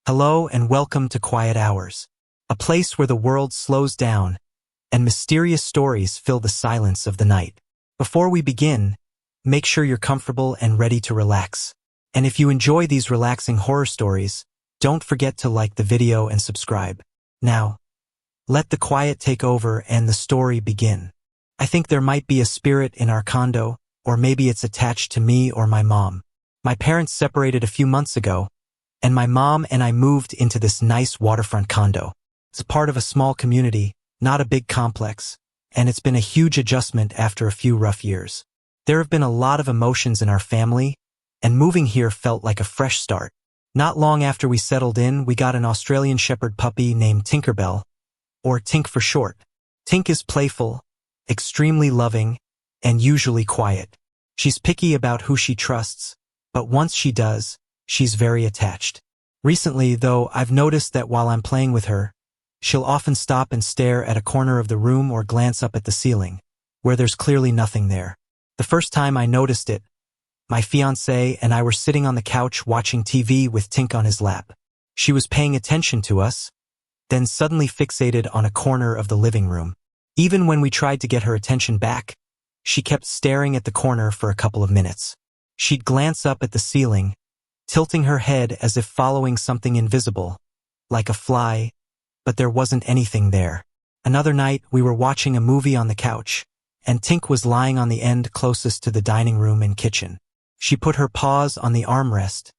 Hello and welcome to Quiet Hours, a place where the world slows down and mysterious stories fill the silence of the night. Before we begin, make sure you're comfortable and ready to relax. And if you enjoy these relaxing horror stories, don't forget to like the video and subscribe. Now, let the quiet take over and the story begin. I think there might be a spirit in our condo, or maybe it's attached to me or my mom. My parents separated a few months ago, and my mom and I moved into this nice waterfront condo. It's part of a small community, not a big complex, and it's been a huge adjustment after a few rough years. There have been a lot of emotions in our family, and moving here felt like a fresh start. Not long after we settled in, we got an Australian Shepherd puppy named Tinkerbell, or Tink for short. Tink is playful, extremely loving, and usually quiet. She's picky about who she trusts, but once she does, she's very attached. Recently, though, I've noticed that while I'm playing with her, she'll often stop and stare at a corner of the room or glance up at the ceiling, where there's clearly nothing there. The first time I noticed it, my fiancé and I were sitting on the couch watching TV with Tink on his lap. She was paying attention to us, then suddenly fixated on a corner of the living room. Even when we tried to get her attention back, she kept staring at the corner for a couple of minutes. She'd glance up at the ceiling, tilting her head as if following something invisible, like a fly, but there wasn't anything there. Another night, we were watching a movie on the couch, and Tink was lying on the end closest to the dining room and kitchen. She put her paws on the armrest,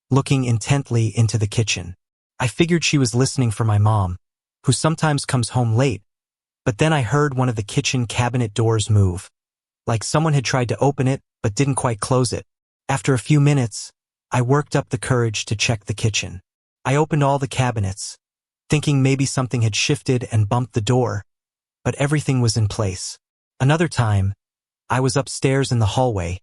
looking intently into the kitchen. I figured she was listening for my mom, who sometimes comes home late, but then I heard one of the kitchen cabinet doors move, like someone had tried to open it but didn't quite close it. After a few minutes, I worked up the courage to check the kitchen. I opened all the cabinets, thinking maybe something had shifted and bumped the door, but everything was in place. Another time, I was upstairs in the hallway,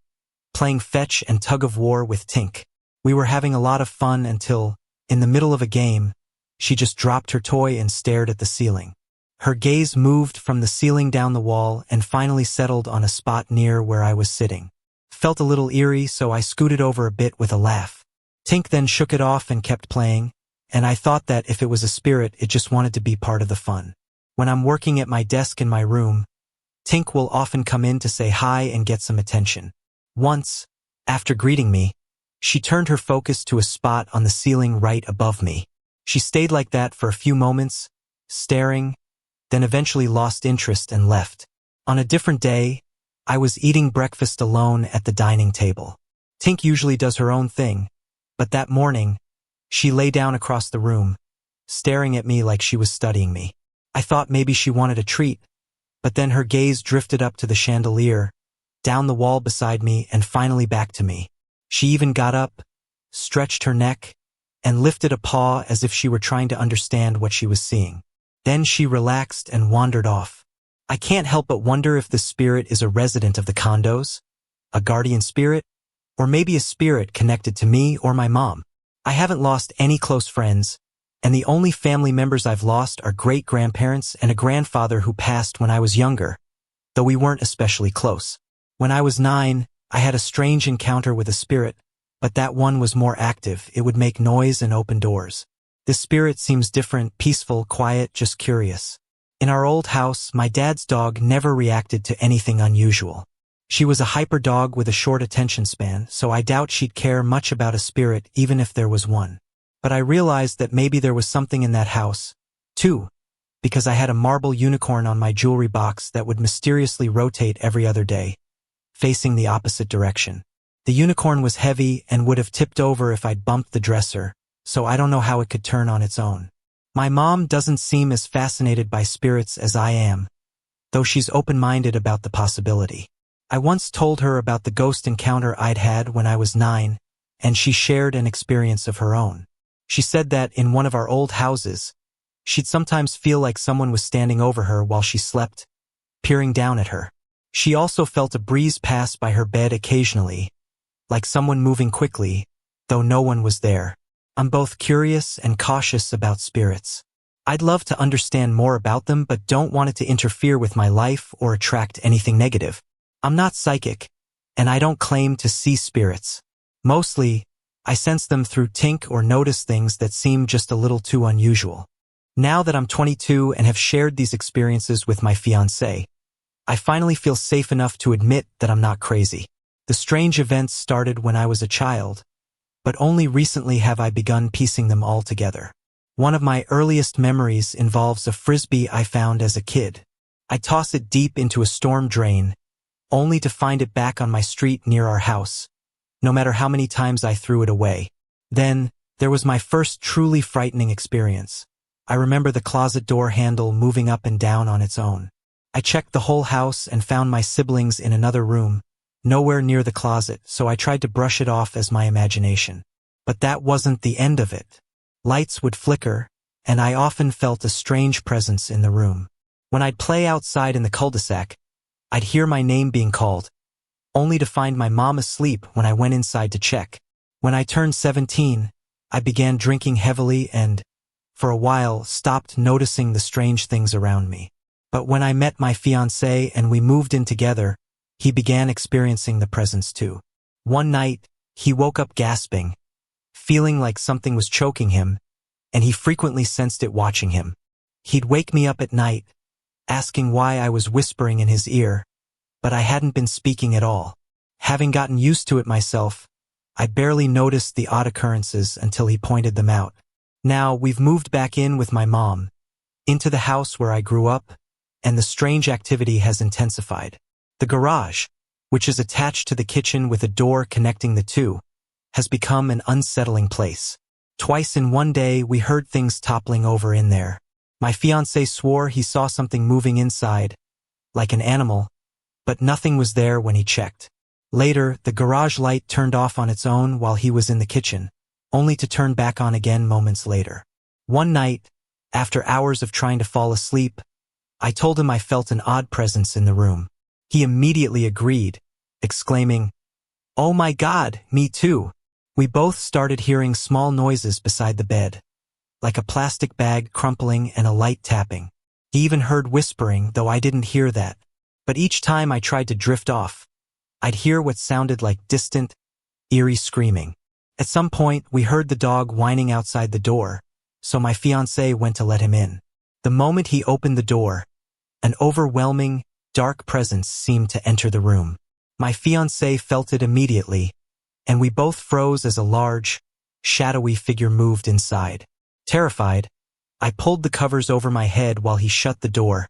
playing fetch and tug-of-war with Tink. We were having a lot of fun until, in the middle of a game, she just dropped her toy and stared at the ceiling. Her gaze moved from the ceiling down the wall and finally settled on a spot near where I was sitting. Felt a little eerie, so I scooted over a bit with a laugh. Tink then shook it off and kept playing, and I thought that if it was a spirit, it just wanted to be part of the fun. When I'm working at my desk in my room, Tink will often come in to say hi and get some attention. Once, after greeting me, she turned her focus to a spot on the ceiling right above me. She stayed like that for a few moments, staring, then eventually lost interest and left. On a different day, I was eating breakfast alone at the dining table. Tink usually does her own thing, but that morning, she lay down across the room, staring at me like she was studying me. I thought maybe she wanted a treat, but then her gaze drifted up to the chandelier, down the wall beside me, and finally back to me. She even got up, stretched her neck, and lifted a paw as if she were trying to understand what she was seeing. Then she relaxed and wandered off. I can't help but wonder if the spirit is a resident of the condos, a guardian spirit, or maybe a spirit connected to me or my mom. I haven't lost any close friends, and the only family members I've lost are great-grandparents and a grandfather who passed when I was younger, though we weren't especially close. When I was 9, I had a strange encounter with a spirit, but that one was more active. It would make noise and open doors. This spirit seems different, peaceful, quiet, just curious. In our old house, my dad's dog never reacted to anything unusual. She was a hyper dog with a short attention span, so I doubt she'd care much about a spirit even if there was one. But I realized that maybe there was something in that house, too, because I had a marble unicorn on my jewelry box that would mysteriously rotate every other day, facing the opposite direction. The unicorn was heavy and would have tipped over if I'd bumped the dresser, so I don't know how it could turn on its own. My mom doesn't seem as fascinated by spirits as I am, though she's open-minded about the possibility. I once told her about the ghost encounter I'd had when I was 9, and she shared an experience of her own. She said that in one of our old houses, she'd sometimes feel like someone was standing over her while she slept, peering down at her. She also felt a breeze pass by her bed occasionally, like someone moving quickly, though no one was there. I'm both curious and cautious about spirits. I'd love to understand more about them, but don't want it to interfere with my life or attract anything negative. I'm not psychic, and I don't claim to see spirits. Mostly, I sense them through tink or notice things that seem just a little too unusual. Now that I'm 22 and have shared these experiences with my fiancé, I finally feel safe enough to admit that I'm not crazy. The strange events started when I was a child, but only recently have I begun piecing them all together. One of my earliest memories involves a frisbee I found as a kid. I toss it deep into a storm drain, only to find it back on my street near our house, no matter how many times I threw it away. Then, there was my first truly frightening experience. I remember the closet door handle moving up and down on its own. I checked the whole house and found my siblings in another room, nowhere near the closet, so I tried to brush it off as my imagination. But that wasn't the end of it. Lights would flicker, and I often felt a strange presence in the room. When I'd play outside in the cul-de-sac, I'd hear my name being called, only to find my mom asleep when I went inside to check. When I turned 17, I began drinking heavily and, for a while, stopped noticing the strange things around me. But when I met my fiancé and we moved in together, he began experiencing the presence too. One night, he woke up gasping, feeling like something was choking him, and he frequently sensed it watching him. He'd wake me up at night, asking why I was whispering in his ear, but I hadn't been speaking at all. Having gotten used to it myself, I barely noticed the odd occurrences until he pointed them out. Now, we've moved back in with my mom, into the house where I grew up, and the strange activity has intensified. The garage, which is attached to the kitchen with a door connecting the two, has become an unsettling place. Twice in one day, we heard things toppling over in there. My fiancé swore he saw something moving inside, like an animal, but nothing was there when he checked. Later, the garage light turned off on its own while he was in the kitchen, only to turn back on again moments later. One night, after hours of trying to fall asleep, I told him I felt an odd presence in the room. He immediately agreed, exclaiming, "Oh my God, me too." We both started hearing small noises beside the bed, like a plastic bag crumpling and a light tapping. He even heard whispering, though I didn't hear that. But each time I tried to drift off, I'd hear what sounded like distant, eerie screaming. At some point, we heard the dog whining outside the door, so my fiancé went to let him in. The moment he opened the door, an overwhelming, dark presence seemed to enter the room. My fiancé felt it immediately, and we both froze as a large, shadowy figure moved inside. Terrified, I pulled the covers over my head while he shut the door,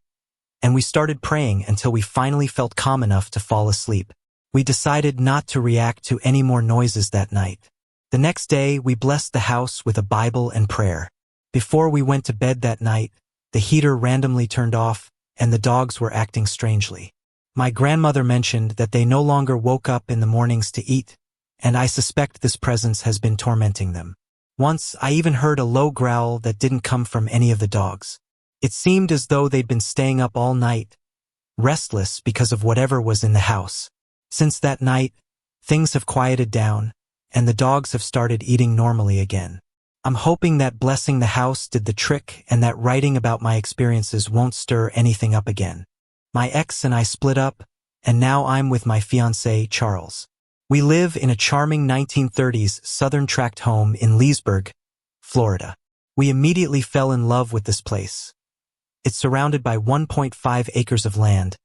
and we started praying until we finally felt calm enough to fall asleep. We decided not to react to any more noises that night. The next day, we blessed the house with a Bible and prayer. Before we went to bed that night, the heater randomly turned off, and the dogs were acting strangely. My grandmother mentioned that they no longer woke up in the mornings to eat, and I suspect this presence has been tormenting them. Once, I even heard a low growl that didn't come from any of the dogs. It seemed as though they'd been staying up all night, restless because of whatever was in the house. Since that night, things have quieted down, and the dogs have started eating normally again. I'm hoping that blessing the house did the trick and that writing about my experiences won't stir anything up again. My ex and I split up, and now I'm with my fiancé, Charles. We live in a charming 1930s Southern tract home in Leesburg, Florida. We immediately fell in love with this place. It's surrounded by 1.5 acres of land,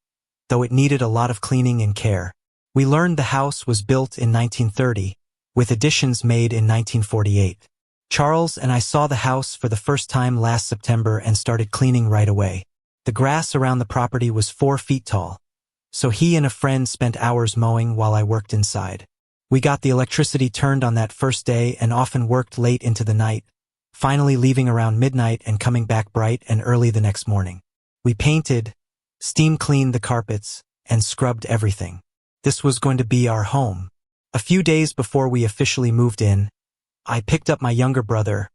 though it needed a lot of cleaning and care. We learned the house was built in 1930, with additions made in 1948. Charles and I saw the house for the first time last September and started cleaning right away. The grass around the property was 4 feet tall, so he and a friend spent hours mowing while I worked inside. We got the electricity turned on that first day and often worked late into the night, finally leaving around midnight and coming back bright and early the next morning. We painted, steam cleaned the carpets, and scrubbed everything. This was going to be our home. A few days before we officially moved in, I picked up my younger brother,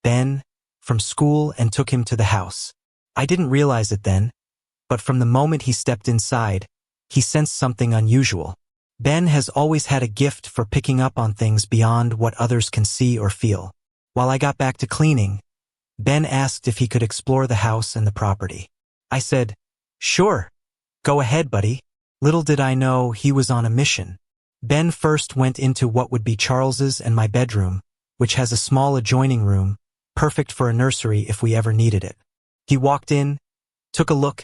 Ben, from school and took him to the house. I didn't realize it then, but from the moment he stepped inside, he sensed something unusual. Ben has always had a gift for picking up on things beyond what others can see or feel. While I got back to cleaning, Ben asked if he could explore the house and the property. I said, "Sure, go ahead, buddy." Little did I know he was on a mission. Ben first went into what would be Charles's and my bedroom, which has a small adjoining room, perfect for a nursery if we ever needed it. He walked in, took a look,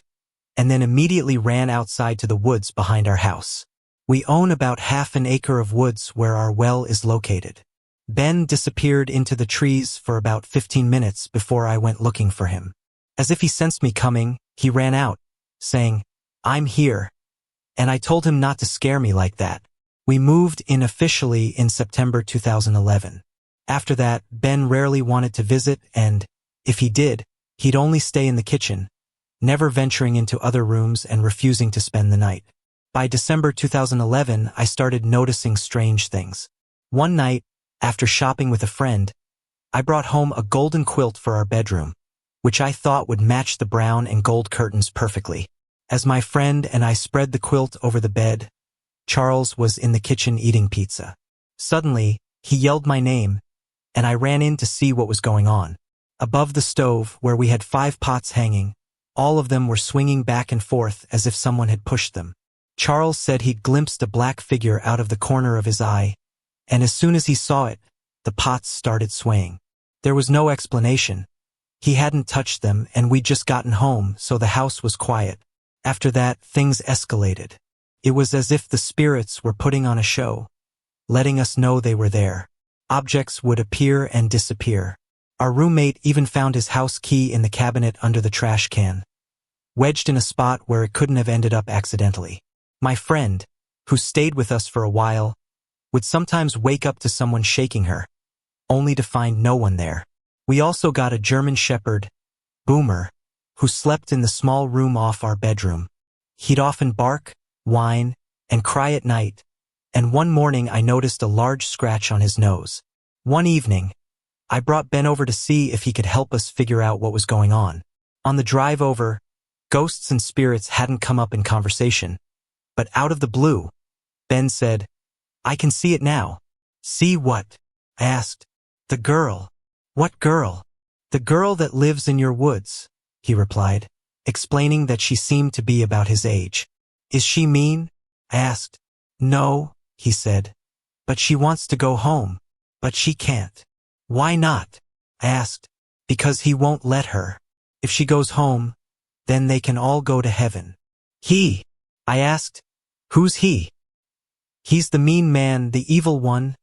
and then immediately ran outside to the woods behind our house. We own about half an acre of woods where our well is located. Ben disappeared into the trees for about 15 minutes before I went looking for him. As if he sensed me coming, he ran out, saying, "I'm here," and I told him not to scare me like that. We moved in officially in September 2011. After that, Ben rarely wanted to visit, and, if he did, he'd only stay in the kitchen, never venturing into other rooms and refusing to spend the night. By December 2011, I started noticing strange things. One night, after shopping with a friend, I brought home a golden quilt for our bedroom, which I thought would match the brown and gold curtains perfectly. As my friend and I spread the quilt over the bed, Charles was in the kitchen eating pizza. Suddenly, he yelled my name, and I ran in to see what was going on. Above the stove, where we had 5 pots hanging, all of them were swinging back and forth as if someone had pushed them. Charles said he'd glimpsed a black figure out of the corner of his eye, and as soon as he saw it, the pots started swaying. There was no explanation. He hadn't touched them, and we'd just gotten home, so the house was quiet. After that, things escalated. It was as if the spirits were putting on a show, letting us know they were there. Objects would appear and disappear. Our roommate even found his house key in the cabinet under the trash can, wedged in a spot where it couldn't have ended up accidentally. My friend, who stayed with us for a while, would sometimes wake up to someone shaking her, only to find no one there. We also got a German Shepherd, Boomer, who slept in the small room off our bedroom. He'd often bark, whine, and cry at night, and one morning I noticed a large scratch on his nose. One evening, I brought Ben over to see if he could help us figure out what was going on. On the drive over, ghosts and spirits hadn't come up in conversation, but out of the blue, Ben said, "I can see it now." "See what?" I asked. "The girl." "What girl?" "The girl that lives in your woods," he replied, explaining that she seemed to be about his age. "Is she mean?" I asked. "No," he said, "but she wants to go home, but she can't." "Why not?" I asked. "Because he won't let her. If she goes home, then they can all go to heaven." "He?" I asked. "Who's he?" "He's the mean man, the evil one,"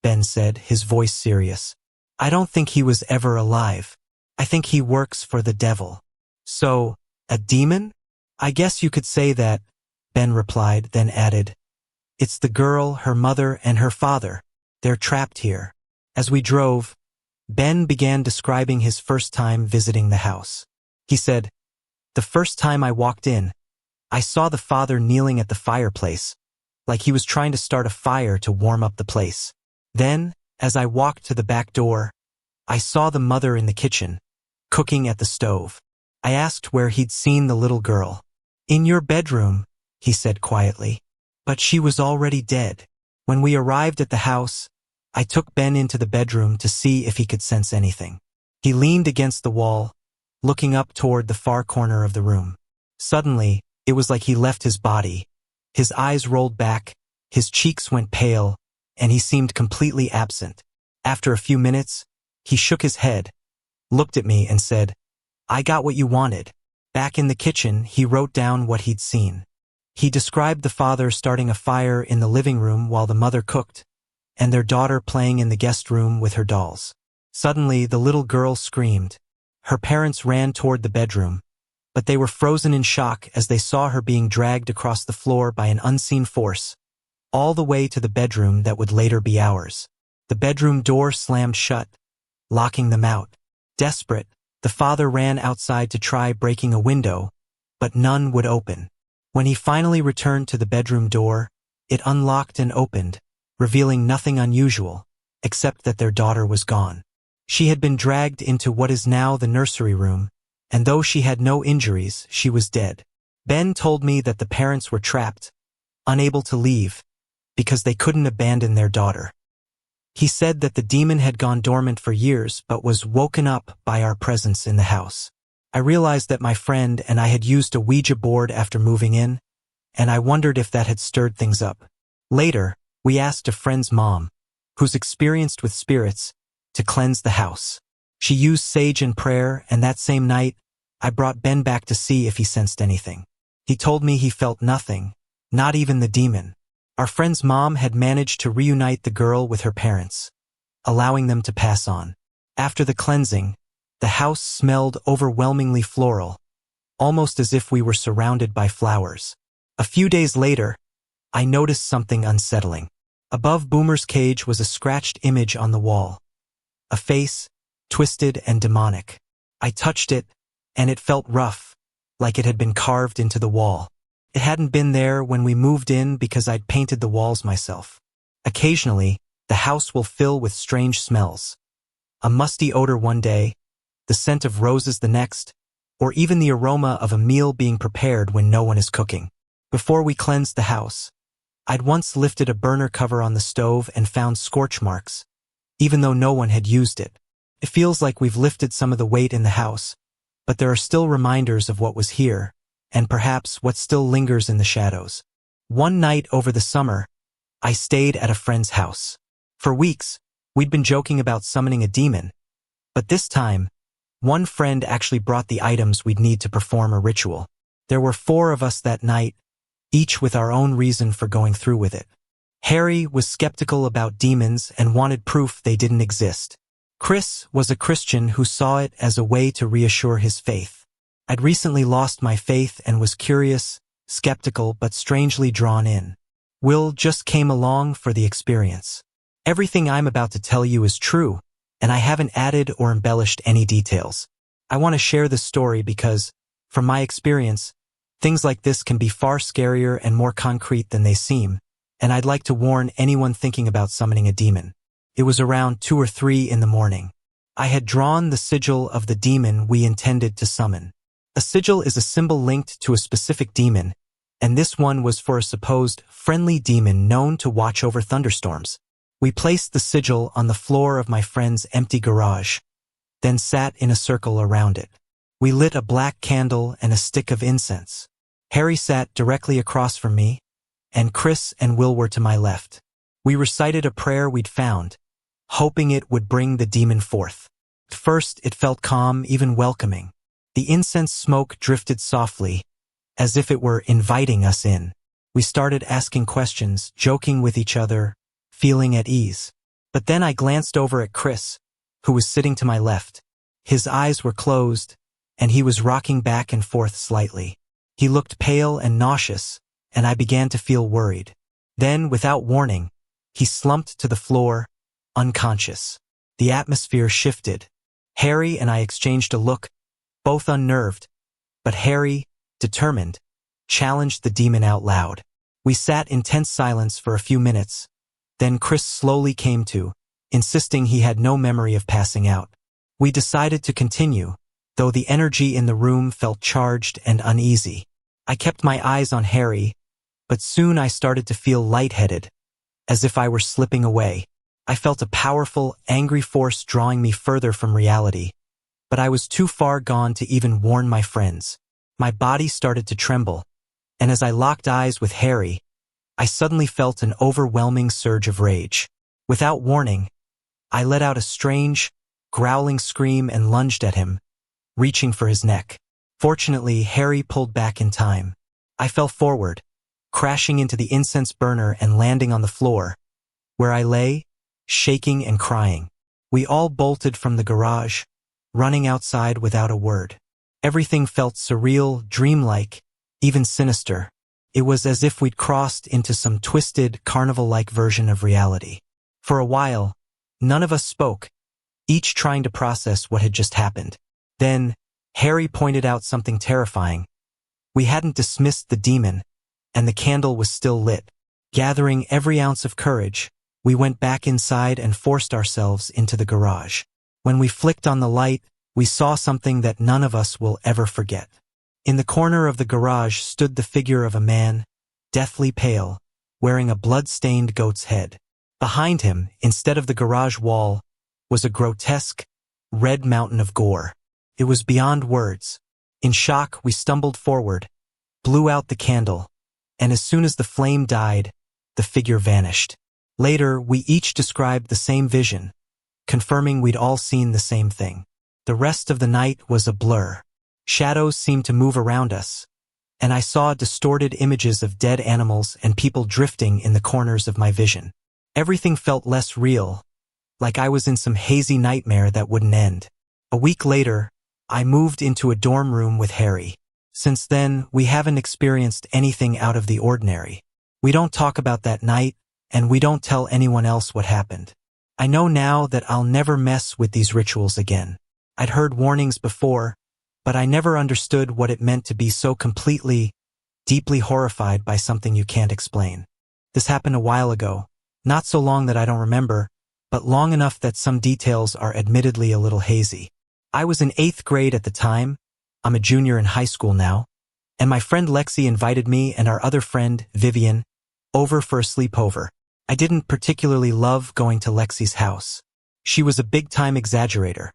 Ben said, his voice serious. "I don't think he was ever alive. I think he works for the devil." "So, a demon?" "I guess you could say that," Ben replied, then added, "It's the girl, her mother, and her father. They're trapped here." As we drove, Ben began describing his first time visiting the house. He said, "The first time I walked in, I saw the father kneeling at the fireplace, like he was trying to start a fire to warm up the place. Then, as I walked to the back door, I saw the mother in the kitchen, cooking at the stove. I asked where he'd seen the little girl. "In your bedroom," he said quietly. But she was already dead. When we arrived at the house, I took Ben into the bedroom to see if he could sense anything. He leaned against the wall, looking up toward the far corner of the room. Suddenly, it was like he left his body. His eyes rolled back, his cheeks went pale, and he seemed completely absent. After a few minutes, he shook his head, looked at me and said, "I got what you wanted." Back in the kitchen, he wrote down what he'd seen. He described the father starting a fire in the living room while the mother cooked, and their daughter playing in the guest room with her dolls. Suddenly, the little girl screamed. Her parents ran toward the bedroom, but they were frozen in shock as they saw her being dragged across the floor by an unseen force, all the way to the bedroom that would later be ours. The bedroom door slammed shut, locking them out. Desperate, the father ran outside to try breaking a window, but none would open. When he finally returned to the bedroom door, it unlocked and opened, revealing nothing unusual, except that their daughter was gone. She had been dragged into what is now the nursery room, and though she had no injuries, she was dead. Ben told me that the parents were trapped, unable to leave, because they couldn't abandon their daughter. He said that the demon had gone dormant for years but was woken up by our presence in the house. I realized that my friend and I had used a Ouija board after moving in, and I wondered if that had stirred things up. Later, We asked a friend's mom, who's experienced with spirits, to cleanse the house. She used sage and prayer, and that same night, I brought Ben back to see if he sensed anything. He told me he felt nothing, not even the demon. Our friend's mom had managed to reunite the girl with her parents, allowing them to pass on. After the cleansing, the house smelled overwhelmingly floral, almost as if we were surrounded by flowers. A few days later, I noticed something unsettling. Above Boomer's cage was a scratched image on the wall. A face, twisted and demonic. I touched it, and it felt rough, like it had been carved into the wall. It hadn't been there when we moved in because I'd painted the walls myself. Occasionally, the house will fill with strange smells. A musty odor one day, the scent of roses the next, or even the aroma of a meal being prepared when no one is cooking. Before we cleansed the house, I'd once lifted a burner cover on the stove and found scorch marks, even though no one had used it. It feels like we've lifted some of the weight in the house, but there are still reminders of what was here, and perhaps what still lingers in the shadows. One night over the summer, I stayed at a friend's house. For weeks, we'd been joking about summoning a demon, but this time, one friend actually brought the items we'd need to perform a ritual. There were 4 of us that night, each with our own reason for going through with it. Harry was skeptical about demons and wanted proof they didn't exist. Chris was a Christian who saw it as a way to reassure his faith. I'd recently lost my faith and was curious, skeptical, but strangely drawn in. Will just came along for the experience. Everything I'm about to tell you is true, and I haven't added or embellished any details. I want to share this story because, from my experience, things like this can be far scarier and more concrete than they seem, and I'd like to warn anyone thinking about summoning a demon. It was around 2 or 3 in the morning. I had drawn the sigil of the demon we intended to summon. A sigil is a symbol linked to a specific demon, and this one was for a supposed friendly demon known to watch over thunderstorms. We placed the sigil on the floor of my friend's empty garage, then sat in a circle around it. We lit a black candle and a stick of incense. Harry sat directly across from me, and Chris and Will were to my left. We recited a prayer we'd found, hoping it would bring the demon forth. At first, it felt calm, even welcoming. The incense smoke drifted softly, as if it were inviting us in. We started asking questions, joking with each other, feeling at ease. But then I glanced over at Chris, who was sitting to my left. His eyes were closed, and he was rocking back and forth slightly. He looked pale and nauseous, and I began to feel worried. Then, without warning, he slumped to the floor, unconscious. The atmosphere shifted. Harry and I exchanged a look, both unnerved, but Harry, determined, challenged the demon out loud. We sat in tense silence for a few minutes. Then Chris slowly came to, insisting he had no memory of passing out. We decided to continue, though the energy in the room felt charged and uneasy. I kept my eyes on Harry, but soon I started to feel lightheaded, as if I were slipping away. I felt a powerful, angry force drawing me further from reality, but I was too far gone to even warn my friends. My body started to tremble, and as I locked eyes with Harry, I suddenly felt an overwhelming surge of rage. Without warning, I let out a strange, growling scream and lunged at him, reaching for his neck. Fortunately, Harry pulled back in time. I fell forward, crashing into the incense burner and landing on the floor, where I lay, shaking and crying. We all bolted from the garage, running outside without a word. Everything felt surreal, dreamlike, even sinister. It was as if we'd crossed into some twisted, carnival-like version of reality. For a while, none of us spoke, each trying to process what had just happened. Then, Harry pointed out something terrifying. We hadn't dismissed the demon, and the candle was still lit. Gathering every ounce of courage, we went back inside and forced ourselves into the garage. When we flicked on the light, we saw something that none of us will ever forget. In the corner of the garage stood the figure of a man, deathly pale, wearing a blood-stained goat's head. Behind him, instead of the garage wall, was a grotesque, red mountain of gore. It was beyond words. In shock, we stumbled forward, blew out the candle, and as soon as the flame died, the figure vanished. Later, we each described the same vision, confirming we'd all seen the same thing. The rest of the night was a blur. Shadows seemed to move around us, and I saw distorted images of dead animals and people drifting in the corners of my vision. Everything felt less real, like I was in some hazy nightmare that wouldn't end. A week later, I moved into a dorm room with Harry. Since then, we haven't experienced anything out of the ordinary. We don't talk about that night, and we don't tell anyone else what happened. I know now that I'll never mess with these rituals again. I'd heard warnings before, but I never understood what it meant to be so completely, deeply horrified by something you can't explain. This happened a while ago, not so long that I don't remember, but long enough that some details are admittedly a little hazy. I was in 8th grade at the time. I'm a junior in high school now, and my friend Lexi invited me and our other friend, Vivian, over for a sleepover. I didn't particularly love going to Lexi's house. She was a big-time exaggerator.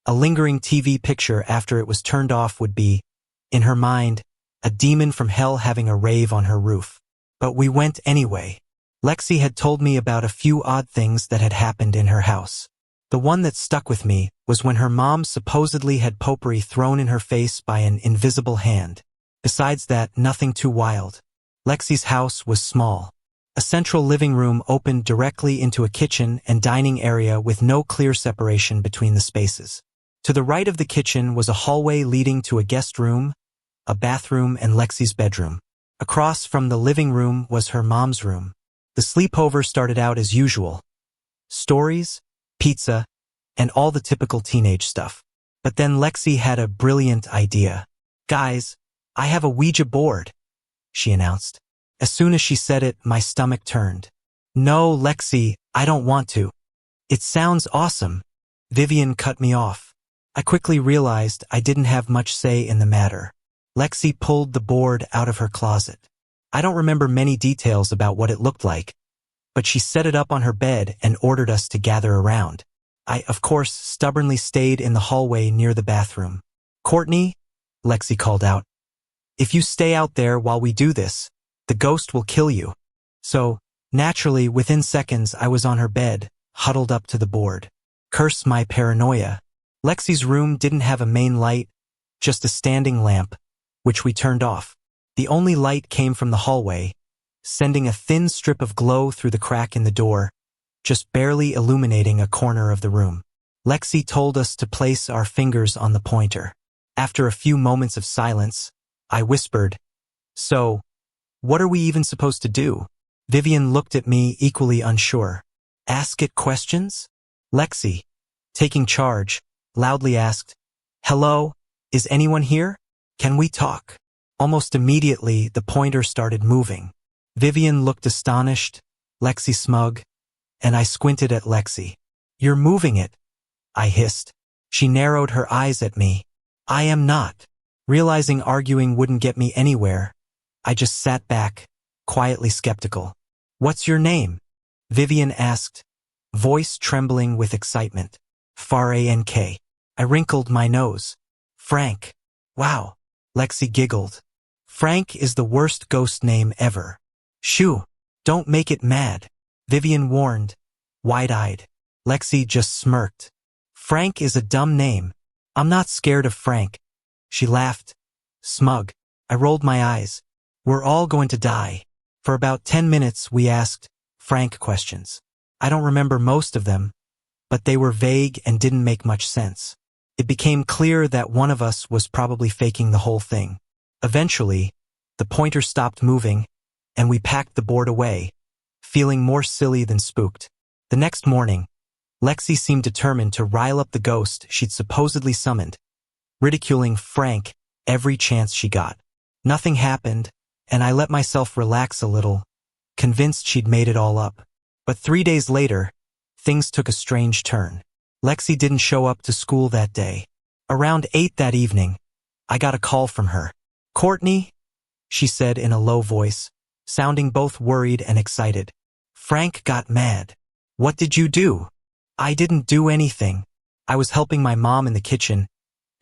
A lingering TV picture after it was turned off would be, in her mind, a demon from hell having a rave on her roof. But we went anyway. Lexi had told me about a few odd things that had happened in her house. The one that stuck with me was when her mom supposedly had potpourri thrown in her face by an invisible hand. Besides that, nothing too wild. Lexi's house was small. A central living room opened directly into a kitchen and dining area with no clear separation between the spaces. To the right of the kitchen was a hallway leading to a guest room, a bathroom, and Lexi's bedroom. Across from the living room was her mom's room. The sleepover started out as usual. Stories, pizza, and all the typical teenage stuff. But then Lexi had a brilliant idea. "Guys, I have a Ouija board," she announced. As soon as she said it, my stomach turned. "No, Lexi, I don't want to. It sounds awesome." Vivian cut me off. I quickly realized I didn't have much say in the matter. Lexi pulled the board out of her closet. I don't remember many details about what it looked like, but she set it up on her bed and ordered us to gather around. I, of course, stubbornly stayed in the hallway near the bathroom. "Courtney," Lexi called out, "if you stay out there while we do this, the ghost will kill you." So, naturally, within seconds I was on her bed, huddled up to the board. Curse my paranoia. Lexi's room didn't have a main light, just a standing lamp, which we turned off. The only light came from the hallway, sending a thin strip of glow through the crack in the door, just barely illuminating a corner of the room. Lexi told us to place our fingers on the pointer. After a few moments of silence, I whispered, "So, what are we even supposed to do?" Vivian looked at me equally unsure. "Ask it questions?" Lexi, taking charge, loudly asked, "Hello, is anyone here? Can we talk?" Almost immediately, the pointer started moving. Vivian looked astonished, Lexi smug, and I squinted at Lexi. "You're moving it," I hissed. She narrowed her eyes at me. "I am not." Realizing arguing wouldn't get me anywhere, I just sat back, quietly skeptical. "What's your name?" Vivian asked, voice trembling with excitement. "Frank." I wrinkled my nose. "Frank. Wow." Lexi giggled. "Frank is the worst ghost name ever." "Shoo, don't make it mad," Vivian warned, wide-eyed. Lexi just smirked. "Frank is a dumb name. I'm not scared of Frank." She laughed, smug. I rolled my eyes. "We're all going to die." For about 10 minutes we asked Frank questions. I don't remember most of them, but they were vague and didn't make much sense. It became clear that one of us was probably faking the whole thing. Eventually, the pointer stopped moving, and we packed the board away, feeling more silly than spooked. The next morning, Lexi seemed determined to rile up the ghost she'd supposedly summoned, ridiculing Frank every chance she got. Nothing happened, and I let myself relax a little, convinced she'd made it all up. But 3 days later, things took a strange turn. Lexi didn't show up to school that day. Around 8 that evening, I got a call from her. "Courtney," she said in a low voice, sounding both worried and excited. "Frank got mad." "What did you do?" "I didn't do anything. I was helping my mom in the kitchen,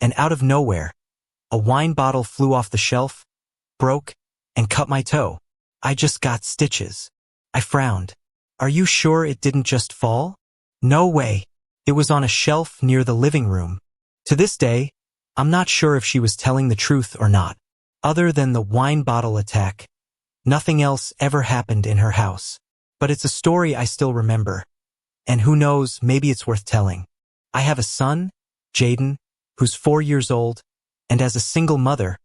and out of nowhere, a wine bottle flew off the shelf, broke, and cut my toe. I just got stitches." I frowned. Are you sure it didn't just fall? No way. It was on a shelf near the living room. To this day, I'm not sure if she was telling the truth or not. Other than the wine bottle attack, nothing else ever happened in her house. But it's a story I still remember. And who knows, maybe it's worth telling. I have a son, Jaden, who's 4 years old, and as a single mother,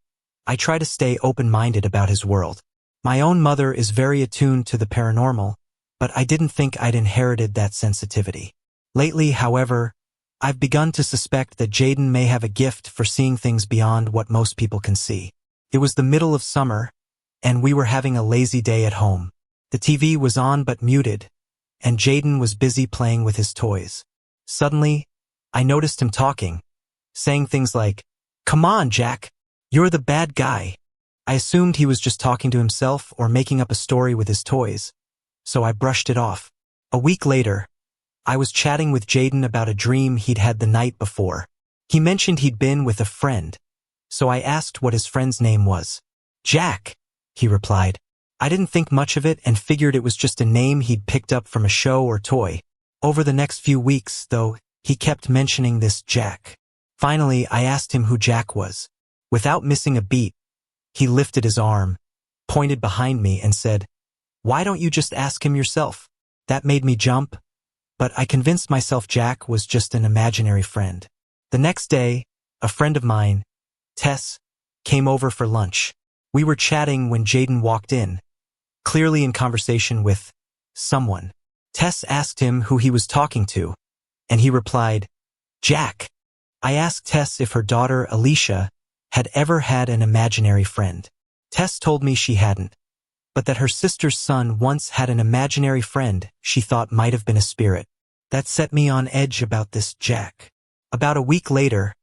I try to stay open-minded about his world. My own mother is very attuned to the paranormal, but I didn't think I'd inherited that sensitivity. Lately, however, I've begun to suspect that Jaden may have a gift for seeing things beyond what most people can see. It was the middle of summer, and we were having a lazy day at home. The TV was on but muted, and Jaden was busy playing with his toys. Suddenly, I noticed him talking, saying things like, "Come on, Jack, you're the bad guy." I assumed he was just talking to himself or making up a story with his toys, so I brushed it off. A week later, I was chatting with Jaden about a dream he'd had the night before. He mentioned he'd been with a friend, so I asked what his friend's name was. "Jack," he replied. I didn't think much of it and figured it was just a name he'd picked up from a show or toy. Over the next few weeks, though, he kept mentioning this Jack. Finally, I asked him who Jack was. Without missing a beat, he lifted his arm, pointed behind me, and said, "Why don't you just ask him yourself?" That made me jump, but I convinced myself Jack was just an imaginary friend. The next day, a friend of mine, Tess, came over for lunch. We were chatting when Jaden walked in, clearly in conversation with someone. Tess asked him who he was talking to, and he replied, "Jack." I asked Tess if her daughter, Alicia, had ever had an imaginary friend. Tess told me she hadn't, but that her sister's son once had an imaginary friend she thought might have been a spirit. That set me on edge about this Jack. About a week later,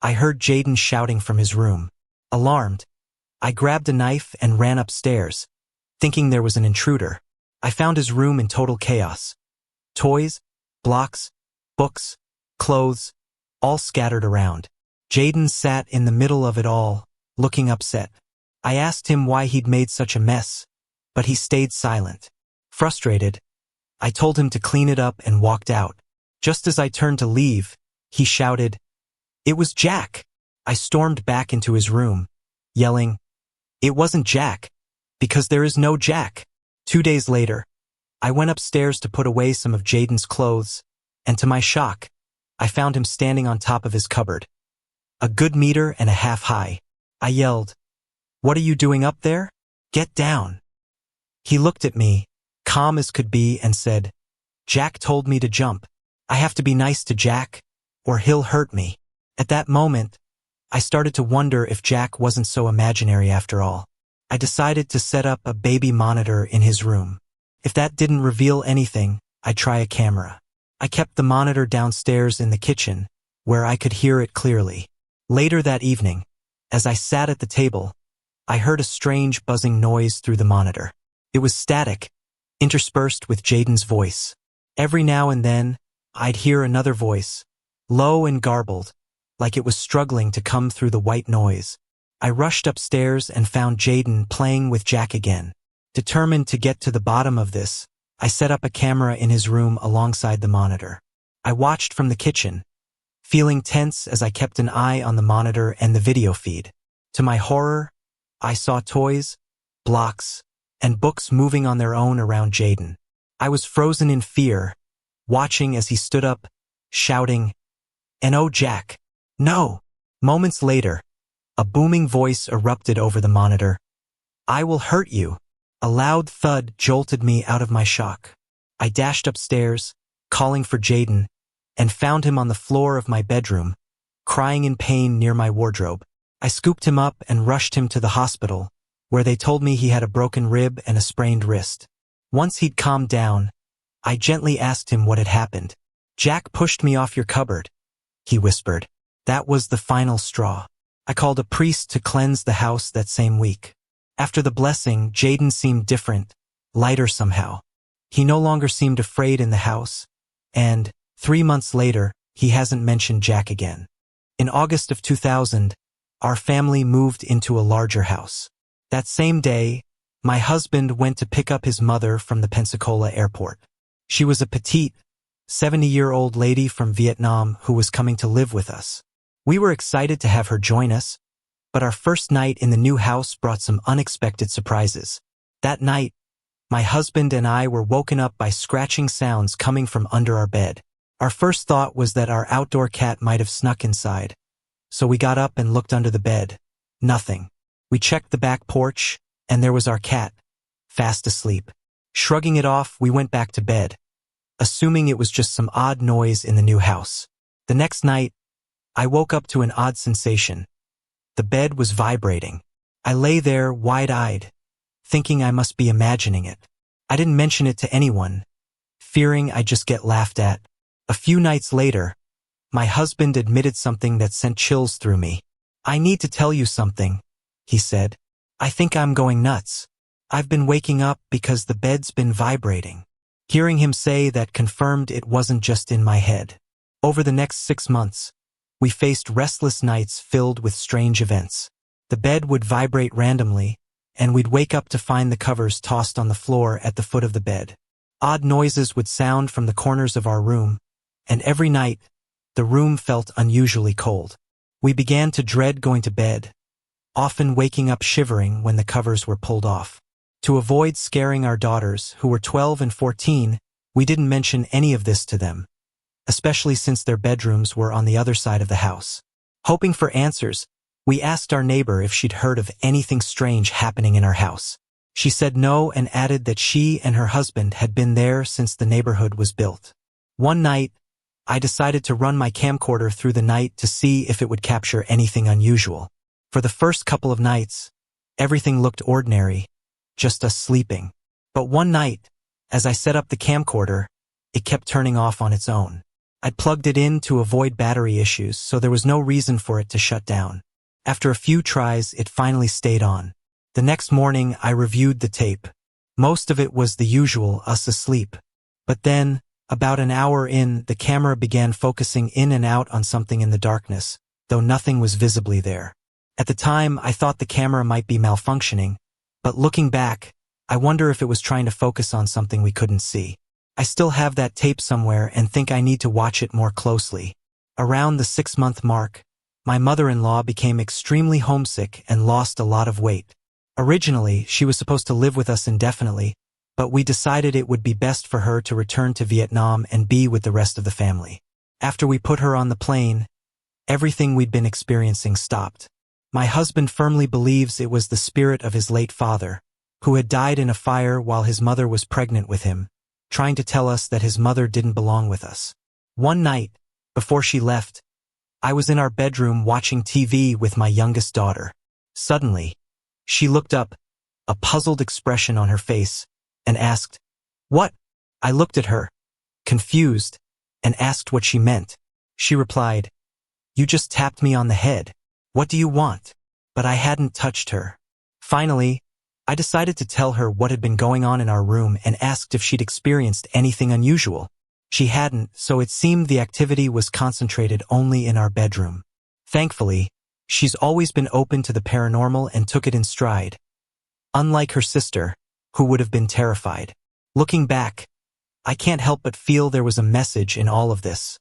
I heard Jaden shouting from his room. Alarmed, I grabbed a knife and ran upstairs, thinking there was an intruder. I found his room in total chaos. Toys, blocks, books, clothes, all scattered around. Jaden sat in the middle of it all, looking upset. I asked him why he'd made such a mess, but he stayed silent. Frustrated, I told him to clean it up and walked out. Just as I turned to leave, he shouted, "It was Jack!" I stormed back into his room, yelling, "It wasn't Jack, because there is no Jack." 2 days later, I went upstairs to put away some of Jaden's clothes, and to my shock, I found him standing on top of his cupboard, a good meter and a half high. I yelled, "What are you doing up there? Get down." He looked at me, calm as could be, and said, "Jack told me to jump. I have to be nice to Jack, or he'll hurt me." At that moment, I started to wonder if Jack wasn't so imaginary after all. I decided to set up a baby monitor in his room. If that didn't reveal anything, I'd try a camera. I kept the monitor downstairs in the kitchen, where I could hear it clearly. Later that evening, as I sat at the table, I heard a strange buzzing noise through the monitor. It was static, interspersed with Jaden's voice. Every now and then, I'd hear another voice, low and garbled, like it was struggling to come through the white noise. I rushed upstairs and found Jaden playing with Jack again. Determined to get to the bottom of this, I set up a camera in his room alongside the monitor. I watched from the kitchen, feeling tense as I kept an eye on the monitor and the video feed. To my horror, I saw toys, blocks, and books moving on their own around Jaden. I was frozen in fear, watching as he stood up, shouting, "And oh, Jack, no!" Moments later, a booming voice erupted over the monitor. "I will hurt you." A loud thud jolted me out of my shock. I dashed upstairs, calling for Jaden, and found him on the floor of my bedroom, crying in pain near my wardrobe. I scooped him up and rushed him to the hospital, where they told me he had a broken rib and a sprained wrist. Once he'd calmed down, I gently asked him what had happened. "Jack pushed me off your cupboard," he whispered. That was the final straw. I called a priest to cleanse the house that same week. After the blessing, Jaden seemed different, lighter somehow. He no longer seemed afraid in the house, and 3 months later, he hasn't mentioned Jack again. In August of 2000, our family moved into a larger house. That same day, my husband went to pick up his mother from the Pensacola airport. She was a petite, 70-year-old lady from Vietnam who was coming to live with us. We were excited to have her join us, but our first night in the new house brought some unexpected surprises. That night, my husband and I were woken up by scratching sounds coming from under our bed. Our first thought was that our outdoor cat might have snuck inside, so we got up and looked under the bed. Nothing. We checked the back porch, and there was our cat, fast asleep. Shrugging it off, we went back to bed, assuming it was just some odd noise in the new house. The next night, I woke up to an odd sensation. The bed was vibrating. I lay there wide-eyed, thinking I must be imagining it. I didn't mention it to anyone, fearing I'd just get laughed at. A few nights later, my husband admitted something that sent chills through me. "I need to tell you something," he said. "I think I'm going nuts. I've been waking up because the bed's been vibrating." Hearing him say that confirmed it wasn't just in my head. Over the next 6 months, we faced restless nights filled with strange events. The bed would vibrate randomly, and we'd wake up to find the covers tossed on the floor at the foot of the bed. Odd noises would sound from the corners of our room, and every night, the room felt unusually cold. We began to dread going to bed, often waking up shivering when the covers were pulled off. To avoid scaring our daughters, who were 12 and 14, we didn't mention any of this to them, especially since their bedrooms were on the other side of the house. Hoping for answers, we asked our neighbor if she'd heard of anything strange happening in our house. She said no and added that she and her husband had been there since the neighborhood was built. One night, I decided to run my camcorder through the night to see if it would capture anything unusual. For the first couple of nights, everything looked ordinary, just us sleeping. But one night, as I set up the camcorder, it kept turning off on its own. I'd plugged it in to avoid battery issues, so there was no reason for it to shut down. After a few tries, it finally stayed on. The next morning, I reviewed the tape. Most of it was the usual, us asleep. But then, about an hour in, the camera began focusing in and out on something in the darkness, though nothing was visibly there. At the time, I thought the camera might be malfunctioning, but looking back, I wonder if it was trying to focus on something we couldn't see. I still have that tape somewhere and think I need to watch it more closely. Around the 6-month mark, my mother-in-law became extremely homesick and lost a lot of weight. Originally, she was supposed to live with us indefinitely, but we decided it would be best for her to return to Vietnam and be with the rest of the family. After we put her on the plane, everything we'd been experiencing stopped. My husband firmly believes it was the spirit of his late father, who had died in a fire while his mother was pregnant with him, trying to tell us that his mother didn't belong with us. One night, before she left, I was in our bedroom watching TV with my youngest daughter. Suddenly, she looked up, a puzzled expression on her face, and asked, "What?" I looked at her, confused, and asked what she meant. She replied, "You just tapped me on the head. What do you want?" But I hadn't touched her. Finally, I decided to tell her what had been going on in our room and asked if she'd experienced anything unusual. She hadn't, so it seemed the activity was concentrated only in our bedroom. Thankfully, she's always been open to the paranormal and took it in stride, unlike her sister, who would have been terrified. Looking back, I can't help but feel there was a message in all of this,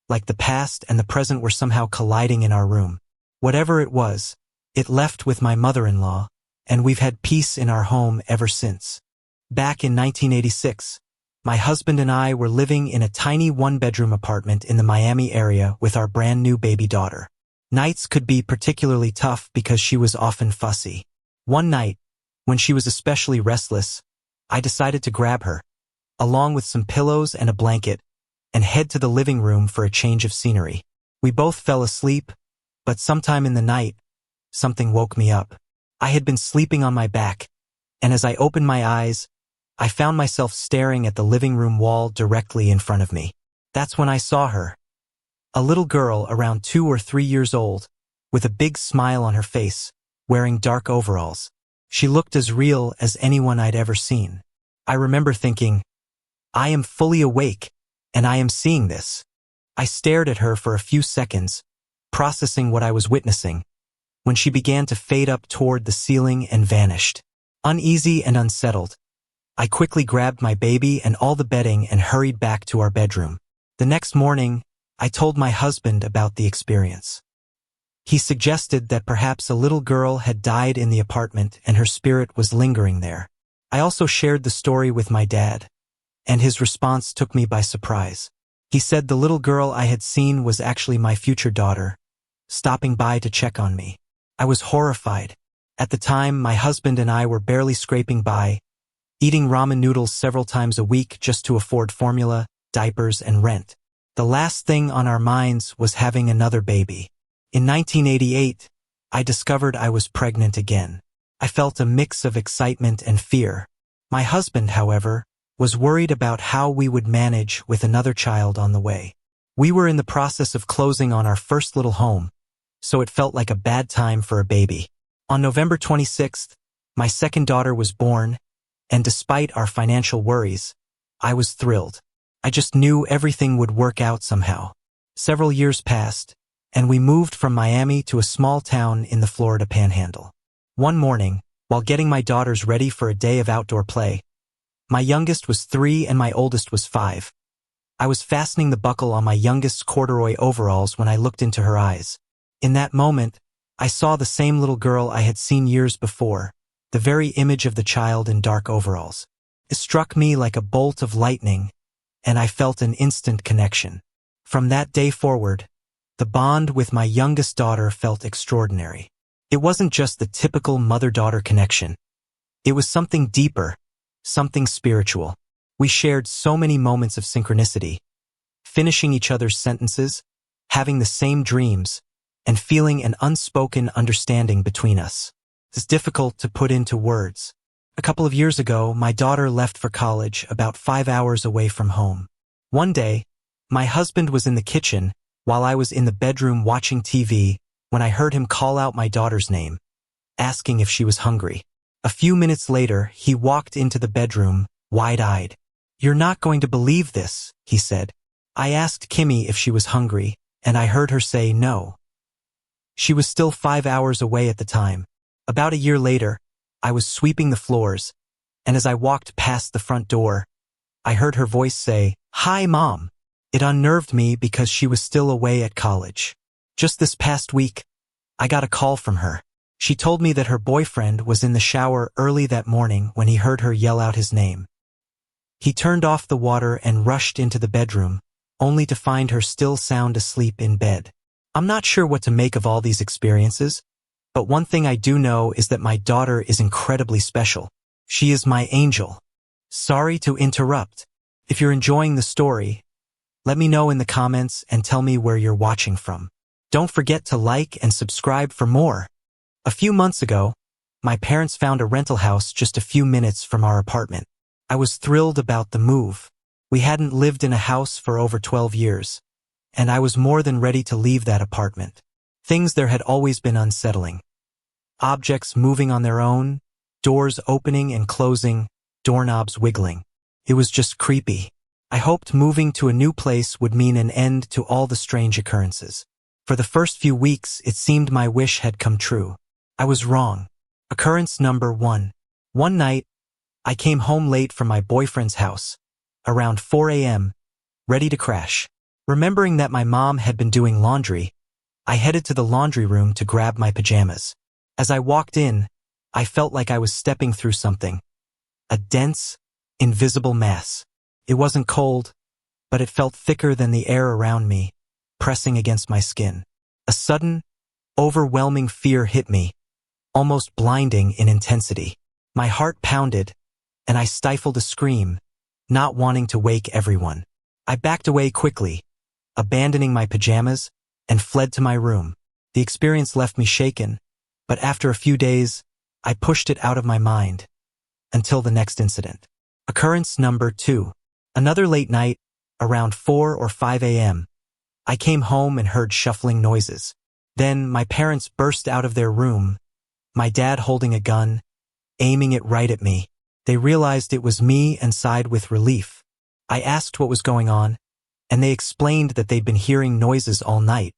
like the past and the present were somehow colliding in our room. Whatever it was, it left with my mother-in-law, and we've had peace in our home ever since. Back in 1986, my husband and I were living in a tiny one-bedroom apartment in the Miami area with our brand-new baby daughter. Nights could be particularly tough because she was often fussy. One night, when she was especially restless, I decided to grab her, along with some pillows and a blanket, and head to the living room for a change of scenery. We both fell asleep, but sometime in the night, something woke me up. I had been sleeping on my back, and as I opened my eyes, I found myself staring at the living room wall directly in front of me. That's when I saw her. A little girl around 2 or 3 years old, with a big smile on her face, wearing dark overalls. She looked as real as anyone I'd ever seen. I remember thinking, I am fully awake, and I am seeing this. I stared at her for a few seconds, processing what I was witnessing, when she began to fade up toward the ceiling and vanished. Uneasy and unsettled, I quickly grabbed my baby and all the bedding and hurried back to our bedroom. The next morning, I told my husband about the experience. He suggested that perhaps a little girl had died in the apartment and her spirit was lingering there. I also shared the story with my dad, and his response took me by surprise. He said the little girl I had seen was actually my future daughter, stopping by to check on me. I was horrified. At the time, my husband and I were barely scraping by, eating ramen noodles several times a week just to afford formula, diapers, and rent. The last thing on our minds was having another baby. In 1988, I discovered I was pregnant again. I felt a mix of excitement and fear. My husband, however, was worried about how we would manage with another child on the way. We were in the process of closing on our first little home, so it felt like a bad time for a baby. On November 26th, my second daughter was born, and despite our financial worries, I was thrilled. I just knew everything would work out somehow. Several years passed, and we moved from Miami to a small town in the Florida Panhandle. One morning, while getting my daughters ready for a day of outdoor play, my youngest was 3 and my oldest was 5. I was fastening the buckle on my youngest's corduroy overalls when I looked into her eyes. In that moment, I saw the same little girl I had seen years before, the very image of the child in dark overalls. It struck me like a bolt of lightning, and I felt an instant connection. From that day forward, the bond with my youngest daughter felt extraordinary. It wasn't just the typical mother-daughter connection. It was something deeper, something spiritual. We shared so many moments of synchronicity, finishing each other's sentences, having the same dreams, and feeling an unspoken understanding between us. It's difficult to put into words. A couple of years ago, my daughter left for college about 5 hours away from home. One day, my husband was in the kitchen while I was in the bedroom watching TV when I heard him call out my daughter's name, asking if she was hungry. A few minutes later, he walked into the bedroom, wide-eyed. "You're not going to believe this," he said. I asked Kimmy if she was hungry, and I heard her say no. She was still 5 hours away at the time. About a year later, I was sweeping the floors, and as I walked past the front door, I heard her voice say, "Hi, Mom." It unnerved me because she was still away at college. Just this past week, I got a call from her. She told me that her boyfriend was in the shower early that morning when he heard her yell out his name. He turned off the water and rushed into the bedroom, only to find her still sound asleep in bed. I'm not sure what to make of all these experiences, but one thing I do know is that my daughter is incredibly special. She is my angel. Sorry to interrupt. If you're enjoying the story, let me know in the comments and tell me where you're watching from. Don't forget to like and subscribe for more. A few months ago, my parents found a rental house just a few minutes from our apartment. I was thrilled about the move. We hadn't lived in a house for over 12 years, and I was more than ready to leave that apartment. Things there had always been unsettling. Objects moving on their own, doors opening and closing, doorknobs wiggling. It was just creepy. I hoped moving to a new place would mean an end to all the strange occurrences. For the first few weeks, it seemed my wish had come true. I was wrong. Occurrence number 1. One night, I came home late from my boyfriend's house, around 4 a.m., ready to crash. Remembering that my mom had been doing laundry, I headed to the laundry room to grab my pajamas. As I walked in, I felt like I was stepping through something. A dense, invisible mass. It wasn't cold, but it felt thicker than the air around me, pressing against my skin. A sudden, overwhelming fear hit me, almost blinding in intensity. My heart pounded, and I stifled a scream, not wanting to wake everyone. I backed away quickly, abandoning my pajamas, and fled to my room. The experience left me shaken, but after a few days, I pushed it out of my mind, until the next incident. Occurrence number 2. Another late night, around 4 or 5 a.m., I came home and heard shuffling noises. Then my parents burst out of their room, my dad holding a gun, aiming it right at me. They realized it was me and sighed with relief. I asked what was going on, and they explained that they'd been hearing noises all night,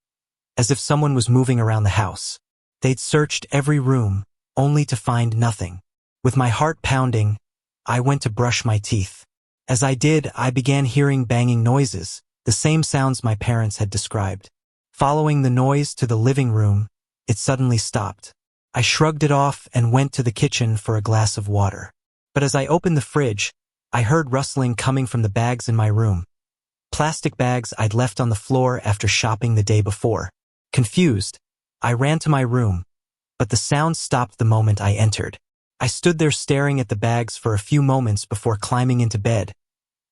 as if someone was moving around the house. They'd searched every room, only to find nothing. With my heart pounding, I went to brush my teeth. As I did, I began hearing banging noises, the same sounds my parents had described. Following the noise to the living room, it suddenly stopped. I shrugged it off and went to the kitchen for a glass of water. But as I opened the fridge, I heard rustling coming from the bags in my room. Plastic bags I'd left on the floor after shopping the day before. Confused, I ran to my room, but the sound stopped the moment I entered. I stood there staring at the bags for a few moments before climbing into bed,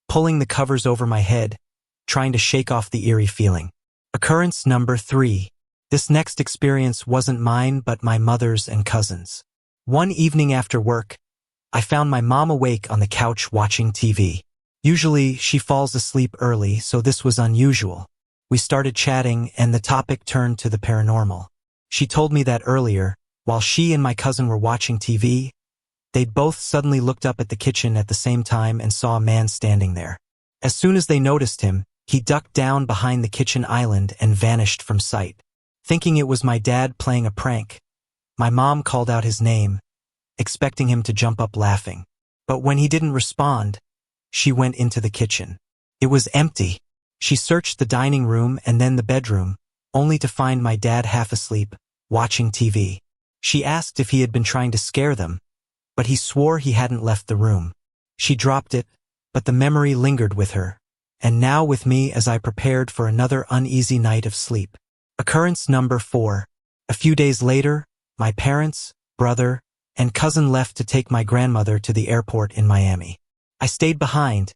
pulling the covers over my head, trying to shake off the eerie feeling. Occurrence number 3. This next experience wasn't mine but my mother's and cousins'. One evening after work, I found my mom awake on the couch watching TV. Usually, she falls asleep early, so this was unusual. We started chatting and the topic turned to the paranormal. She told me that earlier, while she and my cousin were watching TV, they'd both suddenly looked up at the kitchen at the same time and saw a man standing there. As soon as they noticed him, he ducked down behind the kitchen island and vanished from sight. Thinking it was my dad playing a prank, my mom called out his name, expecting him to jump up laughing. But when he didn't respond, she went into the kitchen. It was empty. She searched the dining room and then the bedroom, only to find my dad half asleep, watching TV. She asked if he had been trying to scare them, but he swore he hadn't left the room. She dropped it, but the memory lingered with her, and now with me as I prepared for another uneasy night of sleep. Occurrence number 4. A few days later, my parents, brother, and cousin left to take my grandmother to the airport in Miami. I stayed behind,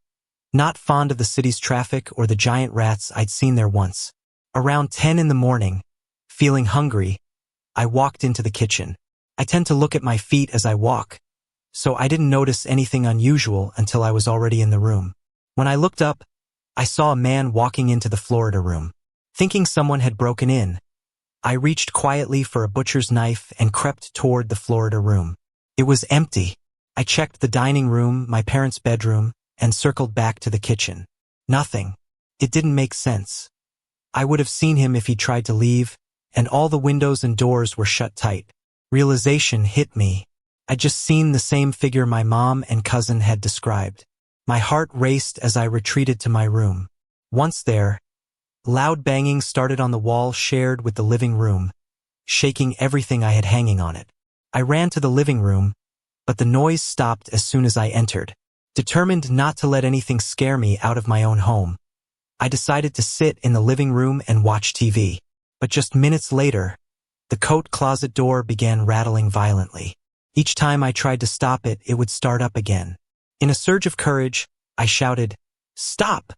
not fond of the city's traffic or the giant rats I'd seen there once. Around 10 in the morning, feeling hungry, I walked into the kitchen. I tend to look at my feet as I walk, so I didn't notice anything unusual until I was already in the room. When I looked up, I saw a man walking into the Florida room. Thinking someone had broken in, I reached quietly for a butcher's knife and crept toward the Florida room. It was empty. I checked the dining room, my parents' bedroom, and circled back to the kitchen. Nothing. It didn't make sense. I would have seen him if he tried to leave, and all the windows and doors were shut tight. Realization hit me. I'd just seen the same figure my mom and cousin had described. My heart raced as I retreated to my room. Once there, loud banging started on the wall shared with the living room, shaking everything I had hanging on it. I ran to the living room, but the noise stopped as soon as I entered. Determined not to let anything scare me out of my own home, I decided to sit in the living room and watch TV. But just minutes later, the coat closet door began rattling violently. Each time I tried to stop it, it would start up again. In a surge of courage, I shouted, "Stop!"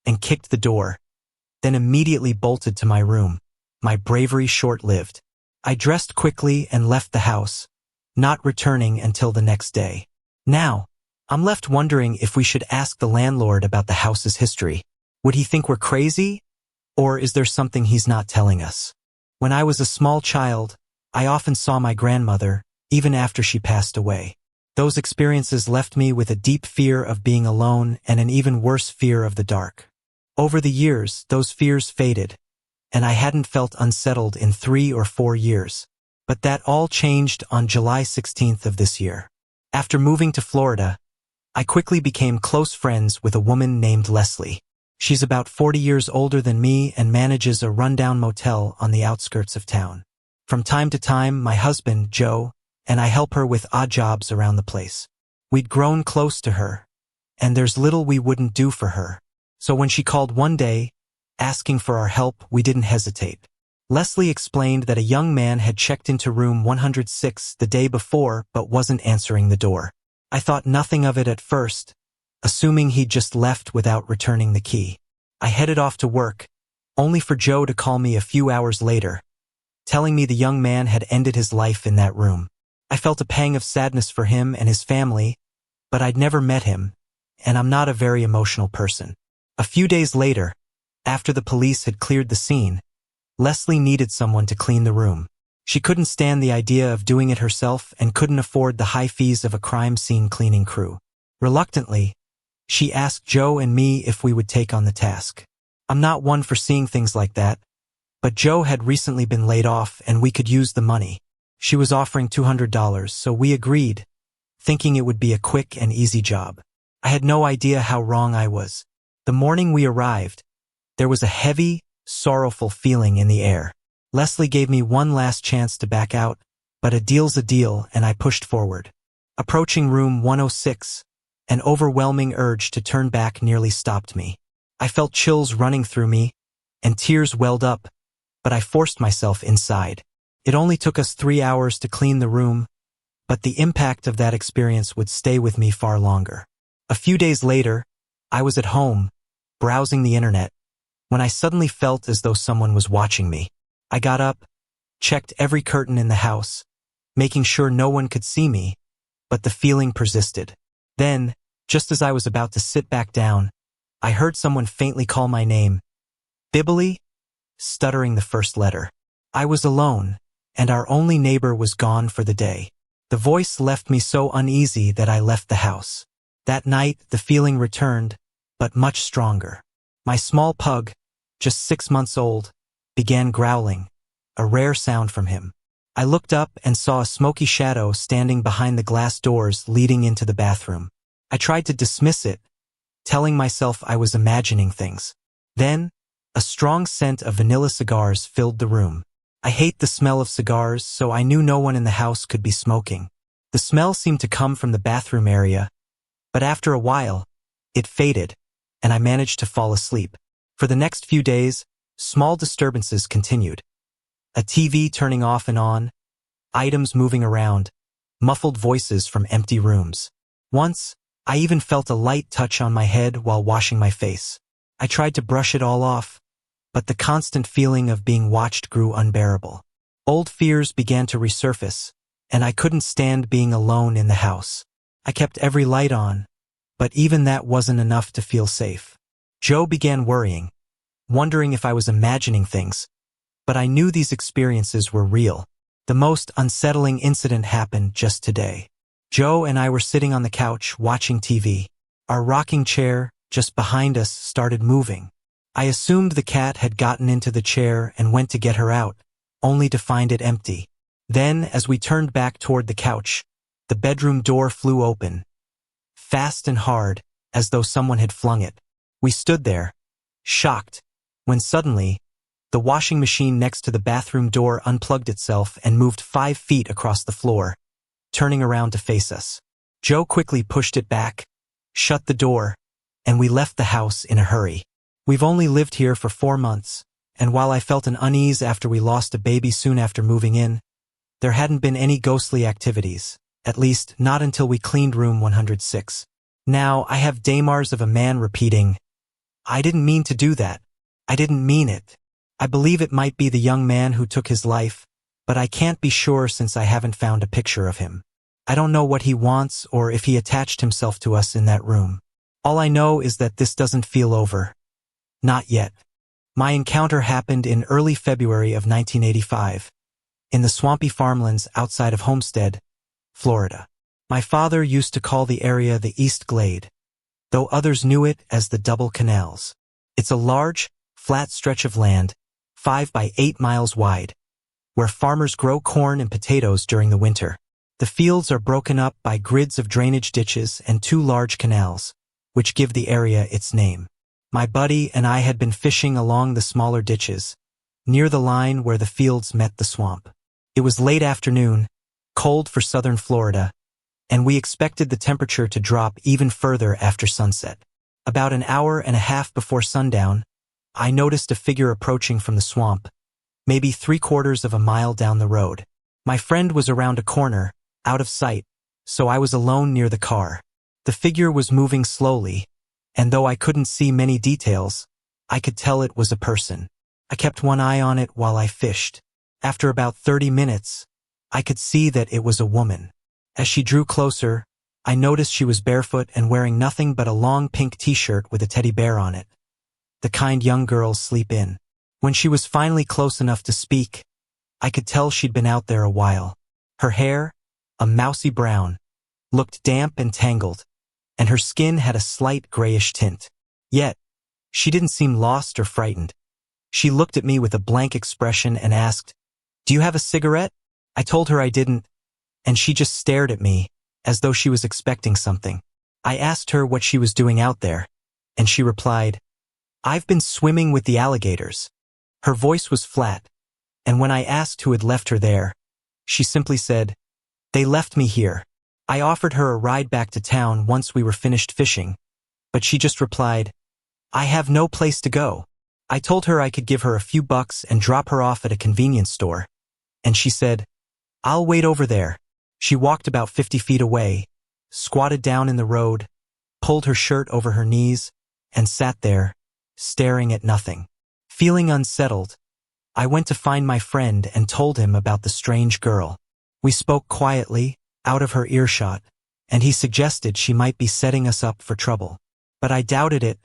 and kicked the door, then immediately bolted to my room. My bravery short-lived. I dressed quickly and left the house, not returning until the next day. Now, I'm left wondering if we should ask the landlord about the house's history. Would he think we're crazy? Or is there something he's not telling us? When I was a small child, I often saw my grandmother, even after she passed away. Those experiences left me with a deep fear of being alone and an even worse fear of the dark. Over the years, those fears faded, and I hadn't felt unsettled in 3 or 4 years. But that all changed on July 16th of this year. After moving to Florida, I quickly became close friends with a woman named Leslie. She's about 40 years older than me and manages a rundown motel on the outskirts of town. From time to time, my husband, Joe, and I help her with odd jobs around the place. We'd grown close to her, and there's little we wouldn't do for her. So when she called one day, asking for our help, we didn't hesitate. Leslie explained that a young man had checked into room 106 the day before but wasn't answering the door. I thought nothing of it at first, assuming he'd just left without returning the key. I headed off to work, only for Joe to call me a few hours later, telling me the young man had ended his life in that room. I felt a pang of sadness for him and his family, but I'd never met him, and I'm not a very emotional person. A few days later, after the police had cleared the scene, Leslie needed someone to clean the room. She couldn't stand the idea of doing it herself and couldn't afford the high fees of a crime scene cleaning crew. Reluctantly, she asked Joe and me if we would take on the task. I'm not one for seeing things like that, but Joe had recently been laid off and we could use the money. She was offering $200, so we agreed, thinking it would be a quick and easy job. I had no idea how wrong I was. The morning we arrived, there was a heavy, sorrowful feeling in the air. Leslie gave me one last chance to back out, but a deal's a deal, and I pushed forward. Approaching room 106, an overwhelming urge to turn back nearly stopped me. I felt chills running through me, and tears welled up, but I forced myself inside. It only took us 3 hours to clean the room, but the impact of that experience would stay with me far longer. A few days later, I was at home, browsing the internet, when I suddenly felt as though someone was watching me. I got up, checked every curtain in the house, making sure no one could see me, but the feeling persisted. Then, just as I was about to sit back down, I heard someone faintly call my name, Bibbly, stuttering the first letter. I was alone, and our only neighbor was gone for the day. The voice left me so uneasy that I left the house. That night, the feeling returned, but much stronger. My small pug, just 6 months old, began growling, a rare sound from him. I looked up and saw a smoky shadow standing behind the glass doors leading into the bathroom. I tried to dismiss it, telling myself I was imagining things. Then, a strong scent of vanilla cigars filled the room. I hate the smell of cigars, so I knew no one in the house could be smoking. The smell seemed to come from the bathroom area, but after a while, it faded, and I managed to fall asleep. For the next few days, small disturbances continued. A TV turning off and on, items moving around, muffled voices from empty rooms. Once, I even felt a light touch on my head while washing my face. I tried to brush it all off, but the constant feeling of being watched grew unbearable. Old fears began to resurface, and I couldn't stand being alone in the house. I kept every light on, but even that wasn't enough to feel safe. Joe began worrying, wondering if I was imagining things, but I knew these experiences were real. The most unsettling incident happened just today. Joe and I were sitting on the couch watching TV. Our rocking chair, just behind us, started moving. I assumed the cat had gotten into the chair and went to get her out, only to find it empty. Then, as we turned back toward the couch, the bedroom door flew open, fast and hard, as though someone had flung it. We stood there, shocked, when suddenly, the washing machine next to the bathroom door unplugged itself and moved 5 feet across the floor, turning around to face us. Joe quickly pushed it back, shut the door, and we left the house in a hurry. We've only lived here for 4 months, and while I felt an unease after we lost a baby soon after moving in, there hadn't been any ghostly activities, at least not until we cleaned room 106. Now I have daymars of a man repeating, "I didn't mean to do that. I didn't mean it." I believe it might be the young man who took his life, but I can't be sure since I haven't found a picture of him. I don't know what he wants or if he attached himself to us in that room. All I know is that this doesn't feel over. Not yet. My encounter happened in early February of 1985, in the swampy farmlands outside of Homestead, Florida. My father used to call the area the East Glade, though others knew it as the Double Canals. It's a large, flat stretch of land, 5 by 8 miles wide, where farmers grow corn and potatoes during the winter. The fields are broken up by grids of drainage ditches and 2 large canals, which give the area its name. My buddy and I had been fishing along the smaller ditches, near the line where the fields met the swamp. It was late afternoon, cold for southern Florida, and we expected the temperature to drop even further after sunset. About an hour and a half before sundown, I noticed a figure approaching from the swamp, maybe 3/4 of a mile down the road. My friend was around a corner, out of sight, so I was alone near the car. The figure was moving slowly, and though I couldn't see many details, I could tell it was a person. I kept one eye on it while I fished. After about 30 minutes, I could see that it was a woman. As she drew closer, I noticed she was barefoot and wearing nothing but a long pink t-shirt with a teddy bear on it, the kind young girls sleep in. When she was finally close enough to speak, I could tell she'd been out there a while. Her hair, a mousy brown, looked damp and tangled, and her skin had a slight grayish tint. Yet, she didn't seem lost or frightened. She looked at me with a blank expression and asked, "Do you have a cigarette?" I told her I didn't, and she just stared at me, as though she was expecting something. I asked her what she was doing out there, and she replied, "I've been swimming with the alligators." Her voice was flat, and when I asked who had left her there, she simply said, "They left me here." I offered her a ride back to town once we were finished fishing, but she just replied, "I have no place to go." I told her I could give her a few bucks and drop her off at a convenience store, and she said, "I'll wait over there." She walked about 50 feet away, squatted down in the road, pulled her shirt over her knees, and sat there, staring at nothing. Feeling unsettled, I went to find my friend and told him about the strange girl. We spoke quietly, out of her earshot, and he suggested she might be setting us up for trouble. But I doubted it.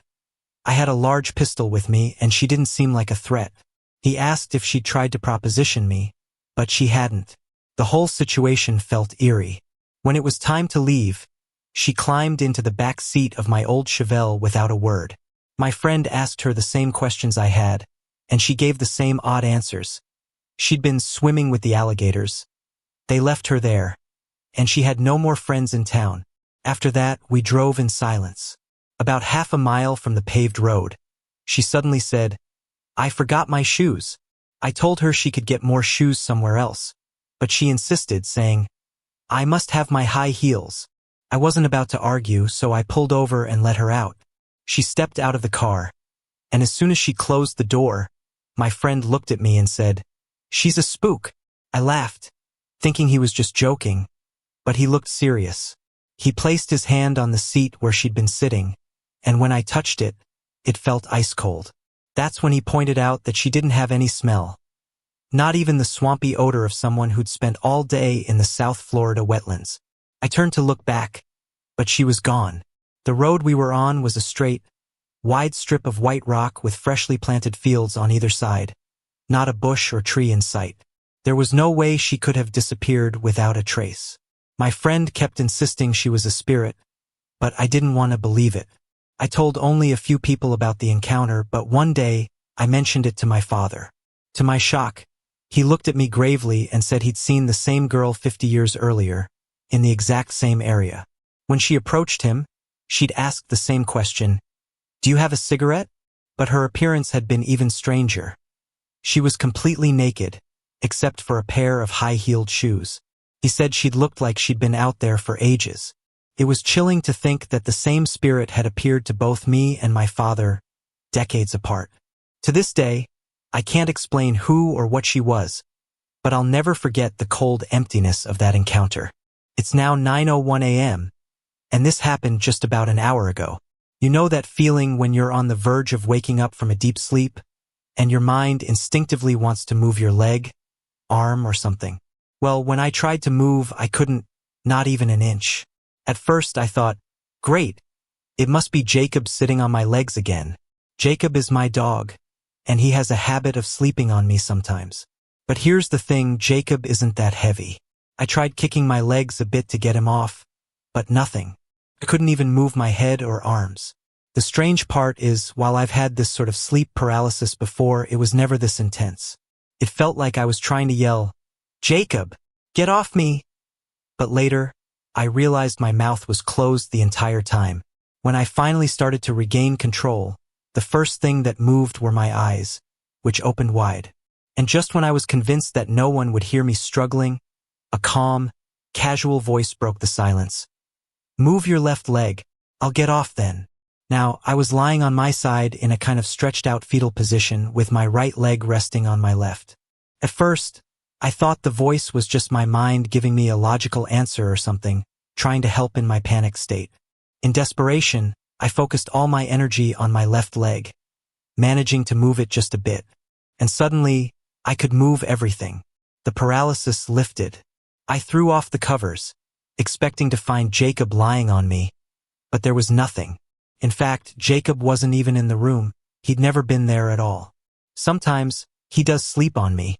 I had a large pistol with me, and she didn't seem like a threat. He asked if she'd tried to proposition me, but she hadn't. The whole situation felt eerie. When it was time to leave, she climbed into the back seat of my old Chevelle without a word. My friend asked her the same questions I had, and she gave the same odd answers. She'd been swimming with the alligators. They left her there, and she had no more friends in town. After that, we drove in silence. About half a mile from the paved road, she suddenly said, "I forgot my shoes." I told her she could get more shoes somewhere else, but she insisted, saying, "I must have my high heels." I wasn't about to argue, so I pulled over and let her out. She stepped out of the car, and as soon as she closed the door, my friend looked at me and said, "She's a spook." I laughed, thinking he was just joking, but he looked serious. He placed his hand on the seat where she'd been sitting, and when I touched it, it felt ice cold. That's when he pointed out that she didn't have any smell. Not even the swampy odor of someone who'd spent all day in the South Florida wetlands. I turned to look back, but she was gone. The road we were on was a straight, wide strip of white rock with freshly planted fields on either side, not a bush or tree in sight. There was no way she could have disappeared without a trace. My friend kept insisting she was a spirit, but I didn't want to believe it. I told only a few people about the encounter, but one day I mentioned it to my father. To my shock, he looked at me gravely and said he'd seen the same girl 50 years earlier, in the exact same area. When she approached him, she'd asked the same question, "Do you have a cigarette?" But her appearance had been even stranger. She was completely naked, except for a pair of high-heeled shoes. He said she'd looked like she'd been out there for ages. It was chilling to think that the same spirit had appeared to both me and my father, decades apart. To this day, I can't explain who or what she was, but I'll never forget the cold emptiness of that encounter. It's now 9:01 a.m., and this happened just about an hour ago. You know that feeling when you're on the verge of waking up from a deep sleep, and your mind instinctively wants to move your leg, arm, or something? Well, when I tried to move, I couldn't, not even an inch. At first I thought, great, it must be Jacob sitting on my legs again. Jacob is my dog, and he has a habit of sleeping on me sometimes. But here's the thing, Jacob isn't that heavy. I tried kicking my legs a bit to get him off, but nothing. I couldn't even move my head or arms. The strange part is, while I've had this sort of sleep paralysis before, it was never this intense. It felt like I was trying to yell, "Jacob, get off me!" But later, I realized my mouth was closed the entire time. When I finally started to regain control, the first thing that moved were my eyes, which opened wide. And just when I was convinced that no one would hear me struggling, a calm, casual voice broke the silence. "Move your left leg. I'll get off then." Now, I was lying on my side in a kind of stretched out fetal position with my right leg resting on my left. At first, I thought the voice was just my mind giving me a logical answer or something, trying to help in my panic state. In desperation, I focused all my energy on my left leg, managing to move it just a bit. And suddenly, I could move everything. The paralysis lifted. I threw off the covers, expecting to find Jacob lying on me, but there was nothing. In fact, Jacob wasn't even in the room. He'd never been there at all. Sometimes, he does sleep on me,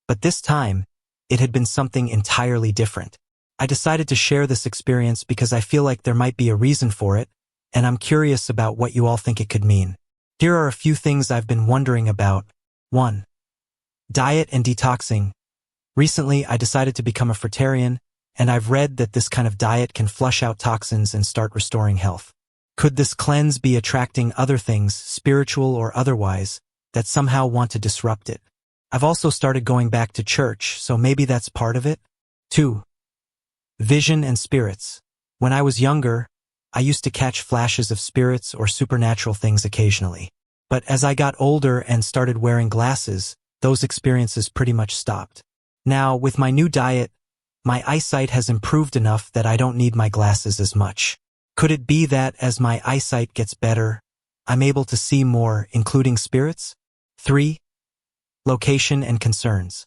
but this time, it had been something entirely different. I decided to share this experience because I feel like there might be a reason for it, and I'm curious about what you all think it could mean. Here are a few things I've been wondering about. 1. Diet and detoxing. Recently, I decided to become a fruitarian, and I've read that this kind of diet can flush out toxins and start restoring health. Could this cleanse be attracting other things, spiritual or otherwise, that somehow want to disrupt it? I've also started going back to church, so maybe that's part of it. 2. Vision and spirits. When I was younger, I used to catch flashes of spirits or supernatural things occasionally. But as I got older and started wearing glasses, those experiences pretty much stopped. Now, with my new diet, my eyesight has improved enough that I don't need my glasses as much. Could it be that as my eyesight gets better, I'm able to see more, including spirits? 3. Location and concerns.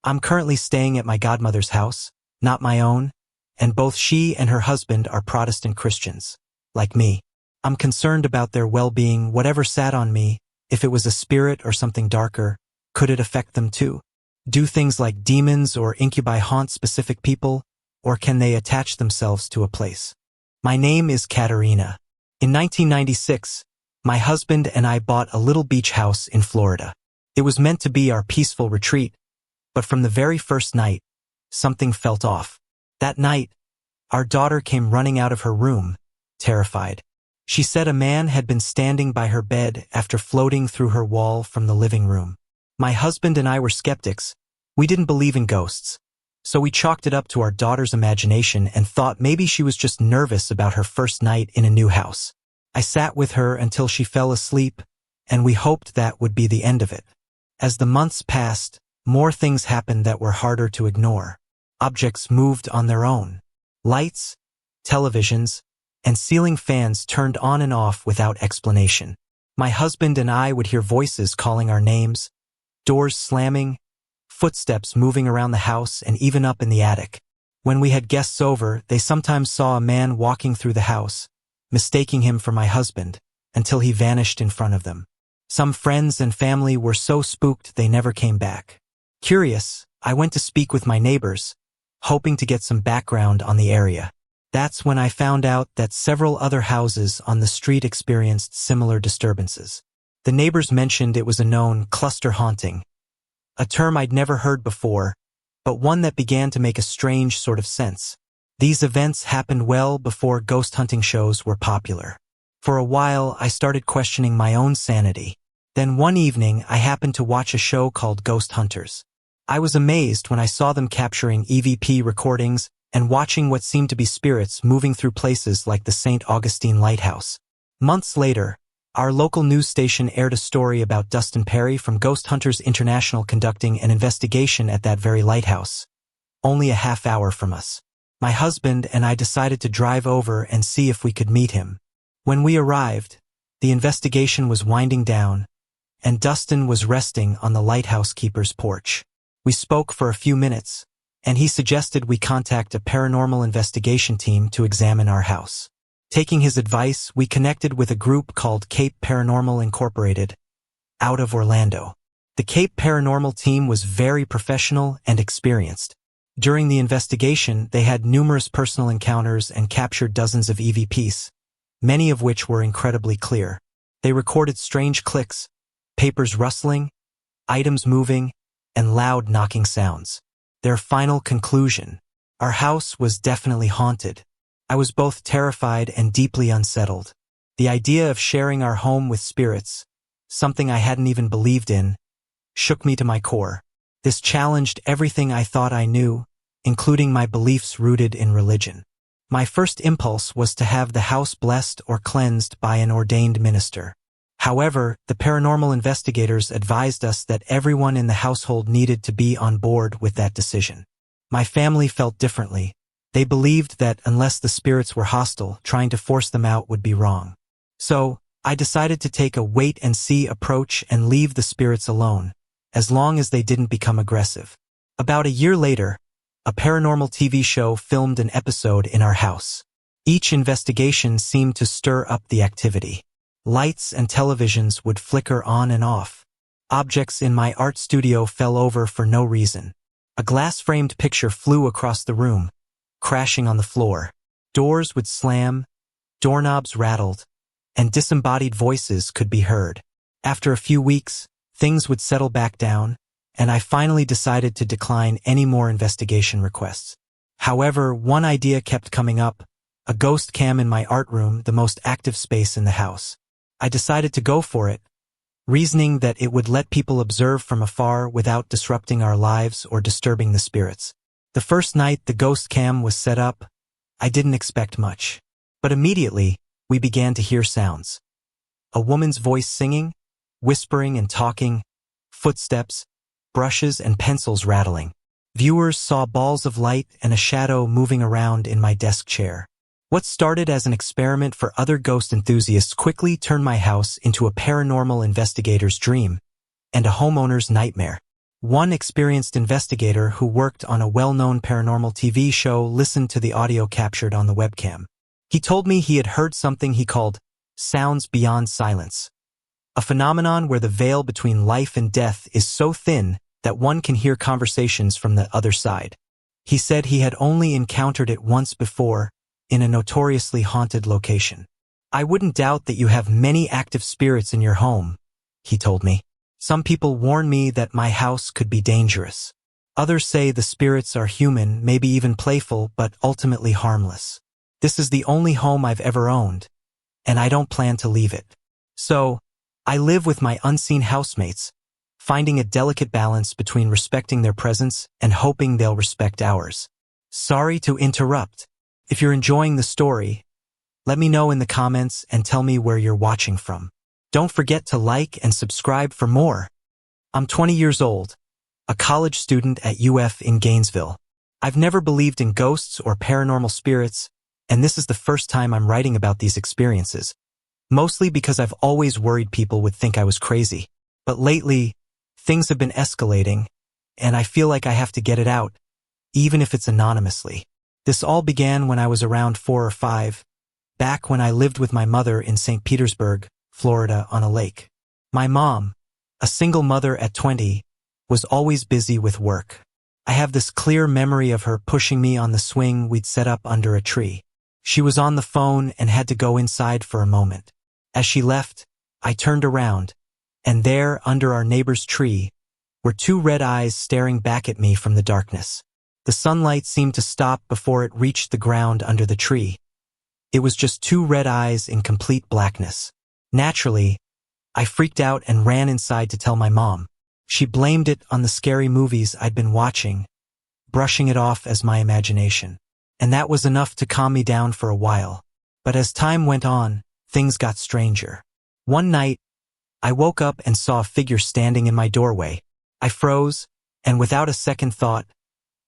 I'm currently staying at my godmother's house, not my own, and both she and her husband are Protestant Christians, like me. I'm concerned about their well-being. Whatever sat on me, if it was a spirit or something darker, could it affect them too? Do things like demons or incubi haunt specific people, or can they attach themselves to a place? My name is Katerina. In 1996, my husband and I bought a little beach house in Florida. It was meant to be our peaceful retreat, but from the very first night, something felt off. That night, our daughter came running out of her room, terrified. She said a man had been standing by her bed after floating through her wall from the living room. My husband and I were skeptics. We didn't believe in ghosts, so we chalked it up to our daughter's imagination and thought maybe she was just nervous about her first night in a new house. I sat with her until she fell asleep, and we hoped that would be the end of it. As the months passed, more things happened that were harder to ignore. Objects moved on their own. Lights, televisions, and ceiling fans turned on and off without explanation. My husband and I would hear voices calling our names, doors slamming, footsteps moving around the house and even up in the attic. When we had guests over, they sometimes saw a man walking through the house, mistaking him for my husband, until he vanished in front of them. Some friends and family were so spooked they never came back. Curious, I went to speak with my neighbors, hoping to get some background on the area. That's when I found out that several other houses on the street experienced similar disturbances. The neighbors mentioned it was a known cluster haunting, a term I'd never heard before, but one that began to make a strange sort of sense. These events happened well before ghost hunting shows were popular. For a while, I started questioning my own sanity. Then one evening, I happened to watch a show called Ghost Hunters. I was amazed when I saw them capturing EVP recordings and watching what seemed to be spirits moving through places like the St. Augustine Lighthouse. Months later, our local news station aired a story about Dustin Perry from Ghost Hunters International conducting an investigation at that very lighthouse, only a half hour from us. My husband and I decided to drive over and see if we could meet him. When we arrived, the investigation was winding down, and Dustin was resting on the lighthouse keeper's porch. We spoke for a few minutes, and he suggested we contact a paranormal investigation team to examine our house. Taking his advice, we connected with a group called Cape Paranormal Incorporated, out of Orlando. The Cape Paranormal team was very professional and experienced. During the investigation, they had numerous personal encounters and captured dozens of EVPs, many of which were incredibly clear. They recorded strange clicks, papers rustling, items moving, and loud knocking sounds. Their final conclusion: our house was definitely haunted. I was both terrified and deeply unsettled. The idea of sharing our home with spirits, something I hadn't even believed in, shook me to my core. This challenged everything I thought I knew, including my beliefs rooted in religion. My first impulse was to have the house blessed or cleansed by an ordained minister. However, the paranormal investigators advised us that everyone in the household needed to be on board with that decision. My family felt differently. They believed that unless the spirits were hostile, trying to force them out would be wrong. So, I decided to take a wait-and-see approach and leave the spirits alone, as long as they didn't become aggressive. About a year later, a paranormal TV show filmed an episode in our house. Each investigation seemed to stir up the activity. Lights and televisions would flicker on and off. Objects in my art studio fell over for no reason. A glass-framed picture flew across the room, crashing on the floor. Doors would slam, doorknobs rattled, and disembodied voices could be heard. After a few weeks, things would settle back down, and I finally decided to decline any more investigation requests. However, one idea kept coming up, a ghost cam in my art room, the most active space in the house. I decided to go for it, reasoning that it would let people observe from afar without disrupting our lives or disturbing the spirits. The first night the ghost cam was set up, I didn't expect much. But immediately, we began to hear sounds. A woman's voice singing, whispering and talking, footsteps, brushes and pencils rattling. Viewers saw balls of light and a shadow moving around in my desk chair. What started as an experiment for other ghost enthusiasts quickly turned my house into a paranormal investigator's dream and a homeowner's nightmare. One experienced investigator who worked on a well-known paranormal TV show listened to the audio captured on the webcam. He told me he had heard something he called sounds beyond silence, a phenomenon where the veil between life and death is so thin that one can hear conversations from the other side. He said he had only encountered it once before, in a notoriously haunted location. I wouldn't doubt that you have many active spirits in your home, he told me. Some people warn me that my house could be dangerous. Others say the spirits are human, maybe even playful, but ultimately harmless. This is the only home I've ever owned, and I don't plan to leave it. So, I live with my unseen housemates, finding a delicate balance between respecting their presence and hoping they'll respect ours. Sorry to interrupt. If you're enjoying the story, let me know in the comments and tell me where you're watching from. Don't forget to like and subscribe for more. I'm 20 years old, a college student at UF in Gainesville. I've never believed in ghosts or paranormal spirits, and this is the first time I'm writing about these experiences, mostly because I've always worried people would think I was crazy. But lately, things have been escalating, and I feel like I have to get it out, even if it's anonymously. This all began when I was around 4 or 5, back when I lived with my mother in St. Petersburg, Florida, on a lake. My mom, a single mother at 20, was always busy with work. I have this clear memory of her pushing me on the swing we'd set up under a tree. She was on the phone and had to go inside for a moment. As she left, I turned around, and there, under our neighbor's tree, were 2 red eyes staring back at me from the darkness. The sunlight seemed to stop before it reached the ground under the tree. It was just 2 red eyes in complete blackness. Naturally, I freaked out and ran inside to tell my mom. She blamed it on the scary movies I'd been watching, brushing it off as my imagination. And that was enough to calm me down for a while. But as time went on, things got stranger. One night, I woke up and saw a figure standing in my doorway. I froze, and without a second thought,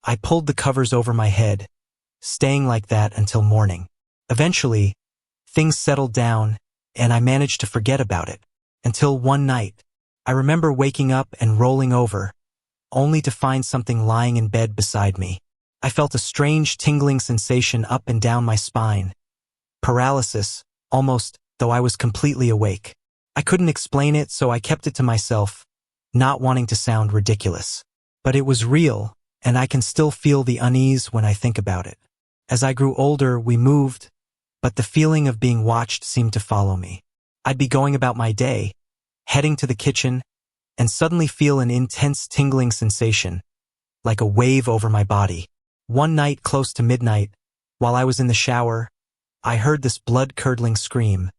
I pulled the covers over my head, staying like that until morning. Eventually, things settled down, and I managed to forget about it. Until one night, I remember waking up and rolling over, only to find something lying in bed beside me. I felt a strange tingling sensation up and down my spine. Paralysis, almost, though I was completely awake. I couldn't explain it, so I kept it to myself, not wanting to sound ridiculous. But it was real, and I can still feel the unease when I think about it. As I grew older, we moved, but the feeling of being watched seemed to follow me. I'd be going about my day, heading to the kitchen, and suddenly feel an intense tingling sensation, like a wave over my body. One night close to midnight, while I was in the shower, I heard this blood-curdling scream.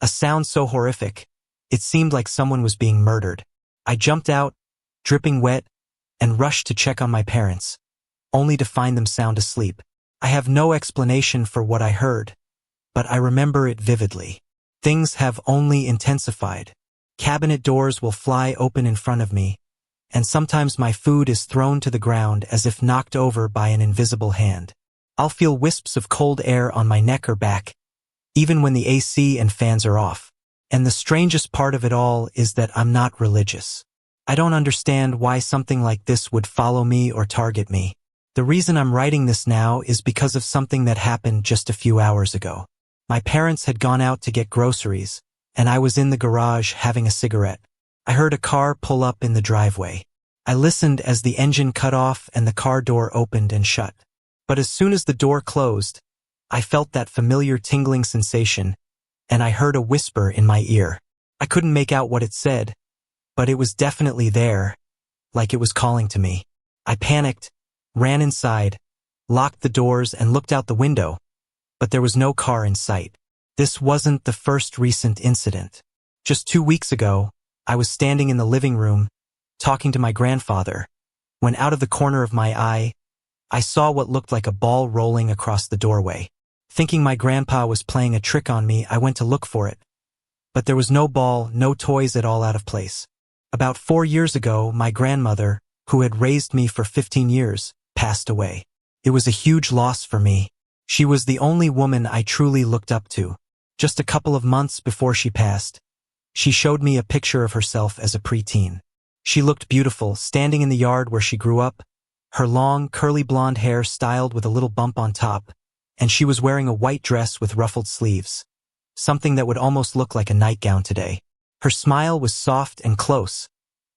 A sound so horrific, it seemed like someone was being murdered. I jumped out, dripping wet, and rushed to check on my parents, only to find them sound asleep. I have no explanation for what I heard, but I remember it vividly. Things have only intensified. Cabinet doors will fly open in front of me, and sometimes my food is thrown to the ground as if knocked over by an invisible hand. I'll feel wisps of cold air on my neck or back, even when the AC and fans are off. And the strangest part of it all is that I'm not religious. I don't understand why something like this would follow me or target me. The reason I'm writing this now is because of something that happened just a few hours ago. My parents had gone out to get groceries, and I was in the garage having a cigarette. I heard a car pull up in the driveway. I listened as the engine cut off and the car door opened and shut. But as soon as the door closed, I felt that familiar tingling sensation, and I heard a whisper in my ear. I couldn't make out what it said, but it was definitely there, like it was calling to me. I panicked, ran inside, locked the doors, and looked out the window, but there was no car in sight. This wasn't the first recent incident. Just 2 weeks ago, I was standing in the living room, talking to my grandfather, when out of the corner of my eye, I saw what looked like a ball rolling across the doorway. Thinking my grandpa was playing a trick on me, I went to look for it. But there was no ball, no toys at all, out of place. About 4 years ago, my grandmother, who had raised me for 15 years, passed away. It was a huge loss for me. She was the only woman I truly looked up to. Just a couple of months before she passed, she showed me a picture of herself as a preteen. She looked beautiful, standing in the yard where she grew up, her long, curly blonde hair styled with a little bump on top, and she was wearing a white dress with ruffled sleeves, something that would almost look like a nightgown today. Her smile was soft and close,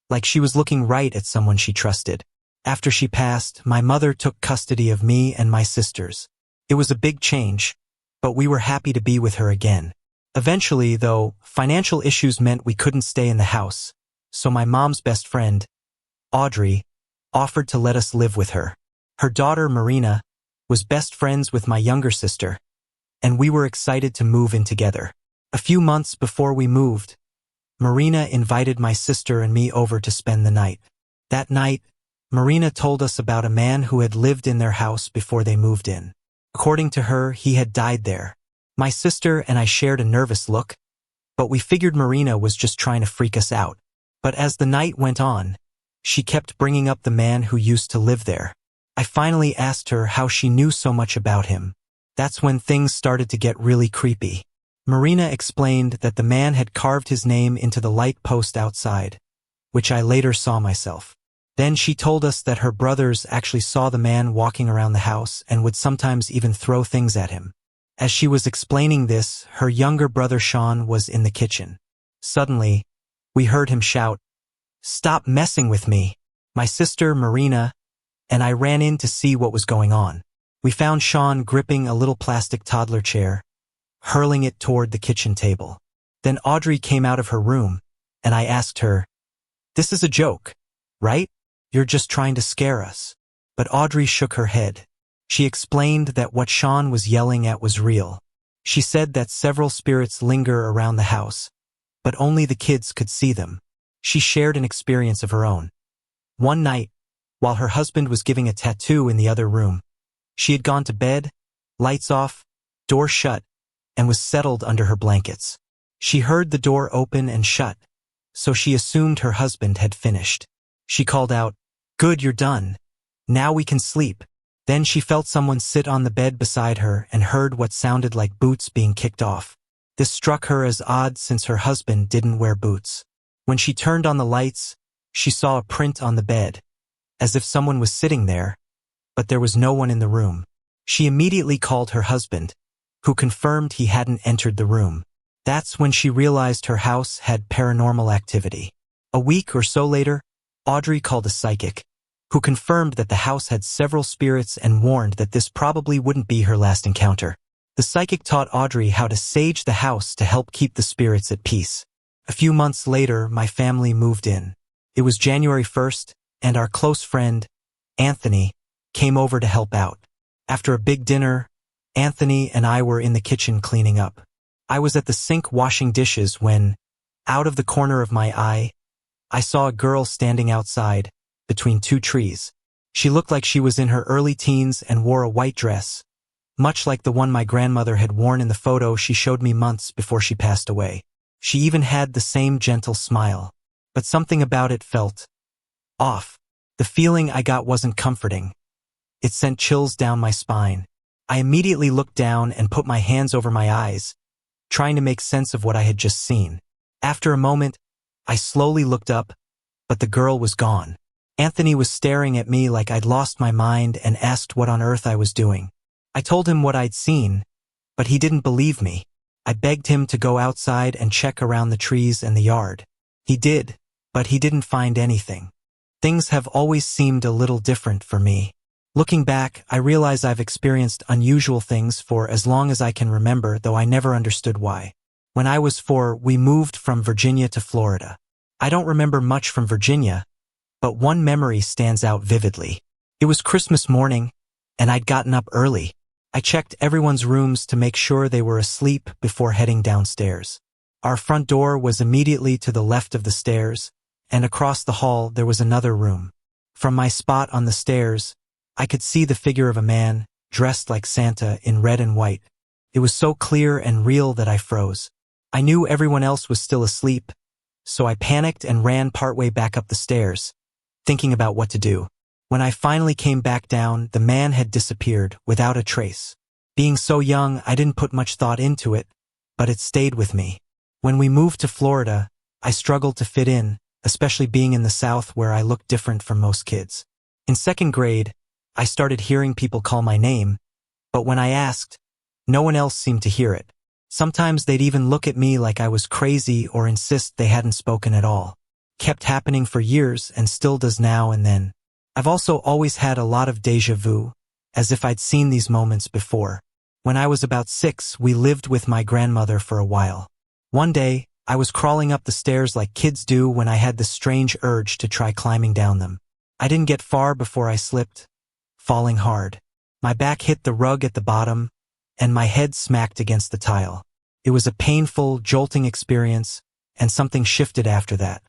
like she was looking right at someone she trusted. After she passed, my mother took custody of me and my sisters. It was a big change, but we were happy to be with her again. Eventually, though, financial issues meant we couldn't stay in the house, so my mom's best friend, Audrey, offered to let us live with her. Her daughter, Marina, was best friends with my younger sister, and we were excited to move in together. A few months before we moved, Marina invited my sister and me over to spend the night. That night, Marina told us about a man who had lived in their house before they moved in. According to her, he had died there. My sister and I shared a nervous look, but we figured Marina was just trying to freak us out. But as the night went on, she kept bringing up the man who used to live there. I finally asked her how she knew so much about him. That's when things started to get really creepy. Marina explained that the man had carved his name into the light post outside, which I later saw myself. Then she told us that her brothers actually saw the man walking around the house and would sometimes even throw things at him. As she was explaining this, her younger brother Sean was in the kitchen. Suddenly, we heard him shout, "Stop messing with me!" My sister, Marina, and I ran in to see what was going on. We found Sean gripping a little plastic toddler chair, hurling it toward the kitchen table. Then Audrey came out of her room, and I asked her, "This is a joke, right? You're just trying to scare us." But Audrey shook her head. She explained that what Sean was yelling at was real. She said that several spirits linger around the house, but only the kids could see them. She shared an experience of her own. One night, while her husband was giving a tattoo in the other room, she had gone to bed, lights off, door shut, and was settled under her blankets. She heard the door open and shut, so she assumed her husband had finished. She called out, "Good, you're done. Now we can sleep." Then she felt someone sit on the bed beside her and heard what sounded like boots being kicked off. This struck her as odd since her husband didn't wear boots. When she turned on the lights, she saw a print on the bed, as if someone was sitting there, but there was no one in the room. She immediately called her husband, who confirmed he hadn't entered the room. That's when she realized her house had paranormal activity. A week or so later, Audrey called a psychic, who confirmed that the house had several spirits and warned that this probably wouldn't be her last encounter. The psychic taught Audrey how to sage the house to help keep the spirits at peace. A few months later, my family moved in. It was January 1st, and our close friend, Anthony, came over to help out. After a big dinner, Anthony and I were in the kitchen cleaning up. I was at the sink washing dishes when, out of the corner of my eye, I saw a girl standing outside, between two trees. She looked like she was in her early teens and wore a white dress, much like the one my grandmother had worn in the photo she showed me months before she passed away. She even had the same gentle smile, but something about it felt off. The feeling I got wasn't comforting. It sent chills down my spine. I immediately looked down and put my hands over my eyes, trying to make sense of what I had just seen. After a moment, I slowly looked up, but the girl was gone. Anthony was staring at me like I'd lost my mind and asked what on earth I was doing. I told him what I'd seen, but he didn't believe me. I begged him to go outside and check around the trees and the yard. He did, but he didn't find anything. Things have always seemed a little different for me. Looking back, I realize I've experienced unusual things for as long as I can remember, though I never understood why. When I was 4, we moved from Virginia to Florida. I don't remember much from Virginia, but one memory stands out vividly. It was Christmas morning, and I'd gotten up early. I checked everyone's rooms to make sure they were asleep before heading downstairs. Our front door was immediately to the left of the stairs, and across the hall there was another room. From my spot on the stairs, I could see the figure of a man, dressed like Santa in red and white. It was so clear and real that I froze. I knew everyone else was still asleep, so I panicked and ran partway back up the stairs, thinking about what to do. When I finally came back down, the man had disappeared without a trace. Being so young, I didn't put much thought into it, but it stayed with me. When we moved to Florida, I struggled to fit in, especially being in the South where I looked different from most kids. In second grade, I started hearing people call my name, but when I asked, no one else seemed to hear it. Sometimes they'd even look at me like I was crazy or insist they hadn't spoken at all. Kept happening for years and still does now and then. I've also always had a lot of déjà vu, as if I'd seen these moments before. When I was about 6, we lived with my grandmother for a while. One day, I was crawling up the stairs like kids do when I had this strange urge to try climbing down them. I didn't get far before I slipped, falling hard. My back hit the rug at the bottom, and my head smacked against the tile. It was a painful, jolting experience, and something shifted after that.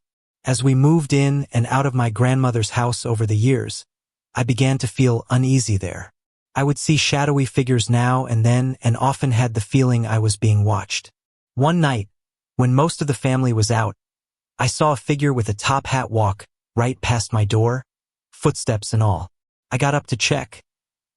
As we moved in and out of my grandmother's house over the years, I began to feel uneasy there. I would see shadowy figures now and then and often had the feeling I was being watched. One night, when most of the family was out, I saw a figure with a top hat walk right past my door, footsteps and all. I got up to check,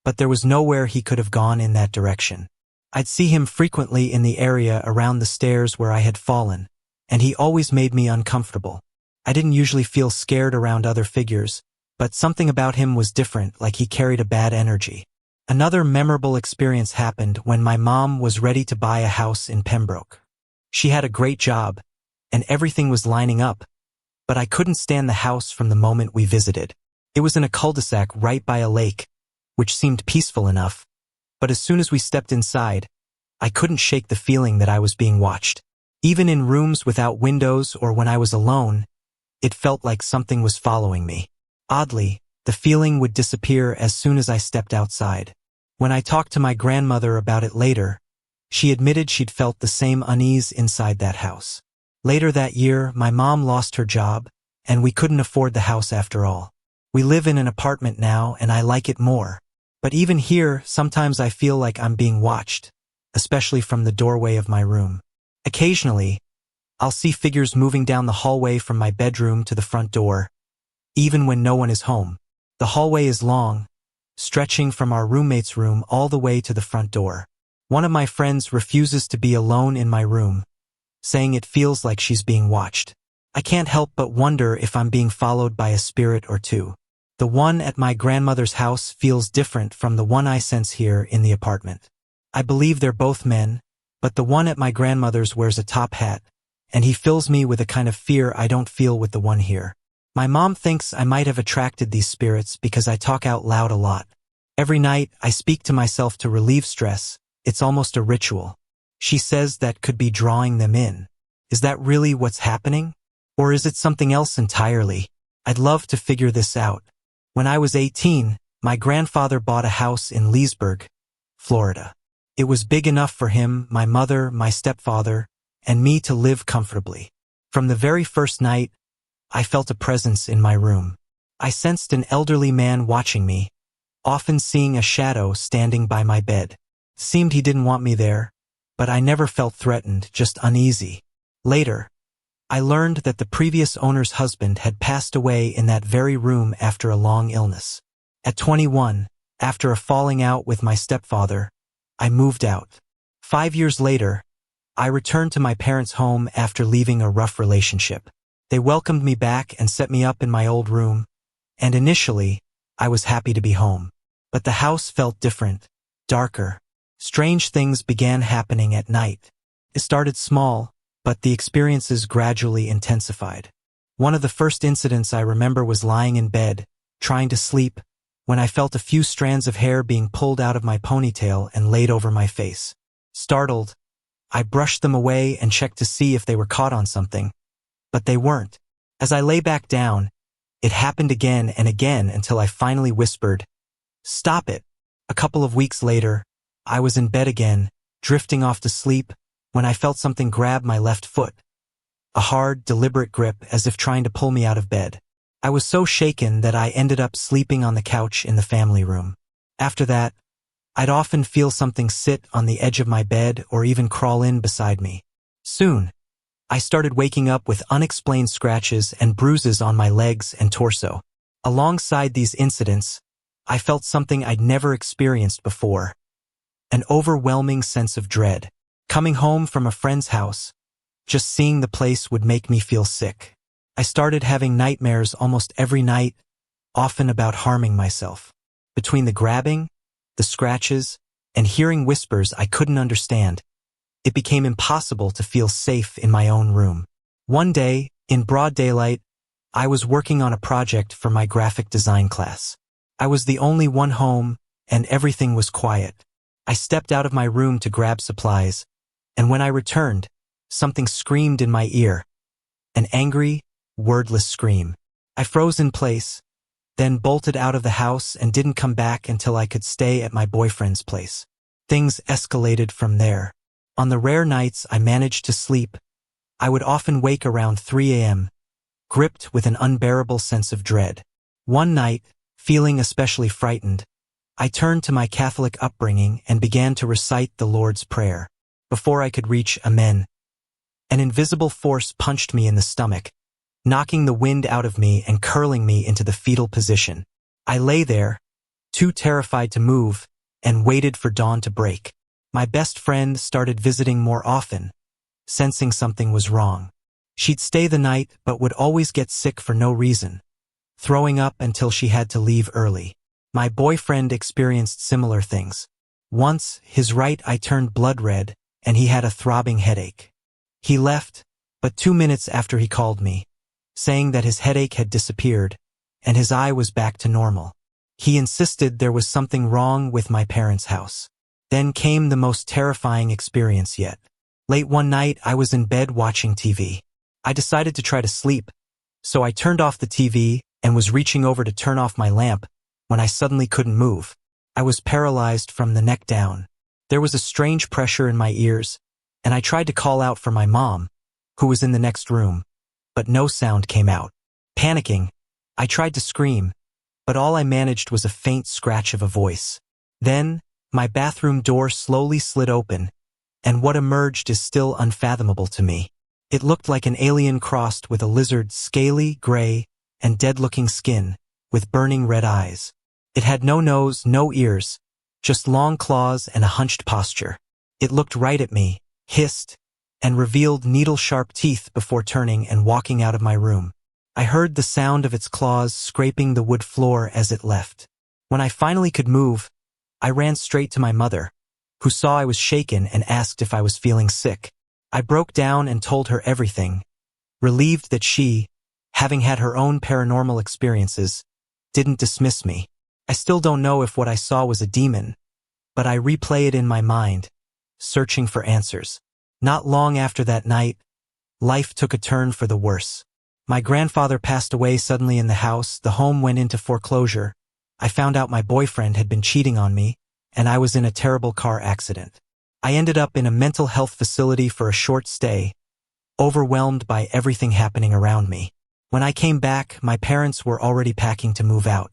but there was nowhere he could have gone in that direction. I'd see him frequently in the area around the stairs where I had fallen, and he always made me uncomfortable. I didn't usually feel scared around other figures, but something about him was different, like he carried a bad energy. Another memorable experience happened when my mom was ready to buy a house in Pembroke. She had a great job, and everything was lining up, but I couldn't stand the house from the moment we visited. It was in a cul-de-sac right by a lake, which seemed peaceful enough, but as soon as we stepped inside, I couldn't shake the feeling that I was being watched. Even in rooms without windows or when I was alone, it felt like something was following me. Oddly, the feeling would disappear as soon as I stepped outside. When I talked to my grandmother about it later, she admitted she'd felt the same unease inside that house. Later that year, my mom lost her job, and we couldn't afford the house after all. We live in an apartment now, and I like it more. But even here, sometimes I feel like I'm being watched, especially from the doorway of my room. Occasionally, I'll see figures moving down the hallway from my bedroom to the front door, even when no one is home. The hallway is long, stretching from our roommate's room all the way to the front door. One of my friends refuses to be alone in my room, saying it feels like she's being watched. I can't help but wonder if I'm being followed by a spirit or two. The one at my grandmother's house feels different from the one I sense here in the apartment. I believe they're both men, but the one at my grandmother's wears a top hat, and he fills me with a kind of fear I don't feel with the one here. My mom thinks I might have attracted these spirits because I talk out loud a lot. Every night, I speak to myself to relieve stress. It's almost a ritual. She says that could be drawing them in. Is that really what's happening? Or is it something else entirely? I'd love to figure this out. When I was 18, my grandfather bought a house in Leesburg, Florida. It was big enough for him, my mother, my stepfather, and me to live comfortably. From the very first night, I felt a presence in my room. I sensed an elderly man watching me, often seeing a shadow standing by my bed. Seemed he didn't want me there, but I never felt threatened, just uneasy. Later, I learned that the previous owner's husband had passed away in that very room after a long illness. At 21, after a falling out with my stepfather, I moved out. 5 years later, I returned to my parents' home after leaving a rough relationship. They welcomed me back and set me up in my old room, and initially, I was happy to be home. But the house felt different, darker. Strange things began happening at night. It started small, but the experiences gradually intensified. One of the first incidents I remember was lying in bed, trying to sleep, when I felt a few strands of hair being pulled out of my ponytail and laid over my face. Startled, I brushed them away and checked to see if they were caught on something, but they weren't. As I lay back down, it happened again and again until I finally whispered, "Stop it." A couple of weeks later, I was in bed again, drifting off to sleep, when I felt something grab my left foot. A hard, deliberate grip as if trying to pull me out of bed. I was so shaken that I ended up sleeping on the couch in the family room. After that, I'd often feel something sit on the edge of my bed or even crawl in beside me. Soon, I started waking up with unexplained scratches and bruises on my legs and torso. Alongside these incidents, I felt something I'd never experienced before. An overwhelming sense of dread. Coming home from a friend's house, just seeing the place would make me feel sick. I started having nightmares almost every night, often about harming myself. Between the grabbing, the scratches, and hearing whispers I couldn't understand, it became impossible to feel safe in my own room. One day, in broad daylight, I was working on a project for my graphic design class. I was the only one home, and everything was quiet. I stepped out of my room to grab supplies, and when I returned, something screamed in my ear. An angry, wordless scream. I froze in place, then bolted out of the house and didn't come back until I could stay at my boyfriend's place. Things escalated from there. On the rare nights I managed to sleep, I would often wake around 3 a.m., gripped with an unbearable sense of dread. One night, feeling especially frightened, I turned to my Catholic upbringing and began to recite the Lord's Prayer. Before I could reach Amen, an invisible force punched me in the stomach, knocking the wind out of me and curling me into the fetal position. I lay there, too terrified to move, and waited for dawn to break. My best friend started visiting more often, sensing something was wrong. She'd stay the night but would always get sick for no reason, throwing up until she had to leave early. My boyfriend experienced similar things. Once, his right eye turned blood red, and he had a throbbing headache. He left, but 2 minutes after he called me, saying that his headache had disappeared, and his eye was back to normal. He insisted there was something wrong with my parents' house. Then came the most terrifying experience yet. Late one night, I was in bed watching TV. I decided to try to sleep, so I turned off the TV and was reaching over to turn off my lamp when I suddenly couldn't move. I was paralyzed from the neck down. There was a strange pressure in my ears, and I tried to call out for my mom, who was in the next room, but no sound came out. Panicking, I tried to scream, but all I managed was a faint scratch of a voice. Then, my bathroom door slowly slid open, and what emerged is still unfathomable to me. It looked like an alien crossed with a lizard's scaly, gray, and dead-looking skin, with burning red eyes. It had no nose, no ears, just long claws and a hunched posture. It looked right at me, hissed, and revealed needle-sharp teeth before turning and walking out of my room. I heard the sound of its claws scraping the wood floor as it left. When I finally could move, I ran straight to my mother, who saw I was shaken and asked if I was feeling sick. I broke down and told her everything, relieved that she, having had her own paranormal experiences, didn't dismiss me. I still don't know if what I saw was a demon, but I replay it in my mind, searching for answers. Not long after that night, life took a turn for the worse. My grandfather passed away suddenly in the house, the home went into foreclosure. I found out my boyfriend had been cheating on me, and I was in a terrible car accident. I ended up in a mental health facility for a short stay, overwhelmed by everything happening around me. When I came back, my parents were already packing to move out.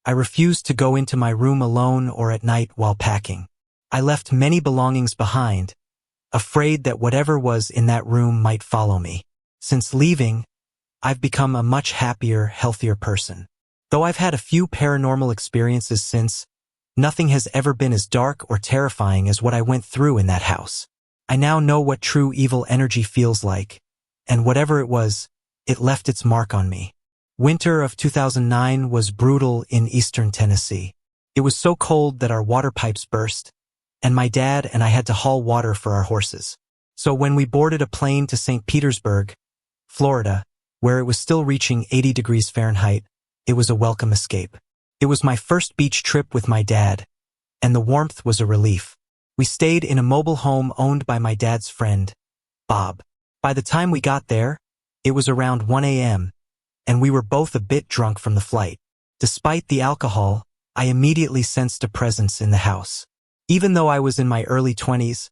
I refused to go into my room alone or at night while packing. I left many belongings behind, afraid that whatever was in that room might follow me. Since leaving, I've become a much happier, healthier person. Though I've had a few paranormal experiences since, nothing has ever been as dark or terrifying as what I went through in that house. I now know what true evil energy feels like, and whatever it was, it left its mark on me. Winter of 2009 was brutal in eastern Tennessee. It was so cold that our water pipes burst, and my dad and I had to haul water for our horses. So when we boarded a plane to St. Petersburg, Florida, where it was still reaching 80 degrees Fahrenheit, it was a welcome escape. It was my first beach trip with my dad, and the warmth was a relief. We stayed in a mobile home owned by my dad's friend, Bob. By the time we got there, it was around 1 a.m., and we were both a bit drunk from the flight. Despite the alcohol, I immediately sensed a presence in the house. Even though I was in my early 20s,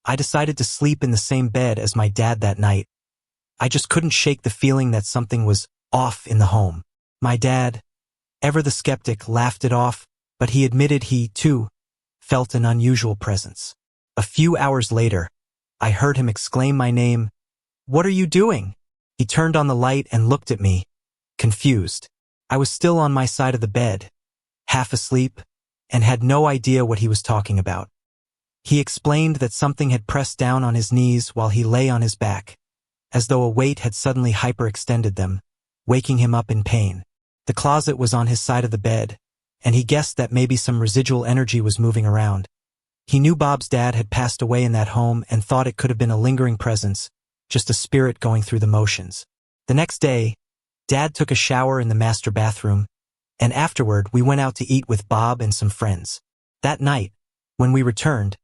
I decided to sleep in the same bed as my dad that night. I just couldn't shake the feeling that something was off in the home. My dad, ever the skeptic, laughed it off, but he admitted he, too, felt an unusual presence. A few hours later, I heard him exclaim my name. "What are you doing?" He turned on the light and looked at me, confused. I was still on my side of the bed, half asleep, and had no idea what he was talking about. He explained that something had pressed down on his knees while he lay on his back, as though a weight had suddenly hyperextended them, waking him up in pain. The closet was on his side of the bed, and he guessed that maybe some residual energy was moving around. He knew Bob's dad had passed away in that home and thought it could have been a lingering presence, just a spirit going through the motions. The next day, Dad took a shower in the master bathroom, and afterward we went out to eat with Bob and some friends. That night, when we returned,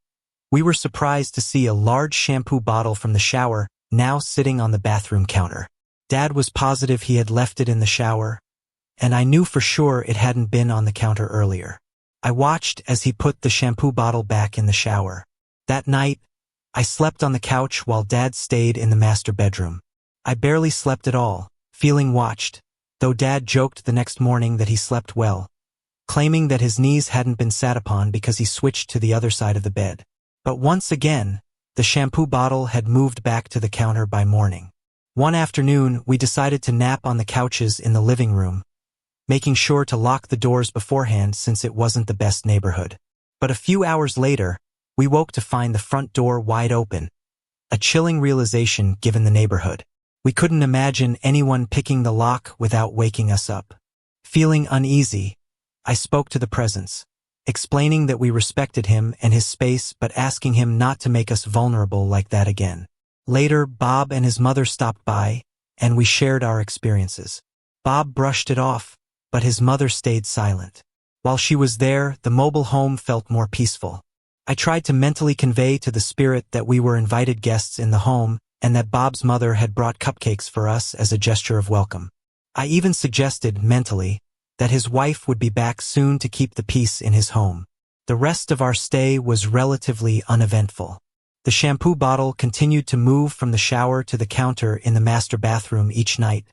we were surprised to see a large shampoo bottle from the shower now sitting on the bathroom counter. Dad was positive he had left it in the shower, and I knew for sure it hadn't been on the counter earlier. I watched as he put the shampoo bottle back in the shower. That night, I slept on the couch while Dad stayed in the master bedroom. I barely slept at all, feeling watched, though Dad joked the next morning that he slept well, claiming that his knees hadn't been sat upon because he switched to the other side of the bed. But once again, the shampoo bottle had moved back to the counter by morning. One afternoon, we decided to nap on the couches in the living room, making sure to lock the doors beforehand since it wasn't the best neighborhood. But a few hours later, we woke to find the front door wide open, a chilling realization given the neighborhood. We couldn't imagine anyone picking the lock without waking us up. Feeling uneasy, I spoke to the presence, explaining that we respected him and his space but asking him not to make us vulnerable like that again. Later, Bob and his mother stopped by, and we shared our experiences. Bob brushed it off, but his mother stayed silent. While she was there, the mobile home felt more peaceful. I tried to mentally convey to the spirit that we were invited guests in the home and that Bob's mother had brought cupcakes for us as a gesture of welcome. I even suggested, mentally, that his wife would be back soon to keep the peace in his home. The rest of our stay was relatively uneventful. The shampoo bottle continued to move from the shower to the counter in the master bathroom each night,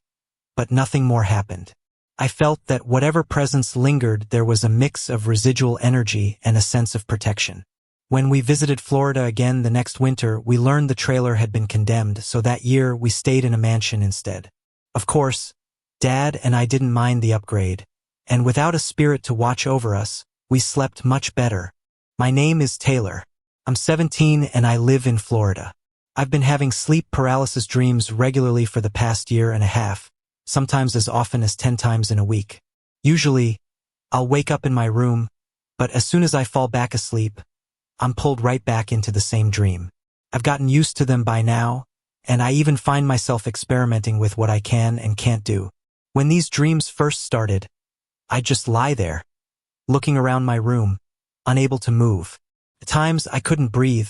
but nothing more happened. I felt that whatever presence lingered, there was a mix of residual energy and a sense of protection. When we visited Florida again the next winter, we learned the trailer had been condemned, so that year we stayed in a mansion instead. Of course, Dad and I didn't mind the upgrade, and without a spirit to watch over us, we slept much better. My name is Taylor. I'm 17 and I live in Florida. I've been having sleep paralysis dreams regularly for the past year and a half, sometimes as often as 10 times in a week. Usually, I'll wake up in my room, but as soon as I fall back asleep, I'm pulled right back into the same dream. I've gotten used to them by now, and I even find myself experimenting with what I can and can't do. When these dreams first started, I'd just lie there, looking around my room, unable to move. At times I couldn't breathe,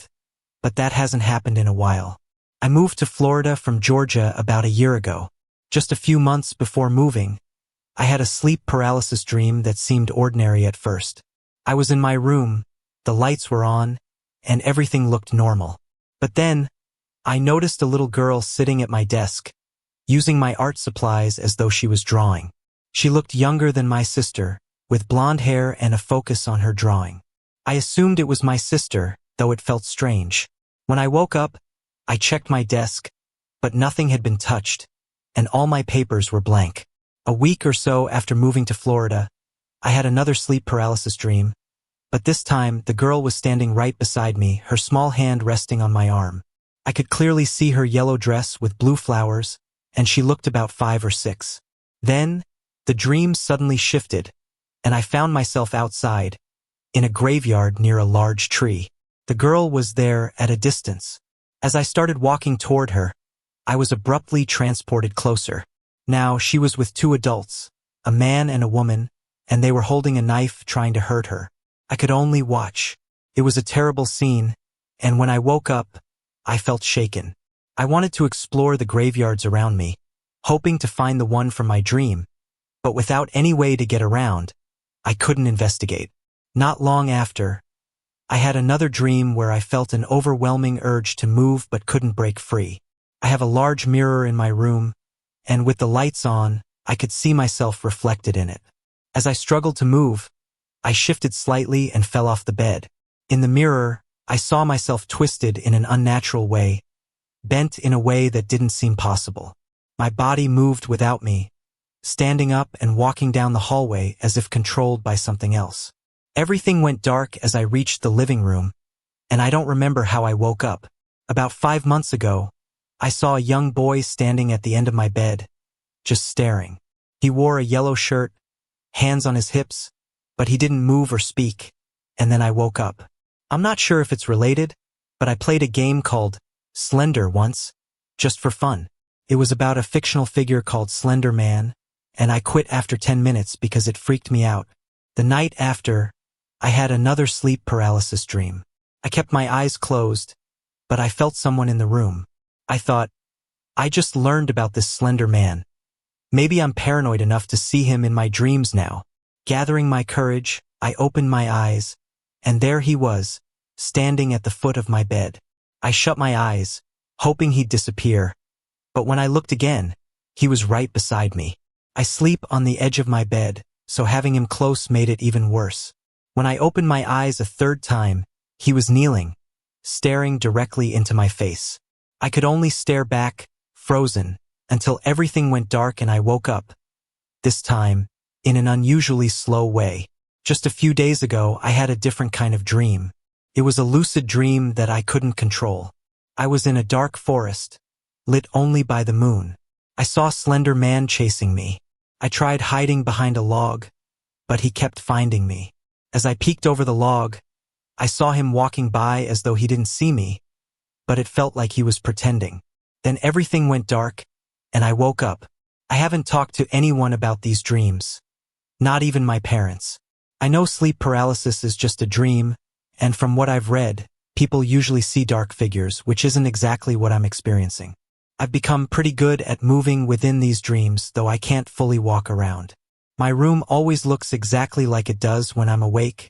but that hasn't happened in a while. I moved to Florida from Georgia about a year ago. Just a few months before moving, I had a sleep paralysis dream that seemed ordinary at first. I was in my room, the lights were on, and everything looked normal. But then, I noticed a little girl sitting at my desk, using my art supplies as though she was drawing. She looked younger than my sister, with blonde hair and a focus on her drawing. I assumed it was my sister, though it felt strange. When I woke up, I checked my desk, but nothing had been touched, and all my papers were blank. A week or so after moving to Florida, I had another sleep paralysis dream, but this time the girl was standing right beside me, her small hand resting on my arm. I could clearly see her yellow dress with blue flowers, and she looked about 5 or 6. Then, the dream suddenly shifted, and I found myself outside, in a graveyard near a large tree. The girl was there at a distance. As I started walking toward her, I was abruptly transported closer. Now she was with 2 adults, a man and a woman, and they were holding a knife trying to hurt her. I could only watch. It was a terrible scene, and when I woke up, I felt shaken. I wanted to explore the graveyards around me, hoping to find the one from my dream, but without any way to get around, I couldn't investigate. Not long after, I had another dream where I felt an overwhelming urge to move but couldn't break free. I have a large mirror in my room, and with the lights on, I could see myself reflected in it. As I struggled to move, I shifted slightly and fell off the bed. In the mirror, I saw myself twisted in an unnatural way, bent in a way that didn't seem possible. My body moved without me, standing up and walking down the hallway as if controlled by something else. Everything went dark as I reached the living room, and I don't remember how I woke up. About 5 months ago, I saw a young boy standing at the end of my bed, just staring. He wore a yellow shirt, hands on his hips, but he didn't move or speak, and then I woke up. I'm not sure if it's related, but I played a game called Slender once, just for fun. It was about a fictional figure called Slender Man, and I quit after 10 minutes because it freaked me out. The night after, I had another sleep paralysis dream. I kept my eyes closed, but I felt someone in the room. I thought, I just learned about this Slender Man. Maybe I'm paranoid enough to see him in my dreams now. Gathering my courage, I opened my eyes, and there he was, standing at the foot of my bed. I shut my eyes, hoping he'd disappear, but when I looked again, he was right beside me. I sleep on the edge of my bed, so having him close made it even worse. When I opened my eyes a third time, he was kneeling, staring directly into my face. I could only stare back, frozen, until everything went dark and I woke up. This time, in an unusually slow way. Just a few days ago, I had a different kind of dream. It was a lucid dream that I couldn't control. I was in a dark forest, lit only by the moon. I saw Slender Man chasing me. I tried hiding behind a log, but he kept finding me. As I peeked over the log, I saw him walking by as though he didn't see me, but it felt like he was pretending. Then everything went dark, and I woke up. I haven't talked to anyone about these dreams. Not even my parents. I know sleep paralysis is just a dream, and from what I've read, people usually see dark figures, which isn't exactly what I'm experiencing. I've become pretty good at moving within these dreams, though I can't fully walk around. My room always looks exactly like it does when I'm awake,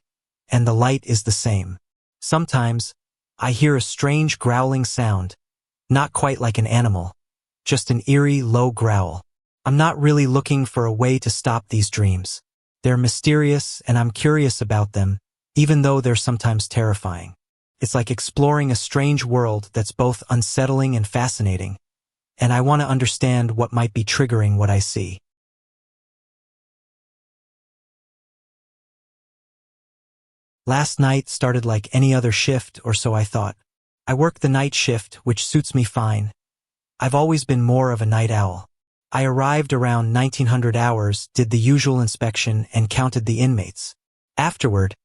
and the light is the same. Sometimes, I hear a strange growling sound, not quite like an animal, just an eerie, low growl. I'm not really looking for a way to stop these dreams. They're mysterious, and I'm curious about them, even though they're sometimes terrifying. It's like exploring a strange world that's both unsettling and fascinating, and I want to understand what might be triggering what I see. Last night started like any other shift, or so I thought. I work the night shift, which suits me fine. I've always been more of a night owl. I arrived around 1900 hours, did the usual inspection, and counted the inmates. Afterward,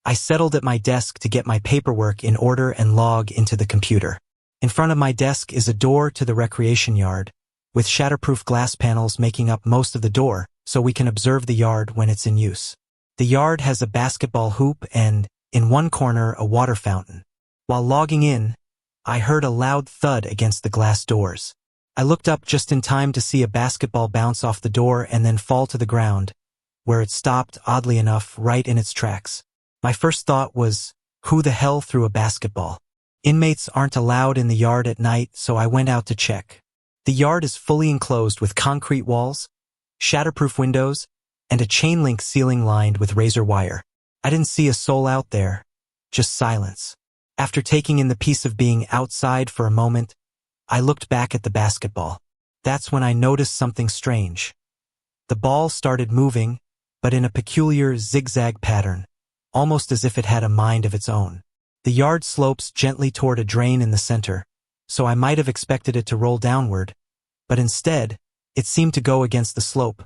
I settled at my desk to get my paperwork in order and log into the computer. In front of my desk is a door to the recreation yard, with shatterproof glass panels making up most of the door, so we can observe the yard when it's in use. The yard has a basketball hoop and, in one corner, a water fountain. While logging in, I heard a loud thud against the glass doors. I looked up just in time to see a basketball bounce off the door and then fall to the ground, where it stopped, oddly enough, right in its tracks. My first thought was, who the hell threw a basketball? Inmates aren't allowed in the yard at night, so I went out to check. The yard is fully enclosed with concrete walls, shatterproof windows, and a chain-link ceiling lined with razor wire. I didn't see a soul out there, just silence. After taking in the peace of being outside for a moment, I looked back at the basketball. That's when I noticed something strange. The ball started moving, but in a peculiar zigzag pattern, almost as if it had a mind of its own. The yard slopes gently toward a drain in the center, so I might have expected it to roll downward, but instead, it seemed to go against the slope,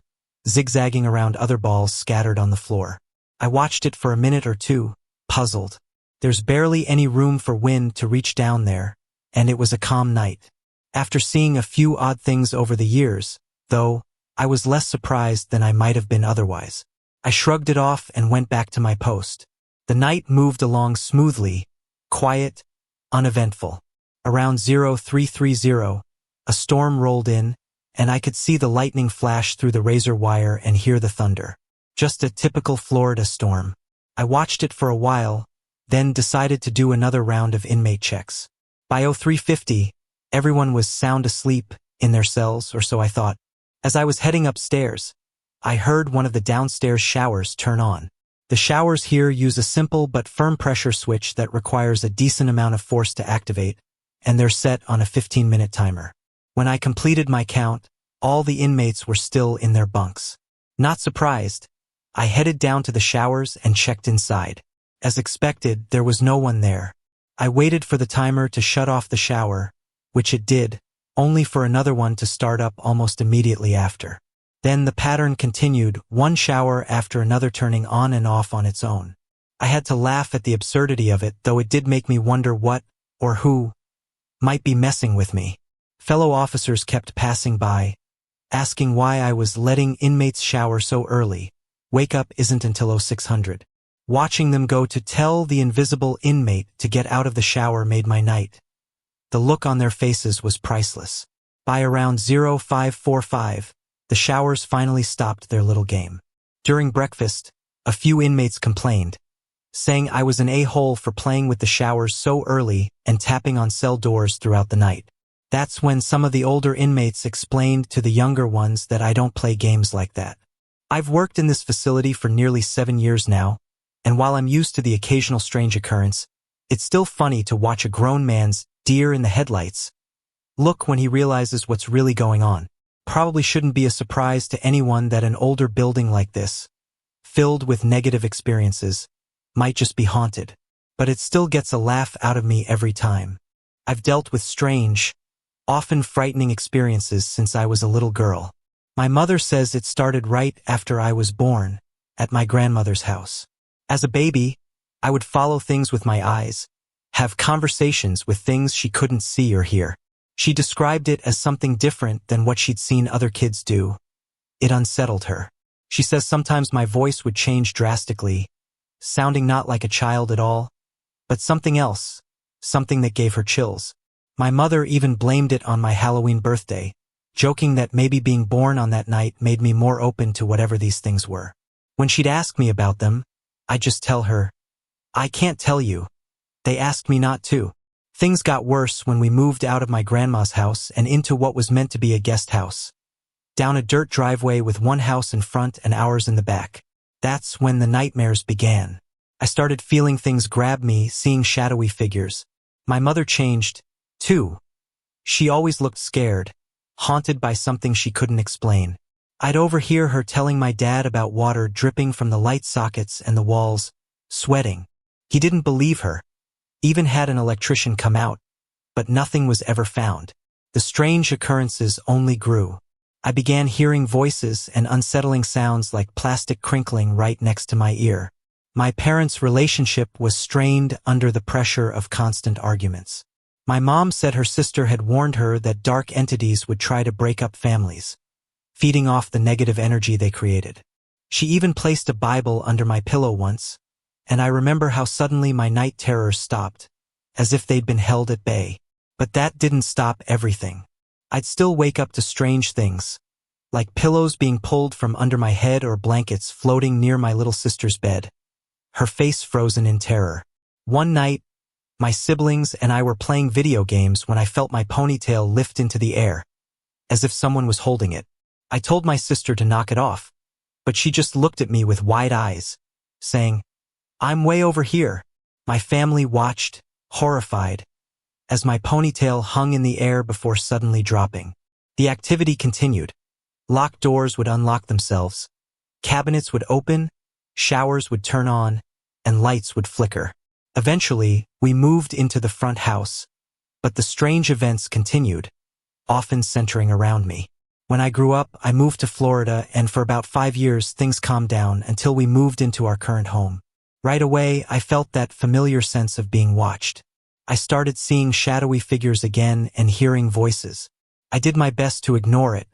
zigzagging around other balls scattered on the floor. I watched it for a minute or two, puzzled. There's barely any room for wind to reach down there, and it was a calm night. After seeing a few odd things over the years, though, I was less surprised than I might have been otherwise. I shrugged it off and went back to my post. The night moved along smoothly, quiet, uneventful. Around 0330, a storm rolled in, and I could see the lightning flash through the razor wire and hear the thunder. Just a typical Florida storm. I watched it for a while, then decided to do another round of inmate checks. By 03:50, everyone was sound asleep in their cells, or so I thought. As I was heading upstairs, I heard one of the downstairs showers turn on. The showers here use a simple but firm pressure switch that requires a decent amount of force to activate, and they're set on a 15-minute timer. When I completed my count, all the inmates were still in their bunks. Not surprised, I headed down to the showers and checked inside. As expected, there was no one there. I waited for the timer to shut off the shower, which it did, only for another one to start up almost immediately after. Then the pattern continued, one shower after another turning on and off on its own. I had to laugh at the absurdity of it, though it did make me wonder what, or who, might be messing with me. Fellow officers kept passing by, asking why I was letting inmates shower so early. Wake up isn't until 0600. Watching them go to tell the invisible inmate to get out of the shower made my night. The look on their faces was priceless. By around 0545, the showers finally stopped their little game. During breakfast, a few inmates complained, saying I was an a-hole for playing with the showers so early and tapping on cell doors throughout the night. That's when some of the older inmates explained to the younger ones that I don't play games like that. I've worked in this facility for nearly 7 years now, and while I'm used to the occasional strange occurrence, it's still funny to watch a grown man's deer in the headlights look when he realizes what's really going on. Probably shouldn't be a surprise to anyone that an older building like this, filled with negative experiences, might just be haunted. But it still gets a laugh out of me every time. I've dealt with strange, often frightening experiences since I was a little girl. My mother says it started right after I was born, at my grandmother's house. As a baby, I would follow things with my eyes, have conversations with things she couldn't see or hear. She described it as something different than what she'd seen other kids do. It unsettled her. She says sometimes my voice would change drastically, sounding not like a child at all, but something else, something that gave her chills. My mother even blamed it on my Halloween birthday, joking that maybe being born on that night made me more open to whatever these things were. When she'd ask me about them, I'd just tell her, I can't tell you. They asked me not to. Things got worse when we moved out of my grandma's house and into what was meant to be a guest house. Down a dirt driveway with one house in front and ours in the back. That's when the nightmares began. I started feeling things grab me, seeing shadowy figures. My mother changed, too. She always looked scared, haunted by something she couldn't explain. I'd overhear her telling my dad about water dripping from the light sockets and the walls, sweating. He didn't believe her. Even had an electrician come out, but nothing was ever found. The strange occurrences only grew. I began hearing voices and unsettling sounds like plastic crinkling right next to my ear. My parents' relationship was strained under the pressure of constant arguments. My mom said her sister had warned her that dark entities would try to break up families, feeding off the negative energy they created. She even placed a Bible under my pillow once, and I remember how suddenly my night terrors stopped, as if they'd been held at bay. But that didn't stop everything. I'd still wake up to strange things, like pillows being pulled from under my head or blankets floating near my little sister's bed, her face frozen in terror. One night, my siblings and I were playing video games when I felt my ponytail lift into the air, as if someone was holding it. I told my sister to knock it off, but she just looked at me with wide eyes, saying, I'm way over here. My family watched, horrified, as my ponytail hung in the air before suddenly dropping. The activity continued. Locked doors would unlock themselves, cabinets would open, showers would turn on, and lights would flicker. Eventually, we moved into the front house, but the strange events continued, often centering around me. When I grew up, I moved to Florida, and for about 5 years things calmed down until we moved into our current home. Right away, I felt that familiar sense of being watched. I started seeing shadowy figures again and hearing voices. I did my best to ignore it.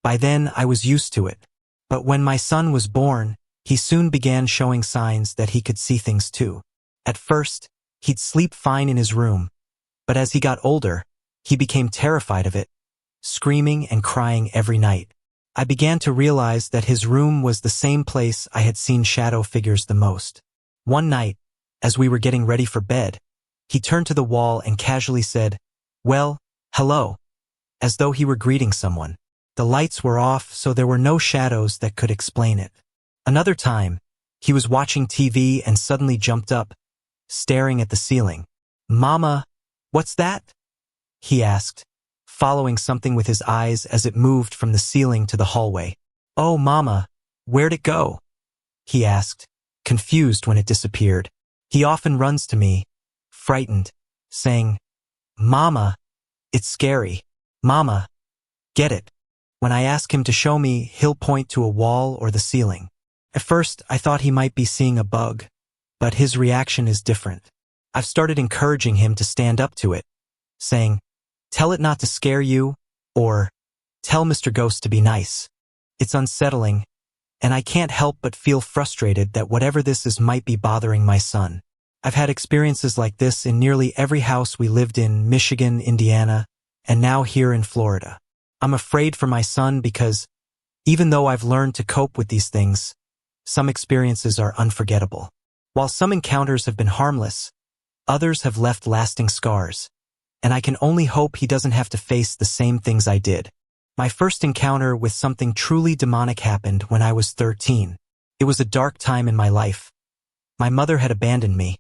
By then, I was used to it. But when my son was born, he soon began showing signs that he could see things too. At first, he'd sleep fine in his room, but as he got older, he became terrified of it, screaming and crying every night. I began to realize that his room was the same place I had seen shadow figures the most. One night, as we were getting ready for bed, he turned to the wall and casually said, "Well, hello," as though he were greeting someone. The lights were off, so there were no shadows that could explain it. Another time, he was watching TV and suddenly jumped up, staring at the ceiling. "Mama, what's that?" he asked, following something with his eyes as it moved from the ceiling to the hallway. "Oh, Mama, where'd it go?" he asked, confused when it disappeared. He often runs to me, frightened, saying, "Mama, it's scary. Mama, get it." When I ask him to show me, he'll point to a wall or the ceiling. At first, I thought he might be seeing a bug, but his reaction is different. I've started encouraging him to stand up to it, saying, "Tell it not to scare you," or "Tell Mr. Ghost to be nice." It's unsettling, and I can't help but feel frustrated that whatever this is might be bothering my son. I've had experiences like this in nearly every house we lived in, Michigan, Indiana, and now here in Florida. I'm afraid for my son because, even though I've learned to cope with these things, some experiences are unforgettable. While some encounters have been harmless, others have left lasting scars, and I can only hope he doesn't have to face the same things I did. My first encounter with something truly demonic happened when I was 13. It was a dark time in my life. My mother had abandoned me.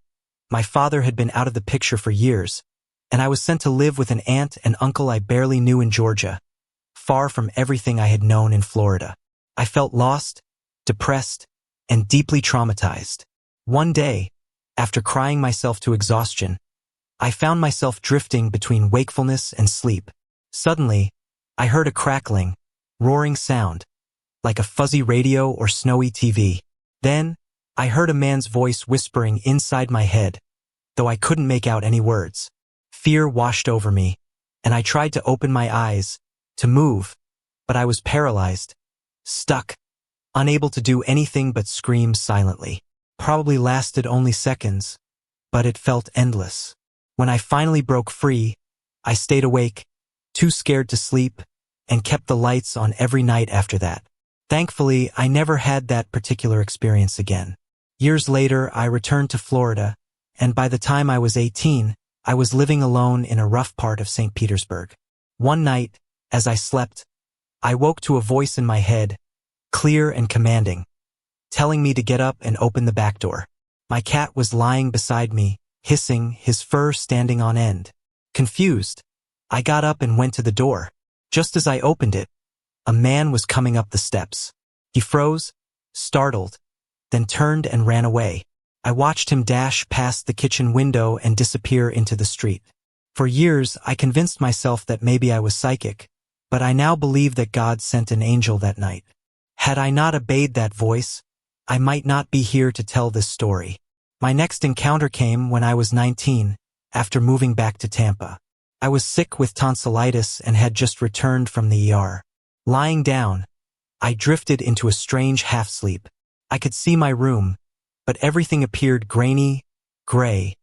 My father had been out of the picture for years, and I was sent to live with an aunt and uncle I barely knew in Georgia, far from everything I had known in Florida. I felt lost, depressed, and deeply traumatized. One day, after crying myself to exhaustion, I found myself drifting between wakefulness and sleep. Suddenly, I heard a crackling, roaring sound, like a fuzzy radio or snowy TV. Then, I heard a man's voice whispering inside my head, though I couldn't make out any words. Fear washed over me, and I tried to open my eyes, to move, but I was paralyzed, stuck, unable to do anything but scream silently. Probably lasted only seconds, but it felt endless. When I finally broke free, I stayed awake, too scared to sleep, and kept the lights on every night after that. Thankfully, I never had that particular experience again. Years later, I returned to Florida, and by the time I was 18, I was living alone in a rough part of St. Petersburg. One night, as I slept, I woke to a voice in my head, clear and commanding, telling me to get up and open the back door. My cat was lying beside me, hissing, his fur standing on end. Confused, I got up and went to the door. Just as I opened it, a man was coming up the steps. He froze, startled, then turned and ran away. I watched him dash past the kitchen window and disappear into the street. For years, I convinced myself that maybe I was psychic, but I now believe that God sent an angel that night. Had I not obeyed that voice, I might not be here to tell this story. My next encounter came when I was 19, after moving back to Tampa. I was sick with tonsillitis and had just returned from the ER. Lying down, I drifted into a strange half-sleep. I could see my room, but everything appeared grainy, gray,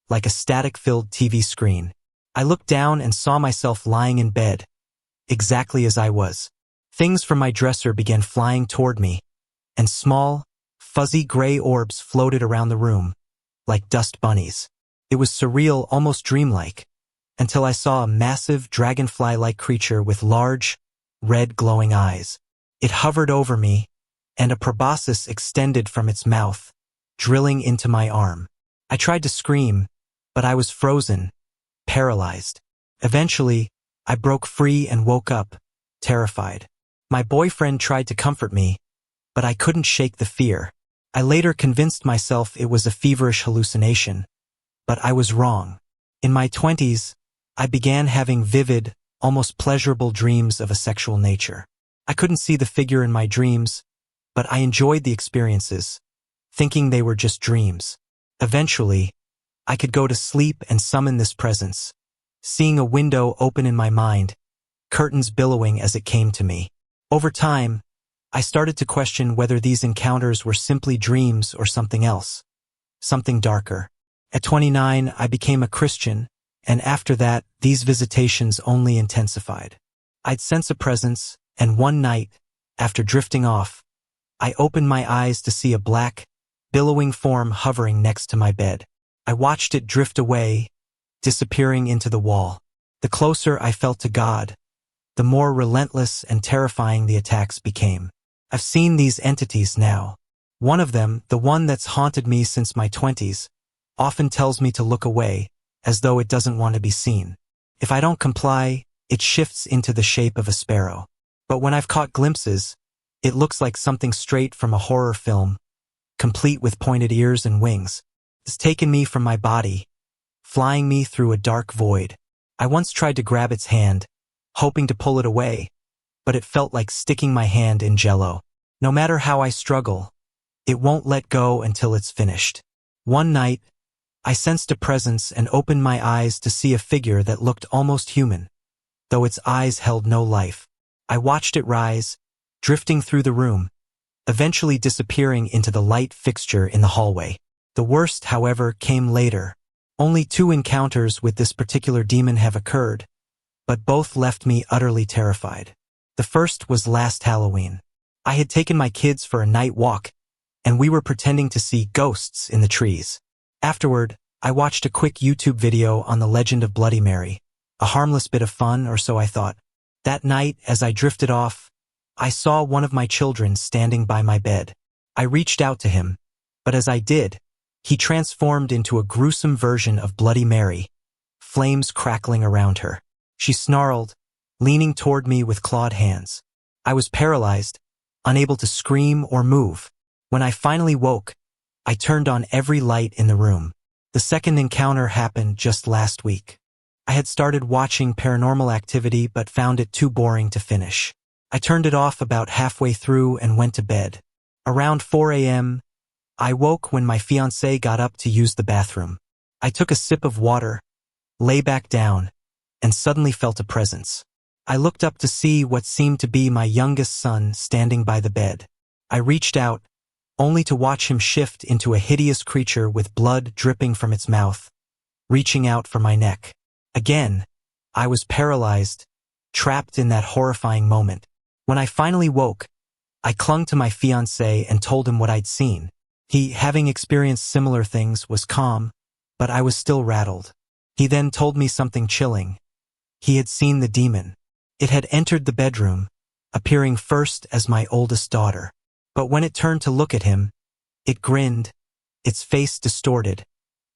like a static-filled TV screen. I looked down and saw myself lying in bed, exactly as I was. Things from my dresser began flying toward me, and small, fuzzy gray orbs floated around the room, like dust bunnies. It was surreal, almost dreamlike, until I saw a massive dragonfly-like creature with large, red glowing eyes. It hovered over me, and a proboscis extended from its mouth, drilling into my arm. I tried to scream, but I was frozen, paralyzed. Eventually, I broke free and woke up, terrified. My boyfriend tried to comfort me, but I couldn't shake the fear. I later convinced myself it was a feverish hallucination, but I was wrong. In my 20s, I began having vivid, almost pleasurable dreams of a sexual nature. I couldn't see the figure in my dreams, but I enjoyed the experiences, thinking they were just dreams. Eventually, I could go to sleep and summon this presence, seeing a window open in my mind, curtains billowing as it came to me. Over time, I started to question whether these encounters were simply dreams or something else, something darker. At 29, I became a Christian, and after that, these visitations only intensified. I'd sense a presence, and one night, After drifting off, I opened my eyes to see a black, billowing form hovering next to my bed. I watched it drift away, disappearing into the wall. The closer I felt to God, the more relentless and terrifying the attacks became. I've seen these entities now. One of them, the one that's haunted me since my 20s, often tells me to look away, as though it doesn't want to be seen. If I don't comply, it shifts into the shape of a sparrow. But when I've caught glimpses, it looks like something straight from a horror film, complete with pointed ears and wings. It's taken me from my body, flying me through a dark void. I once tried to grab its hand, hoping to pull it away, but it felt like sticking my hand in jello. No matter how I struggle, it won't let go until it's finished. One night, I sensed a presence and opened my eyes to see a figure that looked almost human, though its eyes held no life. I watched it rise, drifting through the room, eventually disappearing into the light fixture in the hallway. The worst, however, came later. Only 2 encounters with this particular demon have occurred, but both left me utterly terrified. The first was last Halloween. I had taken my kids for a night walk, and we were pretending to see ghosts in the trees. Afterward, I watched a quick YouTube video on the legend of Bloody Mary, a harmless bit of fun, or so I thought. That night, as I drifted off, I saw one of my children standing by my bed. I reached out to him, but as I did, he transformed into a gruesome version of Bloody Mary, flames crackling around her. She snarled, leaning toward me with clawed hands. I was paralyzed, unable to scream or move. When I finally woke, I turned on every light in the room. The second encounter happened just last week. I had started watching Paranormal Activity but found it too boring to finish. I turned it off about halfway through and went to bed. Around 4 a.m., I woke when my fiancé got up to use the bathroom. I took a sip of water, lay back down, and suddenly felt a presence. I looked up to see what seemed to be my youngest son standing by the bed. I reached out, only to watch him shift into a hideous creature with blood dripping from its mouth, reaching out for my neck. Again, I was paralyzed, trapped in that horrifying moment. When I finally woke, I clung to my fiancé and told him what I'd seen. He, having experienced similar things, was calm, but I was still rattled. He then told me something chilling. He had seen the demon. It had entered the bedroom, appearing first as my oldest daughter. But when it turned to look at him, it grinned, its face distorted,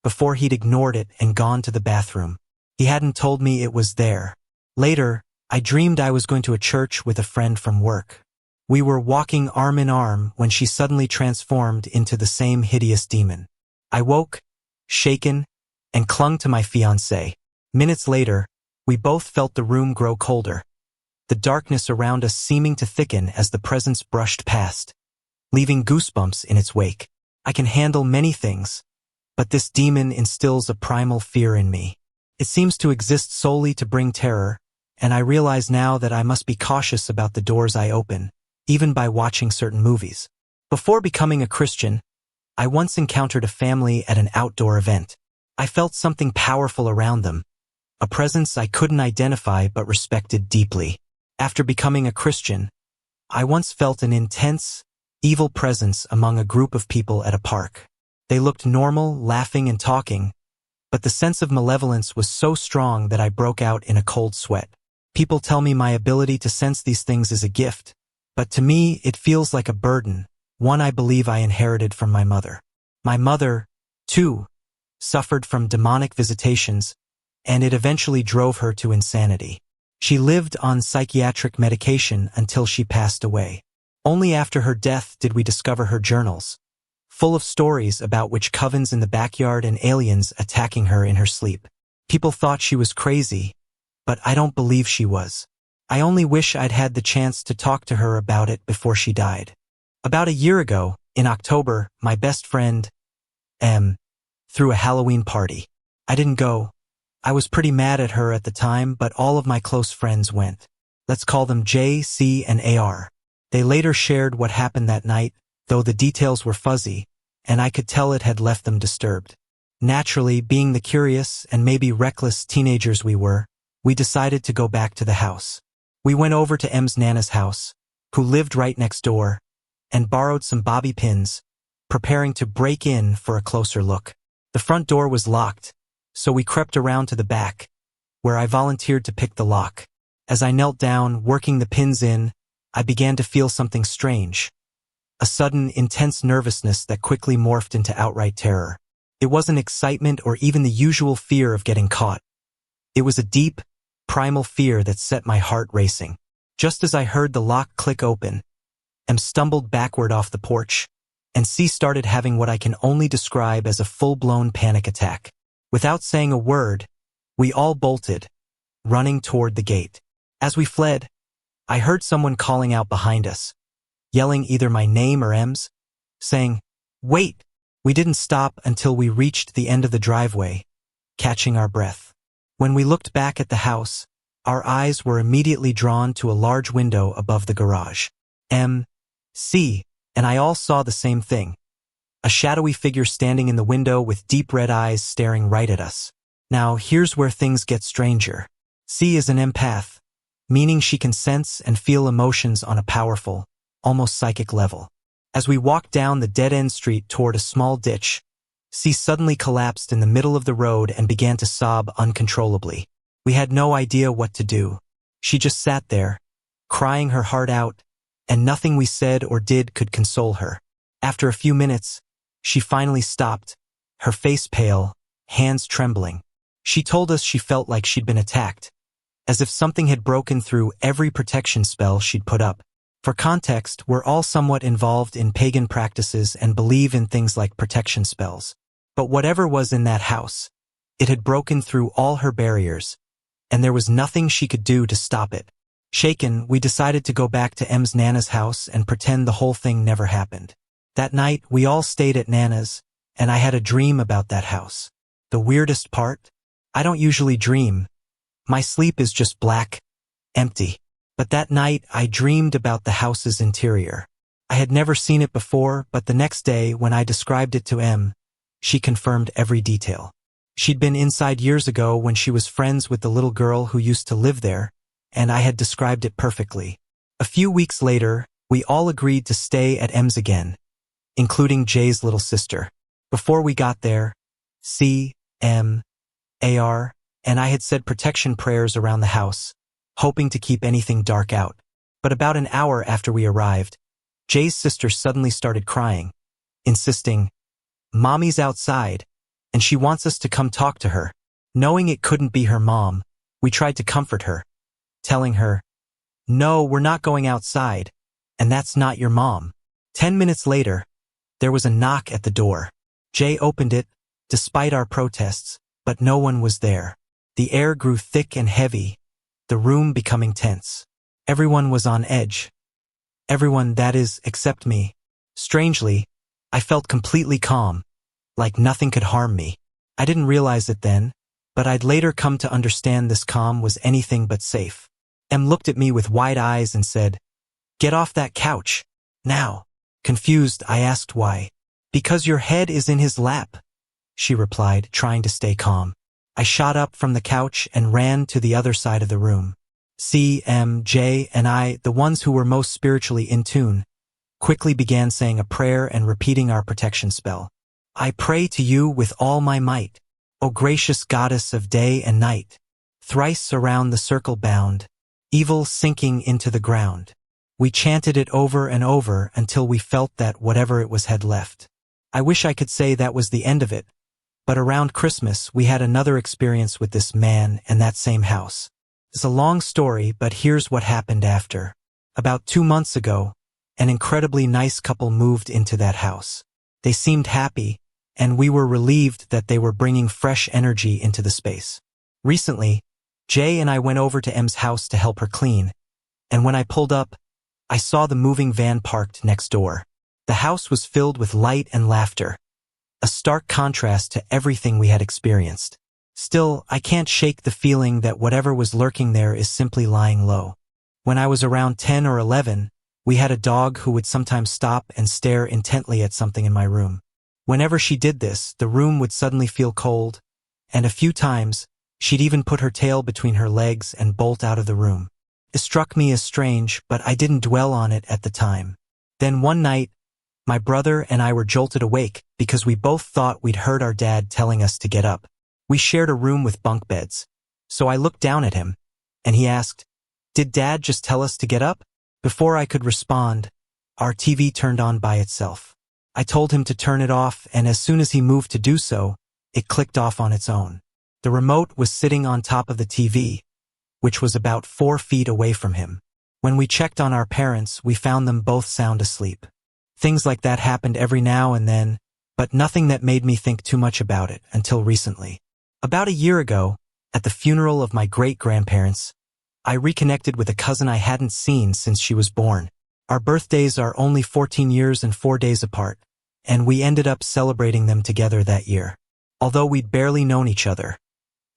before he'd ignored it and gone to the bathroom. He hadn't told me it was there. Later, I dreamed I was going to a church with a friend from work. We were walking arm in arm when she suddenly transformed into the same hideous demon. I woke, shaken, and clung to my fiancé. Minutes later, we both felt the room grow colder, the darkness around us seeming to thicken as the presence brushed past, leaving goosebumps in its wake. I can handle many things, but this demon instills a primal fear in me. It seems to exist solely to bring terror, and I realize now that I must be cautious about the doors I open, even by watching certain movies. Before becoming a Christian, I once encountered a family at an outdoor event. I felt something powerful around them, a presence I couldn't identify but respected deeply. After becoming a Christian, I once felt an intense, evil presence among a group of people at a park. They looked normal, laughing and talking, but the sense of malevolence was so strong that I broke out in a cold sweat. People tell me my ability to sense these things is a gift, but to me it feels like a burden, one I believe I inherited from my mother. My mother, too, suffered from demonic visitations, and it eventually drove her to insanity. She lived on psychiatric medication until she passed away. Only after her death did we discover her journals, full of stories about witch covens in the backyard and aliens attacking her in her sleep. People thought she was crazy, but I don't believe she was. I only wish I'd had the chance to talk to her about it before she died. About a year ago, in October, my best friend, threw a Halloween party. I didn't go. I was pretty mad at her at the time, but all of my close friends went. Let's call them J, C, and AR. They later shared what happened that night, though the details were fuzzy, and I could tell it had left them disturbed. Naturally, being the curious and maybe reckless teenagers we were, we decided to go back to the house. We went over to M's Nana's house, who lived right next door, and borrowed some bobby pins, preparing to break in for a closer look. The front door was locked, so we crept around to the back, where I volunteered to pick the lock. As I knelt down, working the pins in, I began to feel something strange. A sudden, intense nervousness that quickly morphed into outright terror. It wasn't excitement or even the usual fear of getting caught. It was a deep, primal fear that set my heart racing. Just as I heard the lock click open, Em stumbled backward off the porch, and C started having what I can only describe as a full-blown panic attack. Without saying a word, we all bolted, running toward the gate. As we fled, I heard someone calling out behind us, yelling either my name or Em's, saying, "Wait!" We didn't stop until we reached the end of the driveway, catching our breath. When we looked back at the house, our eyes were immediately drawn to a large window above the garage. M, C, and I all saw the same thing. A shadowy figure standing in the window with deep red eyes staring right at us. Now, here's where things get stranger. C is an empath, meaning she can sense and feel emotions on a powerful, almost psychic level. As we walked down the dead-end street toward a small ditch, C suddenly collapsed in the middle of the road and began to sob uncontrollably. We had no idea what to do. She just sat there, crying her heart out, and nothing we said or did could console her. After a few minutes, she finally stopped, her face pale, hands trembling. She told us she felt like she'd been attacked, as if something had broken through every protection spell she'd put up. For context, we're all somewhat involved in pagan practices and believe in things like protection spells. But whatever was in that house, it had broken through all her barriers, and there was nothing she could do to stop it. Shaken, we decided to go back to Em's Nana's house and pretend the whole thing never happened. That night, we all stayed at Nana's, and I had a dream about that house. The weirdest part? I don't usually dream. My sleep is just black, empty. But that night, I dreamed about the house's interior. I had never seen it before, but the next day, when I described it to Em, she confirmed every detail. She'd been inside years ago when she was friends with the little girl who used to live there, and I had described it perfectly. A few weeks later, we all agreed to stay at Em's again, including Jay's little sister. Before we got there, C, M, AR, and I had said protection prayers around the house, hoping to keep anything dark out. But about an hour after we arrived, Jay's sister suddenly started crying, insisting, "Mommy's outside, and she wants us to come talk to her." Knowing it couldn't be her mom, we tried to comfort her, telling her, "No, we're not going outside, and that's not your mom." 10 minutes later, there was a knock at the door. Jay opened it, despite our protests, but no one was there. The air grew thick and heavy, the room becoming tense. Everyone was on edge. Everyone, that is, except me. Strangely, I felt completely calm, like nothing could harm me. I didn't realize it then, but I'd later come to understand this calm was anything but safe. Em looked at me with wide eyes and said, "Get off that couch, now." Confused, I asked why. "Because your head is in his lap," she replied, trying to stay calm. I shot up from the couch and ran to the other side of the room. C, M, J, and I, the ones who were most spiritually in tune, quickly began saying a prayer and repeating our protection spell. "I pray to you with all my might, O gracious goddess of day and night, thrice around the circle bound, evil sinking into the ground." We chanted it over and over until we felt that whatever it was had left. I wish I could say that was the end of it, but around Christmas we had another experience with this man and that same house. It's a long story, but here's what happened after. About 2 months ago, an incredibly nice couple moved into that house. They seemed happy, and we were relieved that they were bringing fresh energy into the space. Recently, Jay and I went over to Em's house to help her clean, and when I pulled up, I saw the moving van parked next door. The house was filled with light and laughter, a stark contrast to everything we had experienced. Still, I can't shake the feeling that whatever was lurking there is simply lying low. When I was around 10 or 11, we had a dog who would sometimes stop and stare intently at something in my room. Whenever she did this, the room would suddenly feel cold, and a few times, she'd even put her tail between her legs and bolt out of the room. It struck me as strange, but I didn't dwell on it at the time. Then one night, my brother and I were jolted awake because we both thought we'd heard our dad telling us to get up. We shared a room with bunk beds, so I looked down at him, and he asked, "Did Dad just tell us to get up?" Before I could respond, our TV turned on by itself. I told him to turn it off, and as soon as he moved to do so, it clicked off on its own. The remote was sitting on top of the TV, which was about 4 feet away from him. When we checked on our parents, we found them both sound asleep. Things like that happened every now and then, but nothing that made me think too much about it until recently. About a year ago, at the funeral of my great-grandparents, I reconnected with a cousin I hadn't seen since she was born. Our birthdays are only 14 years and 4 days apart, and we ended up celebrating them together that year. Although we'd barely known each other,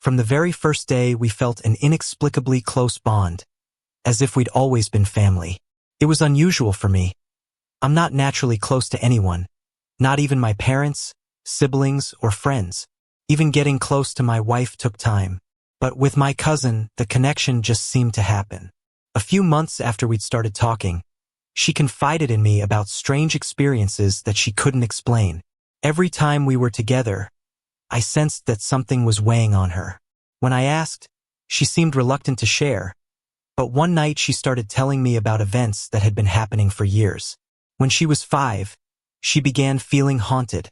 from the very first day we felt an inexplicably close bond, as if we'd always been family. It was unusual for me. I'm not naturally close to anyone, not even my parents, siblings, or friends. Even getting close to my wife took time. But with my cousin, the connection just seemed to happen. A few months after we'd started talking, she confided in me about strange experiences that she couldn't explain. Every time we were together, I sensed that something was weighing on her. When I asked, she seemed reluctant to share, but one night she started telling me about events that had been happening for years. When she was 5, she began feeling haunted,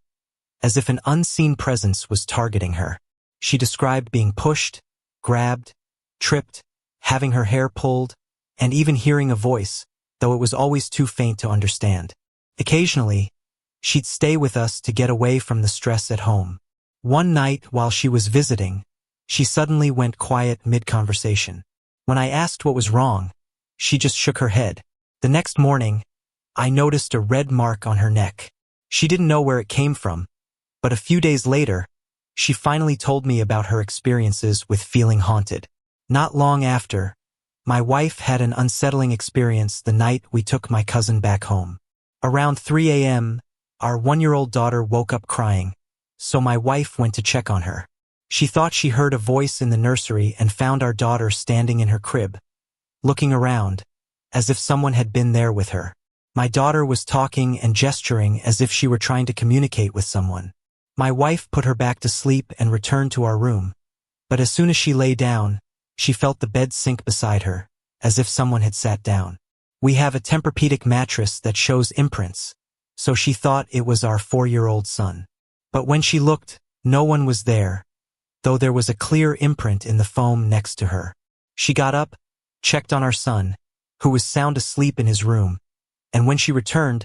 as if an unseen presence was targeting her. She described being pushed, grabbed, tripped, having her hair pulled, and even hearing a voice, though it was always too faint to understand. Occasionally, she'd stay with us to get away from the stress at home. One night while she was visiting, she suddenly went quiet mid-conversation. When I asked what was wrong, she just shook her head. The next morning, I noticed a red mark on her neck. She didn't know where it came from, but a few days later, she finally told me about her experiences with feeling haunted. Not long after, my wife had an unsettling experience the night we took my cousin back home. Around 3 a.m., our 1-year-old daughter woke up crying, so my wife went to check on her. She thought she heard a voice in the nursery and found our daughter standing in her crib, looking around, as if someone had been there with her. My daughter was talking and gesturing as if she were trying to communicate with someone. My wife put her back to sleep and returned to our room, but as soon as she lay down, she felt the bed sink beside her, as if someone had sat down. We have a Tempur-Pedic mattress that shows imprints, so she thought it was our 4-year-old son. But when she looked, no one was there, though there was a clear imprint in the foam next to her. She got up, checked on our son, who was sound asleep in his room, and when she returned,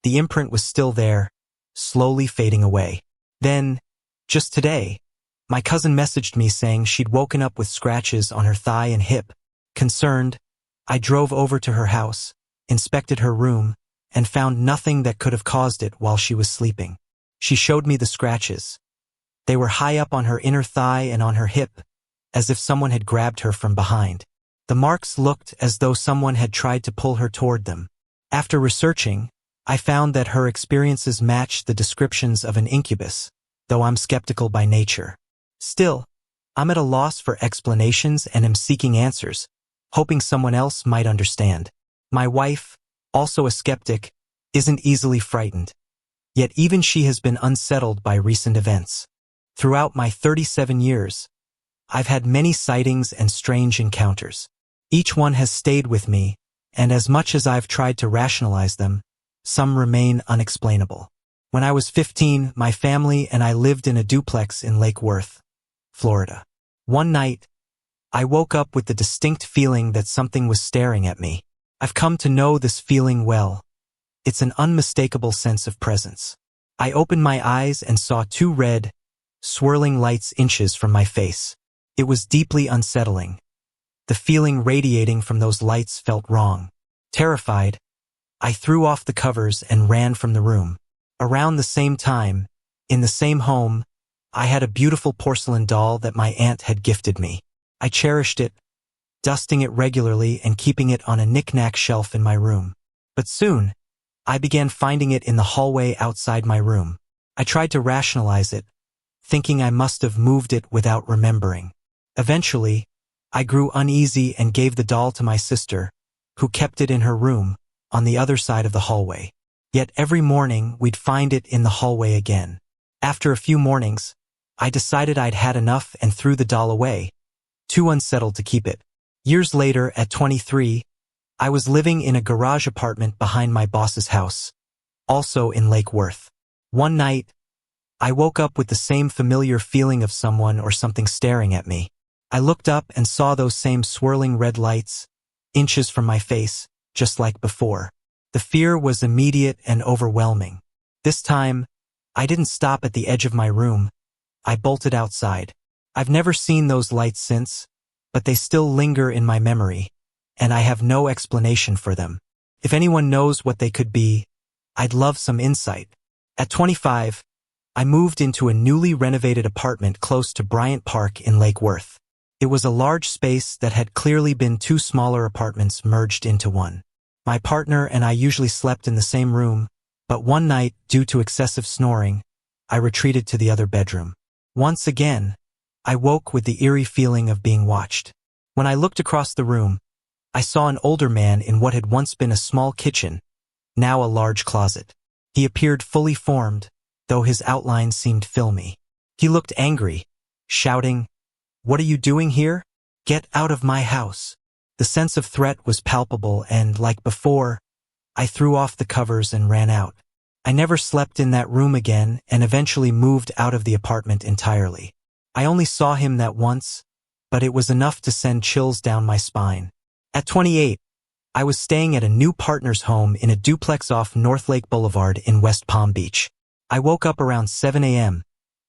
the imprint was still there, slowly fading away. Then, just today, my cousin messaged me saying she'd woken up with scratches on her thigh and hip. Concerned, I drove over to her house, inspected her room, and found nothing that could have caused it while she was sleeping. She showed me the scratches. They were high up on her inner thigh and on her hip, as if someone had grabbed her from behind. The marks looked as though someone had tried to pull her toward them. After researching, I found that her experiences matched the descriptions of an incubus, though I'm skeptical by nature. Still, I'm at a loss for explanations and am seeking answers, hoping someone else might understand. My wife, also a skeptic, isn't easily frightened, yet even she has been unsettled by recent events. Throughout my 37 years, I've had many sightings and strange encounters. Each one has stayed with me, and as much as I've tried to rationalize them, some remain unexplainable. When I was 15, my family and I lived in a duplex in Lake Worth, Florida. One night, I woke up with the distinct feeling that something was staring at me. I've come to know this feeling well. It's an unmistakable sense of presence. I opened my eyes and saw 2 red, swirling lights inches from my face. It was deeply unsettling. The feeling radiating from those lights felt wrong. Terrified, I threw off the covers and ran from the room. Around the same time, in the same home, I had a beautiful porcelain doll that my aunt had gifted me. I cherished it, dusting it regularly and keeping it on a knick-knack shelf in my room. But soon, I began finding it in the hallway outside my room. I tried to rationalize it, thinking I must have moved it without remembering. Eventually, I grew uneasy and gave the doll to my sister, who kept it in her room, on the other side of the hallway. Yet every morning we'd find it in the hallway again. After a few mornings, I decided I'd had enough and threw the doll away, too unsettled to keep it. Years later, at 23, I was living in a garage apartment behind my boss's house, also in Lake Worth. One night, I woke up with the same familiar feeling of someone or something staring at me. I looked up and saw those same swirling red lights, inches from my face, just like before. The fear was immediate and overwhelming. This time, I didn't stop at the edge of my room. I bolted outside. I've never seen those lights since, but they still linger in my memory, and I have no explanation for them. If anyone knows what they could be, I'd love some insight. At 25, I moved into a newly renovated apartment close to Bryant Park in Lake Worth. It was a large space that had clearly been two smaller apartments merged into one. My partner and I usually slept in the same room, but one night, due to excessive snoring, I retreated to the other bedroom. Once again, I woke with the eerie feeling of being watched. When I looked across the room, I saw an older man in what had once been a small kitchen, now a large closet. He appeared fully formed, though his outline seemed filmy. He looked angry, shouting, "What are you doing here? Get out of my house." The sense of threat was palpable and, like before, I threw off the covers and ran out. I never slept in that room again and eventually moved out of the apartment entirely. I only saw him that once, but it was enough to send chills down my spine. At 28, I was staying at a new partner's home in a duplex off North Lake Boulevard in West Palm Beach. I woke up around 7 a.m.,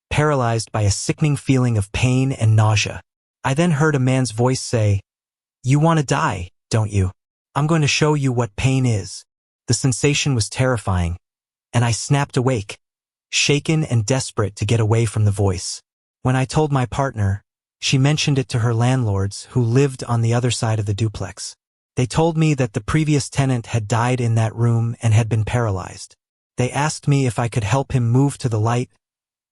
paralyzed by a sickening feeling of pain and nausea. I then heard a man's voice say, "You want to die, don't you? I'm going to show you what pain is." The sensation was terrifying, and I snapped awake, shaken and desperate to get away from the voice. When I told my partner, she mentioned it to her landlords who lived on the other side of the duplex. They told me that the previous tenant had died in that room and had been paralyzed. They asked me if I could help him move to the light,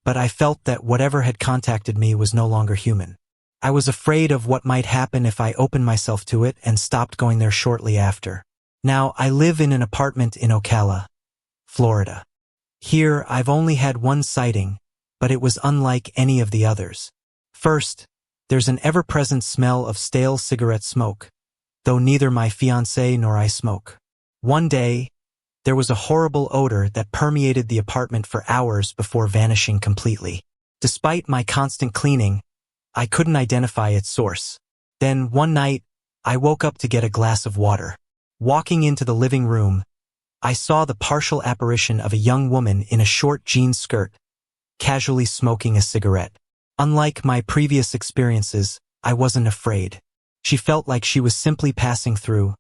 but I felt that whatever had contacted me was no longer human. I was afraid of what might happen if I opened myself to it and stopped going there shortly after. Now, I live in an apartment in Ocala, Florida. Here, I've only had one sighting, but it was unlike any of the others. First, there's an ever-present smell of stale cigarette smoke, though neither my fiancé nor I smoke. One day, there was a horrible odor that permeated the apartment for hours before vanishing completely. Despite my constant cleaning, I couldn't identify its source. Then, one night, I woke up to get a glass of water. Walking into the living room, I saw the partial apparition of a young woman in a short jean skirt, casually smoking a cigarette. Unlike my previous experiences, I wasn't afraid. She felt like she was simply passing through,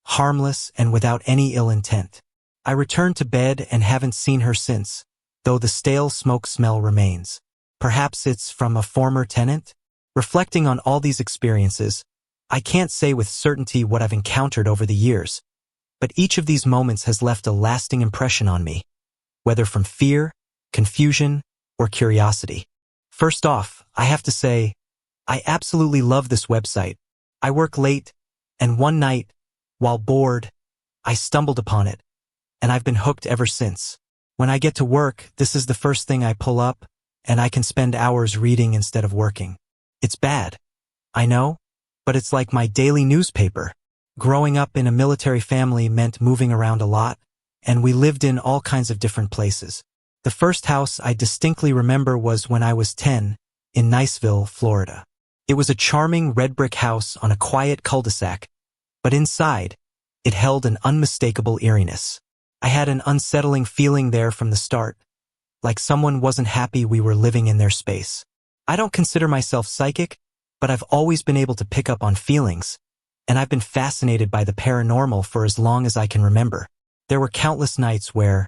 harmless and without any ill intent. I returned to bed and haven't seen her since, though the stale smoke smell remains. Perhaps it's from a former tenant? Reflecting on all these experiences, I can't say with certainty what I've encountered over the years, but each of these moments has left a lasting impression on me, whether from fear, confusion, or curiosity. First off, I have to say, I absolutely love this website. I work late, and one night, while bored, I stumbled upon it, and I've been hooked ever since. When I get to work, this is the first thing I pull up, and I can spend hours reading instead of working. It's bad, I know, but it's like my daily newspaper. Growing up in a military family meant moving around a lot, and we lived in all kinds of different places. The first house I distinctly remember was when I was 10, in Niceville, Florida. It was a charming red brick house on a quiet cul-de-sac, but inside, it held an unmistakable eeriness. I had an unsettling feeling there from the start, like someone wasn't happy we were living in their space. I don't consider myself psychic, but I've always been able to pick up on feelings, and I've been fascinated by the paranormal for as long as I can remember. There were countless nights where,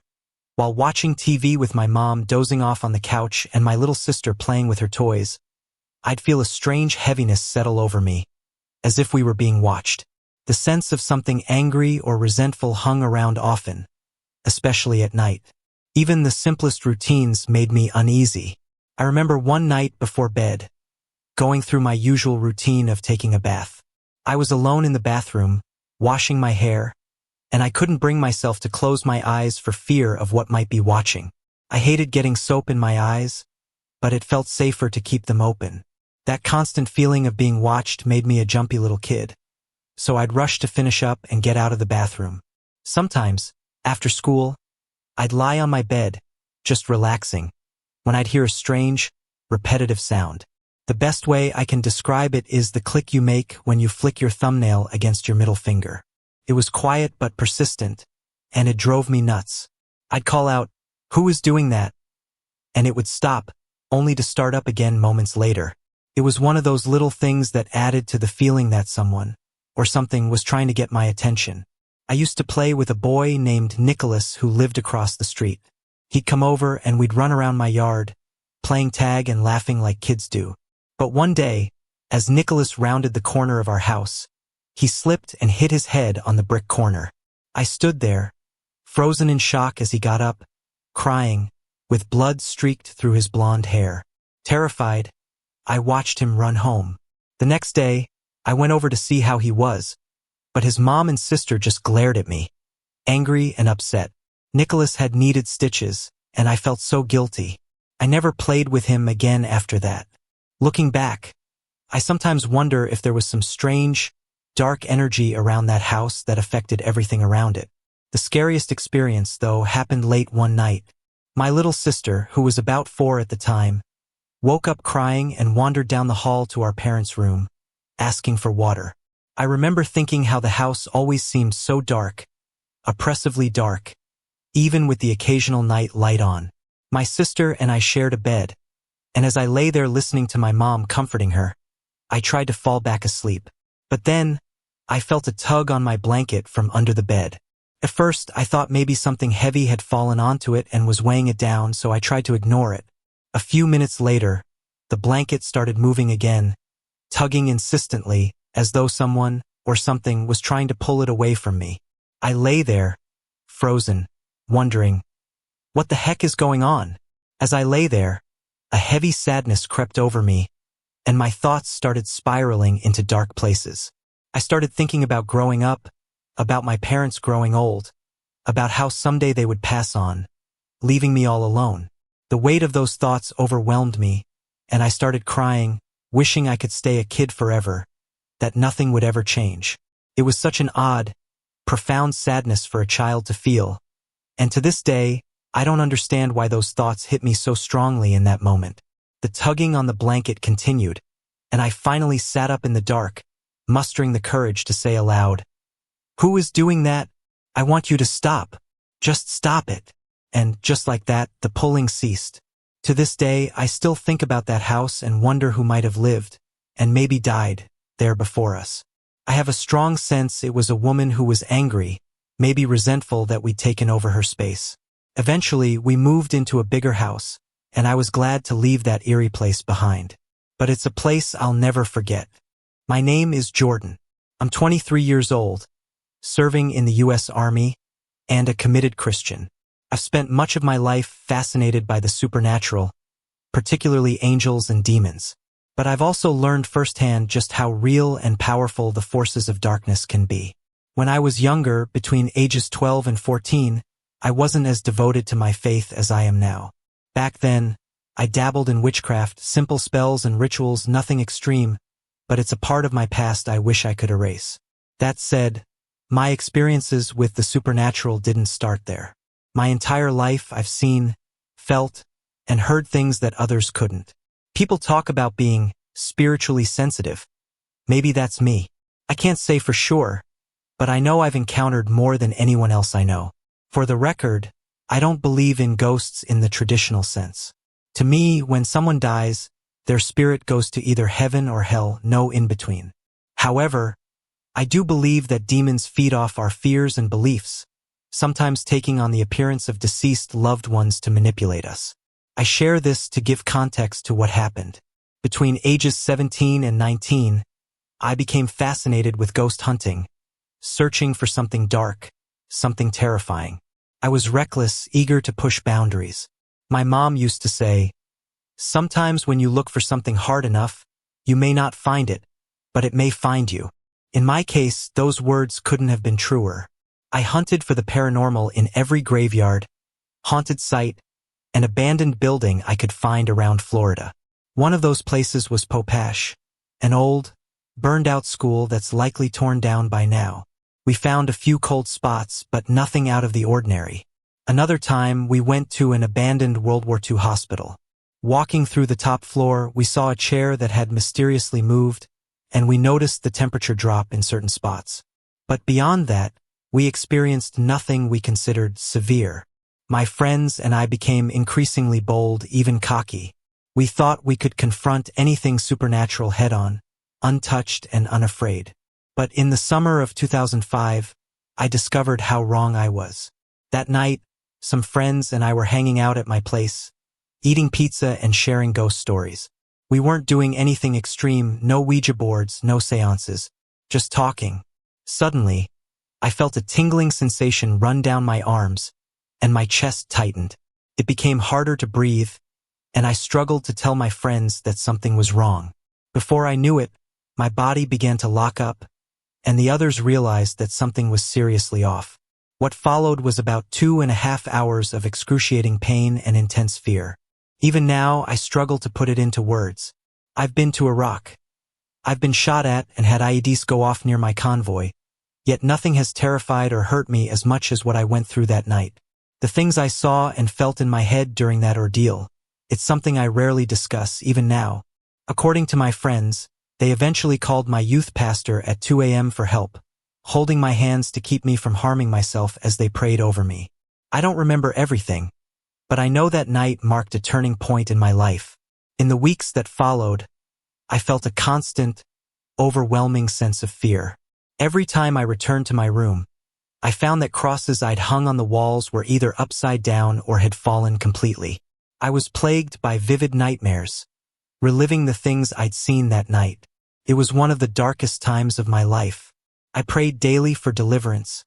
while watching TV with my mom dozing off on the couch and my little sister playing with her toys, I'd feel a strange heaviness settle over me, as if we were being watched. The sense of something angry or resentful hung around often, especially at night. Even the simplest routines made me uneasy. I remember one night before bed, going through my usual routine of taking a bath. I was alone in the bathroom, washing my hair, and I couldn't bring myself to close my eyes for fear of what might be watching. I hated getting soap in my eyes, but it felt safer to keep them open. That constant feeling of being watched made me a jumpy little kid, so I'd rush to finish up and get out of the bathroom. Sometimes, after school, I'd lie on my bed, just relaxing, when I'd hear a strange, repetitive sound. The best way I can describe it is the click you make when you flick your thumbnail against your middle finger. It was quiet but persistent, and it drove me nuts. I'd call out, "Who is doing that?" And it would stop, only to start up again moments later. It was one of those little things that added to the feeling that someone, or something, was trying to get my attention. I used to play with a boy named Nicholas who lived across the street. He'd come over and we'd run around my yard, playing tag and laughing like kids do. But one day, as Nicholas rounded the corner of our house, he slipped and hit his head on the brick corner. I stood there, frozen in shock as he got up, crying, with blood streaked through his blonde hair. Terrified, I watched him run home. The next day, I went over to see how he was, but his mom and sister just glared at me, angry and upset. Nicholas had needed stitches, and I felt so guilty. I never played with him again after that. Looking back, I sometimes wonder if there was some strange, dark energy around that house that affected everything around it. The scariest experience, though, happened late one night. My little sister, who was about 4 at the time, woke up crying and wandered down the hall to our parents' room, asking for water. I remember thinking how the house always seemed so dark, oppressively dark, even with the occasional night light on. My sister and I shared a bed, and as I lay there listening to my mom comforting her, I tried to fall back asleep. But then, I felt a tug on my blanket from under the bed. At first, I thought maybe something heavy had fallen onto it and was weighing it down, so I tried to ignore it. A few minutes later, the blanket started moving again, tugging insistently, as though someone or something was trying to pull it away from me. I lay there, frozen, wondering, what the heck is going on? As I lay there, a heavy sadness crept over me, and my thoughts started spiraling into dark places. I started thinking about growing up, about my parents growing old, about how someday they would pass on, leaving me all alone. The weight of those thoughts overwhelmed me, and I started crying, wishing I could stay a kid forever, that nothing would ever change. It was such an odd, profound sadness for a child to feel, and to this day, I don't understand why those thoughts hit me so strongly in that moment. The tugging on the blanket continued, and I finally sat up in the dark, mustering the courage to say aloud, "Who is doing that? I want you to stop. Just stop it." And just like that, the pulling ceased. To this day, I still think about that house and wonder who might have lived, and maybe died, there before us. I have a strong sense it was a woman who was angry, maybe resentful that we'd taken over her space. Eventually, we moved into a bigger house, and I was glad to leave that eerie place behind. But it's a place I'll never forget. My name is Jordan. I'm 23 years old, serving in the U.S. Army, and a committed Christian. I've spent much of my life fascinated by the supernatural, particularly angels and demons. But I've also learned firsthand just how real and powerful the forces of darkness can be. When I was younger, between ages 12 and 14, I wasn't as devoted to my faith as I am now. Back then, I dabbled in witchcraft, simple spells and rituals, nothing extreme, but it's a part of my past I wish I could erase. That said, my experiences with the supernatural didn't start there. My entire life I've seen, felt, and heard things that others couldn't. People talk about being spiritually sensitive. Maybe that's me. I can't say for sure, but I know I've encountered more than anyone else I know. For the record, I don't believe in ghosts in the traditional sense. To me, when someone dies, their spirit goes to either heaven or hell, no in between. However, I do believe that demons feed off our fears and beliefs, sometimes taking on the appearance of deceased loved ones to manipulate us. I share this to give context to what happened. Between ages 17 and 19, I became fascinated with ghost hunting, searching for something dark, something terrifying. I was reckless, eager to push boundaries. My mom used to say, "Sometimes when you look for something hard enough, You may not find it, but it may find you. In my case, those words couldn't have been truer. I hunted for the paranormal in every graveyard, haunted site, and abandoned building I could find around Florida. One of those places was Popash, an old, burned-out school that's likely torn down by now. We found a few cold spots, but nothing out of the ordinary. Another time, we went to an abandoned World War II hospital. Walking through the top floor, we saw a chair that had mysteriously moved, and we noticed the temperature drop in certain spots. But beyond that, we experienced nothing we considered severe. My friends and I became increasingly bold, even cocky. We thought we could confront anything supernatural head-on, untouched and unafraid. But in the summer of 2005, I discovered how wrong I was. That night, some friends and I were hanging out at my place, eating pizza and sharing ghost stories. We weren't doing anything extreme, no Ouija boards, no seances, just talking. Suddenly, I felt a tingling sensation run down my arms, and my chest tightened. It became harder to breathe, and I struggled to tell my friends that something was wrong. Before I knew it, my body began to lock up, and the others realized that something was seriously off. What followed was about 2.5 hours of excruciating pain and intense fear. Even now, I struggle to put it into words. I've been to Iraq. I've been shot at and had IEDs go off near my convoy, yet nothing has terrified or hurt me as much as what I went through that night. The things I saw and felt in my head during that ordeal, it's something I rarely discuss, even now. According to my friends, they eventually called my youth pastor at 2 a.m. for help, holding my hands to keep me from harming myself as they prayed over me. I don't remember everything, but I know that night marked a turning point in my life. In the weeks that followed, I felt a constant, overwhelming sense of fear. Every time I returned to my room, I found that crosses I'd hung on the walls were either upside down or had fallen completely. I was plagued by vivid nightmares, reliving the things I'd seen that night. It was one of the darkest times of my life. I prayed daily for deliverance,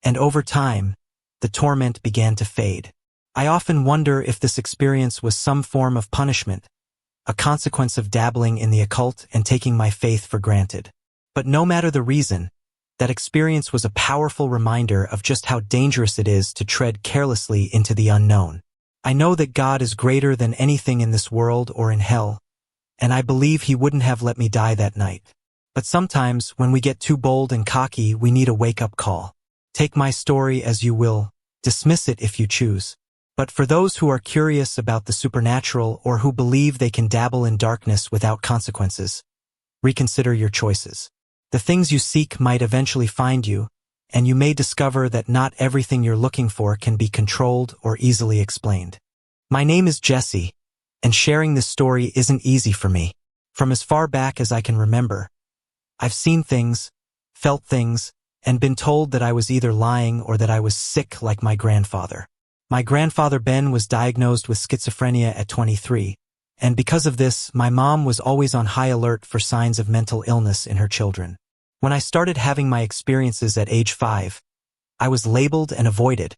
and over time, the torment began to fade. I often wonder if this experience was some form of punishment, a consequence of dabbling in the occult and taking my faith for granted. But no matter the reason, that experience was a powerful reminder of just how dangerous it is to tread carelessly into the unknown. I know that God is greater than anything in this world or in hell, and I believe He wouldn't have let me die that night. But sometimes, when we get too bold and cocky, we need a wake-up call. Take my story as you will, dismiss it if you choose. But for those who are curious about the supernatural or who believe they can dabble in darkness without consequences, reconsider your choices. The things you seek might eventually find you, and you may discover that not everything you're looking for can be controlled or easily explained. My name is Jesse, and sharing this story isn't easy for me. From as far back as I can remember, I've seen things, felt things, and been told that I was either lying or that I was sick like my grandfather. My grandfather Ben was diagnosed with schizophrenia at 23, and because of this, my mom was always on high alert for signs of mental illness in her children. When I started having my experiences at age 5, I was labeled and avoided,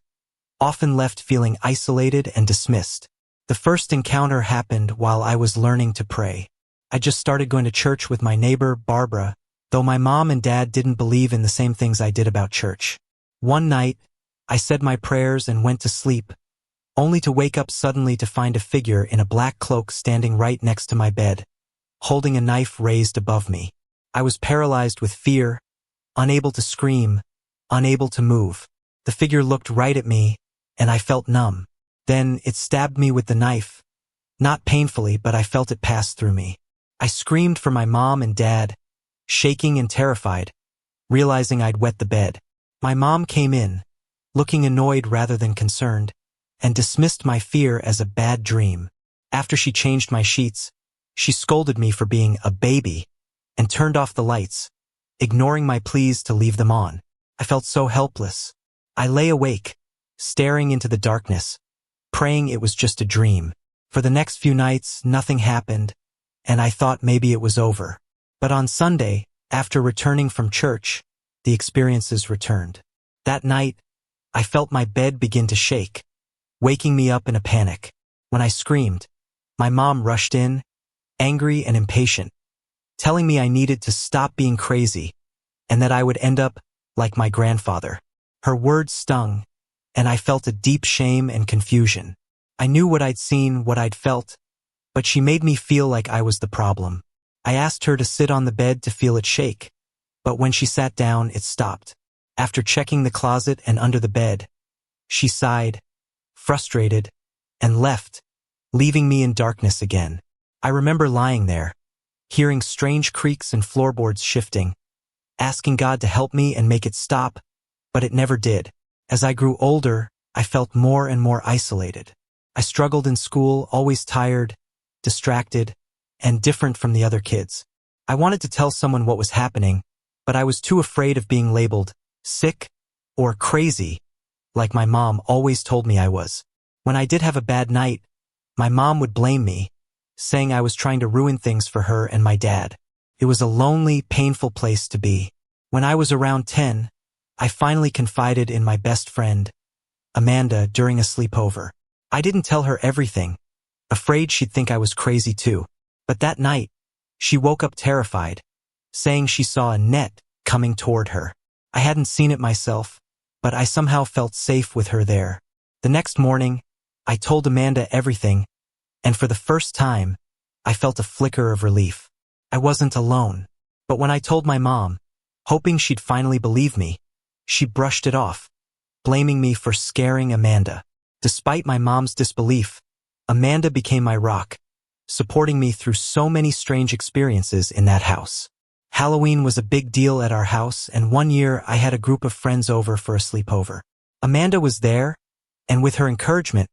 often left feeling isolated and dismissed. The first encounter happened while I was learning to pray. I just started going to church with my neighbor, Barbara, though my mom and dad didn't believe in the same things I did about church. One night, I said my prayers and went to sleep, only to wake up suddenly to find a figure in a black cloak standing right next to my bed, holding a knife raised above me. I was paralyzed with fear, unable to scream, unable to move. The figure looked right at me, and I felt numb. Then it stabbed me with the knife. Not painfully, but I felt it pass through me. I screamed for my mom and dad, shaking and terrified, realizing I'd wet the bed. My mom came in, looking annoyed rather than concerned, and dismissed my fear as a bad dream. After she changed my sheets, she scolded me for being a baby and turned off the lights, ignoring my pleas to leave them on. I felt so helpless. I lay awake, staring into the darkness, praying it was just a dream. For the next few nights, nothing happened, and I thought maybe it was over. But on Sunday, after returning from church, the experiences returned. That night, I felt my bed begin to shake, waking me up in a panic. When I screamed, my mom rushed in, angry and impatient. telling me I needed to stop being crazy and that I would end up like my grandfather. Her words stung, and I felt a deep shame and confusion. I knew what I'd seen, what I'd felt, but she made me feel like I was the problem. I asked her to sit on the bed to feel it shake, but when she sat down, it stopped. After checking the closet and under the bed, she sighed, frustrated, and left, leaving me in darkness again. I remember lying there, hearing strange creaks and floorboards shifting, asking God to help me and make it stop, but it never did. As I grew older, I felt more and more isolated. I struggled in school, always tired, distracted, and different from the other kids. I wanted to tell someone what was happening, but I was too afraid of being labeled sick or crazy, like my mom always told me I was. When I did have a bad night, my mom would blame me, saying I was trying to ruin things for her and my dad. It was a lonely, painful place to be. When I was around 10, I finally confided in my best friend, Amanda, during a sleepover. I didn't tell her everything, afraid she'd think I was crazy too. But that night, she woke up terrified, saying she saw a net coming toward her. I hadn't seen it myself, but I somehow felt safe with her there. The next morning, I told Amanda everything, and for the first time, I felt a flicker of relief. I wasn't alone. But when I told my mom, hoping she'd finally believe me, she brushed it off, blaming me for scaring Amanda. Despite my mom's disbelief, Amanda became my rock, supporting me through so many strange experiences in that house. Halloween was a big deal at our house, and one year I had a group of friends over for a sleepover. Amanda was there, and with her encouragement,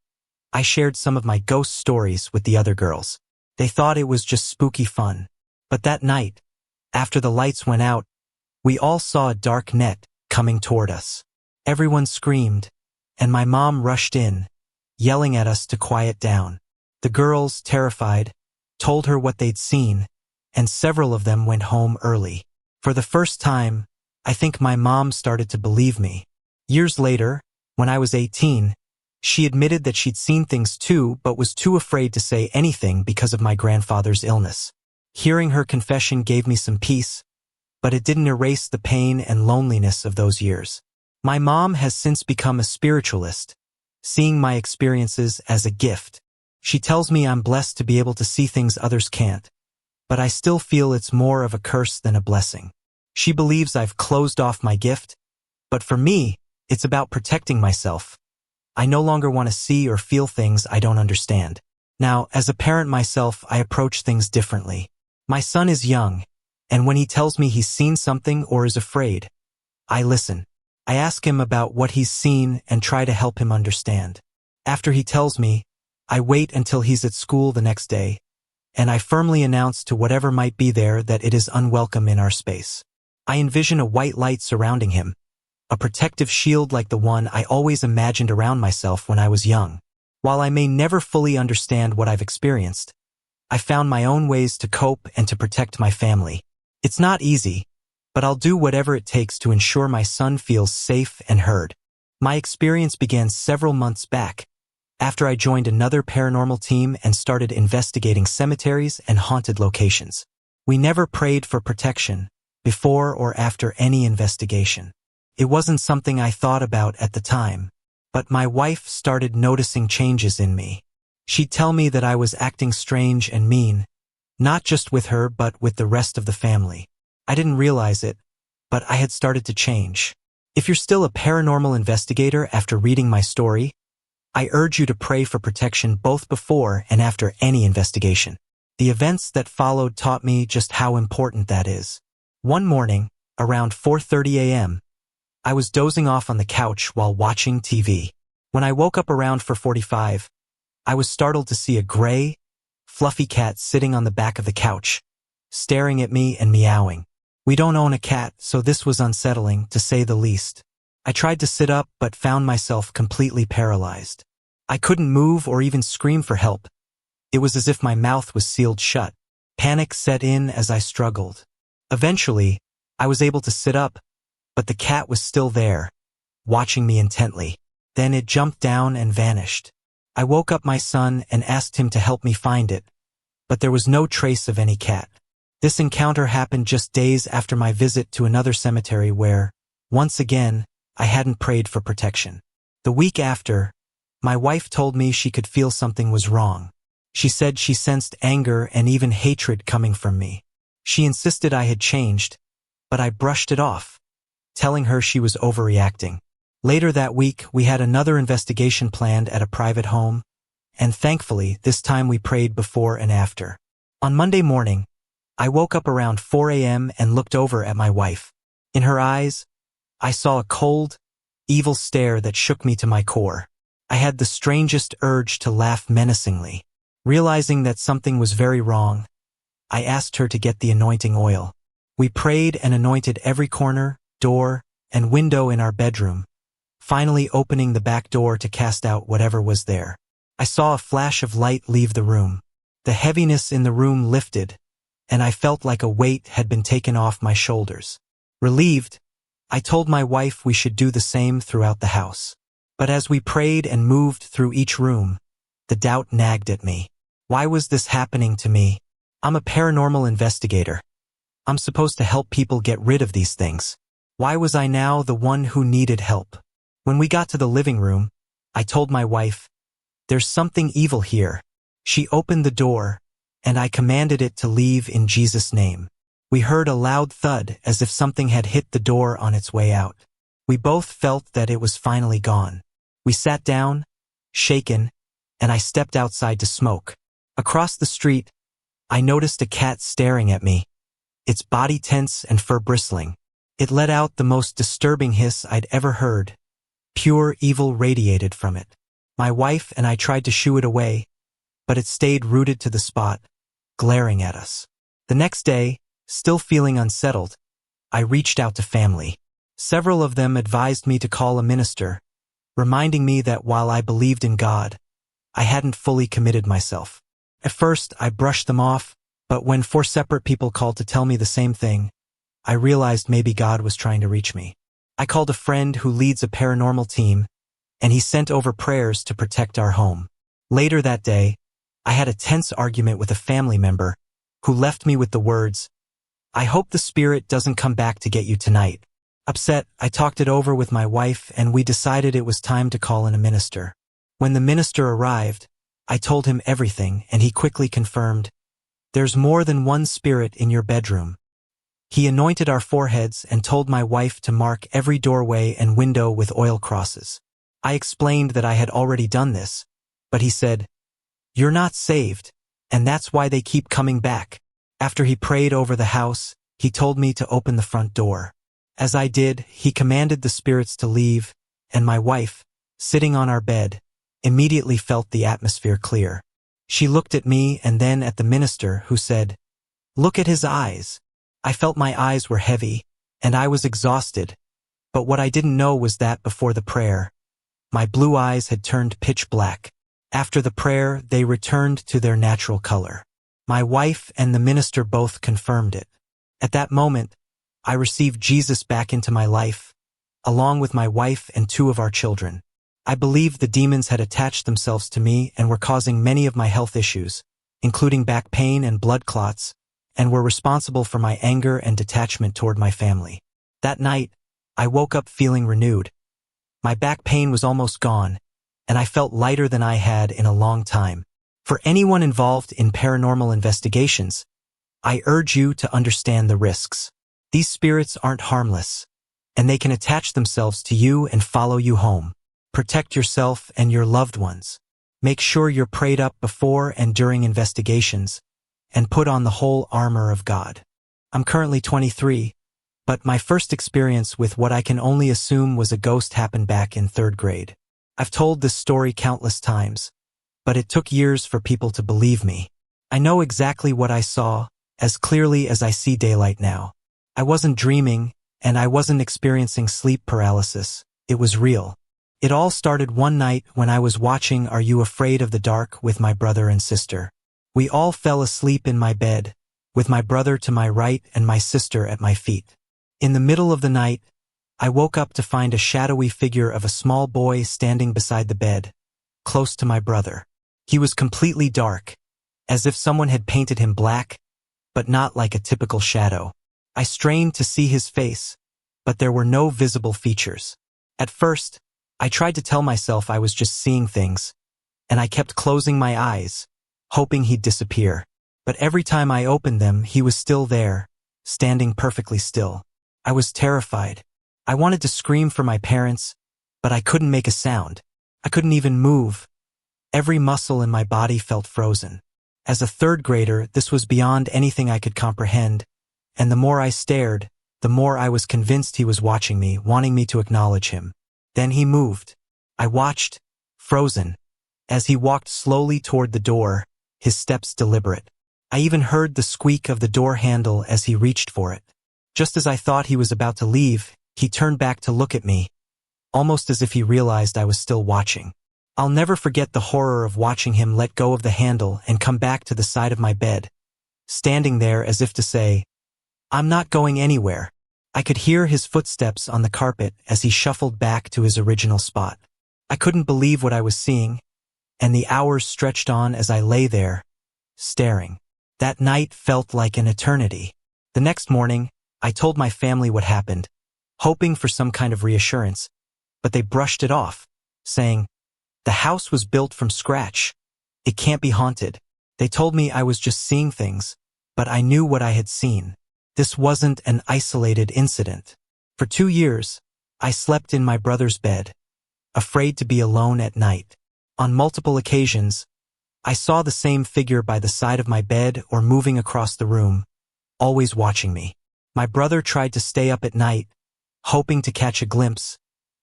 I shared some of my ghost stories with the other girls. They thought it was just spooky fun. But that night, after the lights went out, we all saw a dark net coming toward us. Everyone screamed, and my mom rushed in, yelling at us to quiet down. The girls, terrified, told her what they'd seen, and several of them went home early. For the first time, I think my mom started to believe me. Years later, when I was 18, she admitted that she'd seen things too, but was too afraid to say anything because of my grandfather's illness. Hearing her confession gave me some peace, but it didn't erase the pain and loneliness of those years. My mom has since become a spiritualist, seeing my experiences as a gift. She tells me I'm blessed to be able to see things others can't, but I still feel it's more of a curse than a blessing. She believes I've closed off my gift, but for me, it's about protecting myself. I no longer want to see or feel things I don't understand. Now, as a parent myself, I approach things differently. My son is young, and when he tells me he's seen something or is afraid, I listen. I ask him about what he's seen and try to help him understand. After he tells me, I wait until he's at school the next day, and I firmly announce to whatever might be there that it is unwelcome in our space. I envision a white light surrounding him, a protective shield like the one I always imagined around myself when I was young. While I may never fully understand what I've experienced, I found my own ways to cope and to protect my family. It's not easy, but I'll do whatever it takes to ensure my son feels safe and heard. My experience began several months back, after I joined another paranormal team and started investigating cemeteries and haunted locations. We never prayed for protection, before or after any investigation. It wasn't something I thought about at the time, but my wife started noticing changes in me. She'd tell me that I was acting strange and mean, not just with her but with the rest of the family. I didn't realize it, but I had started to change. If you're still a paranormal investigator after reading my story, I urge you to pray for protection both before and after any investigation. The events that followed taught me just how important that is. One morning, around 4:30 a.m., I was dozing off on the couch while watching TV. When I woke up around 4:45, I was startled to see a gray, fluffy cat sitting on the back of the couch, staring at me and meowing. We don't own a cat, so this was unsettling, to say the least. I tried to sit up but found myself completely paralyzed. I couldn't move or even scream for help. It was as if my mouth was sealed shut. Panic set in as I struggled. Eventually, I was able to sit up, but the cat was still there, watching me intently. Then it jumped down and vanished. I woke up my son and asked him to help me find it, but there was no trace of any cat. This encounter happened just days after my visit to another cemetery where, once again, I hadn't prayed for protection. The week after, my wife told me she could feel something was wrong. She said she sensed anger and even hatred coming from me. She insisted I had changed, but I brushed it off, telling her she was overreacting. Later that week, we had another investigation planned at a private home, and thankfully, this time we prayed before and after. On Monday morning, I woke up around 4 a.m. and looked over at my wife. In her eyes, I saw a cold, evil stare that shook me to my core. I had the strangest urge to laugh menacingly. Realizing that something was very wrong, I asked her to get the anointing oil. We prayed and anointed every corner, door, and window in our bedroom, finally opening the back door to cast out whatever was there. I saw a flash of light leave the room. The heaviness in the room lifted, and I felt like a weight had been taken off my shoulders. Relieved, I told my wife we should do the same throughout the house. But as we prayed and moved through each room, the doubt nagged at me. Why was this happening to me? I'm a paranormal investigator. I'm supposed to help people get rid of these things. Why was I now the one who needed help? When we got to the living room, I told my wife, "There's something evil here." She opened the door, and I commanded it to leave in Jesus' name. We heard a loud thud as if something had hit the door on its way out. We both felt that it was finally gone. We sat down, shaken, and I stepped outside to smoke. Across the street, I noticed a cat staring at me, its body tense and fur bristling. It let out the most disturbing hiss I'd ever heard. Pure evil radiated from it. My wife and I tried to shoo it away, but it stayed rooted to the spot, glaring at us. The next day, still feeling unsettled, I reached out to family. Several of them advised me to call a minister, reminding me that while I believed in God, I hadn't fully committed myself. At first, I brushed them off, but when 4 separate people called to tell me the same thing, I realized maybe God was trying to reach me. I called a friend who leads a paranormal team, and he sent over prayers to protect our home. Later that day, I had a tense argument with a family member who left me with the words, "I hope the spirit doesn't come back to get you tonight." Upset, I talked it over with my wife and we decided it was time to call in a minister. When the minister arrived, I told him everything and he quickly confirmed, "There's more than one spirit in your bedroom." He anointed our foreheads and told my wife to mark every doorway and window with oil crosses. I explained that I had already done this, but he said, "You're not saved, and that's why they keep coming back." After he prayed over the house, he told me to open the front door. As I did, he commanded the spirits to leave, and my wife, sitting on our bed, immediately felt the atmosphere clear. She looked at me and then at the minister, who said, "Look at his eyes." I felt my eyes were heavy, and I was exhausted, but what I didn't know was that before the prayer, my blue eyes had turned pitch black. After the prayer, they returned to their natural color. My wife and the minister both confirmed it. At that moment, I received Jesus back into my life, along with my wife and 2 of our children. I believed the demons had attached themselves to me and were causing many of my health issues, including back pain and blood clots, and were responsible for my anger and detachment toward my family. That night, I woke up feeling renewed. My back pain was almost gone, and I felt lighter than I had in a long time. For anyone involved in paranormal investigations, I urge you to understand the risks. These spirits aren't harmless, and they can attach themselves to you and follow you home. Protect yourself and your loved ones. Make sure you're prayed up before and during investigations, and put on the whole armor of God. I'm currently 23, but my first experience with what I can only assume was a ghost happened back in 3rd grade. I've told this story countless times, but it took years for people to believe me. I know exactly what I saw, as clearly as I see daylight now. I wasn't dreaming, and I wasn't experiencing sleep paralysis. It was real. It all started one night when I was watching Are You Afraid of the Dark with my brother and sister. We all fell asleep in my bed, with my brother to my right and my sister at my feet. In the middle of the night, I woke up to find a shadowy figure of a small boy standing beside the bed, close to my brother. He was completely dark, as if someone had painted him black, but not like a typical shadow. I strained to see his face, but there were no visible features. At first, I tried to tell myself I was just seeing things, and I kept closing my eyes, hoping he'd disappear. But every time I opened them, he was still there, standing perfectly still. I was terrified. I wanted to scream for my parents, but I couldn't make a sound. I couldn't even move. Every muscle in my body felt frozen. As a third grader, this was beyond anything I could comprehend, and the more I stared, the more I was convinced he was watching me, wanting me to acknowledge him. Then he moved. I watched, frozen, as he walked slowly toward the door, his steps deliberate. I even heard the squeak of the door handle as he reached for it. Just as I thought he was about to leave, he turned back to look at me, almost as if he realized I was still watching. I'll never forget the horror of watching him let go of the handle and come back to the side of my bed, standing there as if to say, "I'm not going anywhere." I could hear his footsteps on the carpet as he shuffled back to his original spot. I couldn't believe what I was seeing, and the hours stretched on as I lay there, staring. That night felt like an eternity. The next morning, I told my family what happened, hoping for some kind of reassurance, but they brushed it off, saying, "The house was built from scratch. It can't be haunted." They told me I was just seeing things, but I knew what I had seen. This wasn't an isolated incident. For 2 years, I slept in my brother's bed, afraid to be alone at night. On multiple occasions, I saw the same figure by the side of my bed or moving across the room, always watching me. My brother tried to stay up at night, hoping to catch a glimpse,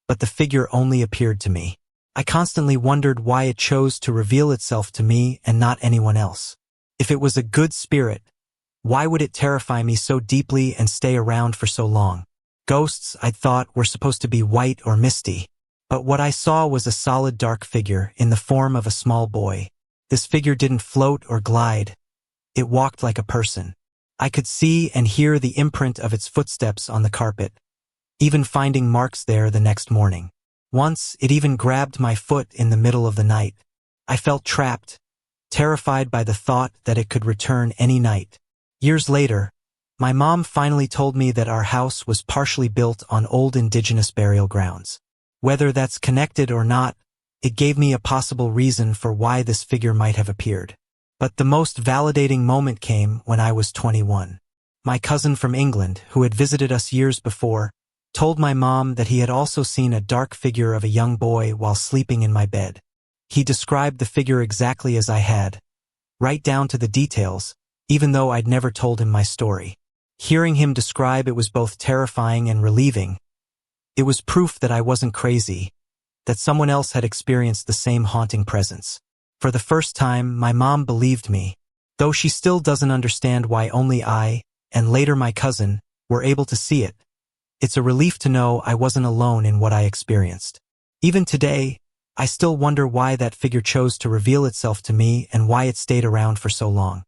but the figure only appeared to me. I constantly wondered why it chose to reveal itself to me and not anyone else. If it was a good spirit, why would it terrify me so deeply and stay around for so long? Ghosts, I thought, were supposed to be white or misty, but what I saw was a solid dark figure in the form of a small boy. This figure didn't float or glide. It walked like a person. I could see and hear the imprint of its footsteps on the carpet, even finding marks there the next morning. Once, it even grabbed my foot in the middle of the night. I felt trapped, terrified by the thought that it could return any night. Years later, my mom finally told me that our house was partially built on old indigenous burial grounds. Whether that's connected or not, it gave me a possible reason for why this figure might have appeared. But the most validating moment came when I was 21. My cousin from England, who had visited us years before, told my mom that he had also seen a dark figure of a young boy while sleeping in my bed. He described the figure exactly as I had, right down to the details, even though I'd never told him my story. Hearing him describe it was both terrifying and relieving. It was proof that I wasn't crazy, that someone else had experienced the same haunting presence. For the first time, my mom believed me, though she still doesn't understand why only I, and later my cousin, were able to see it. It's a relief to know I wasn't alone in what I experienced. Even today, I still wonder why that figure chose to reveal itself to me and why it stayed around for so long.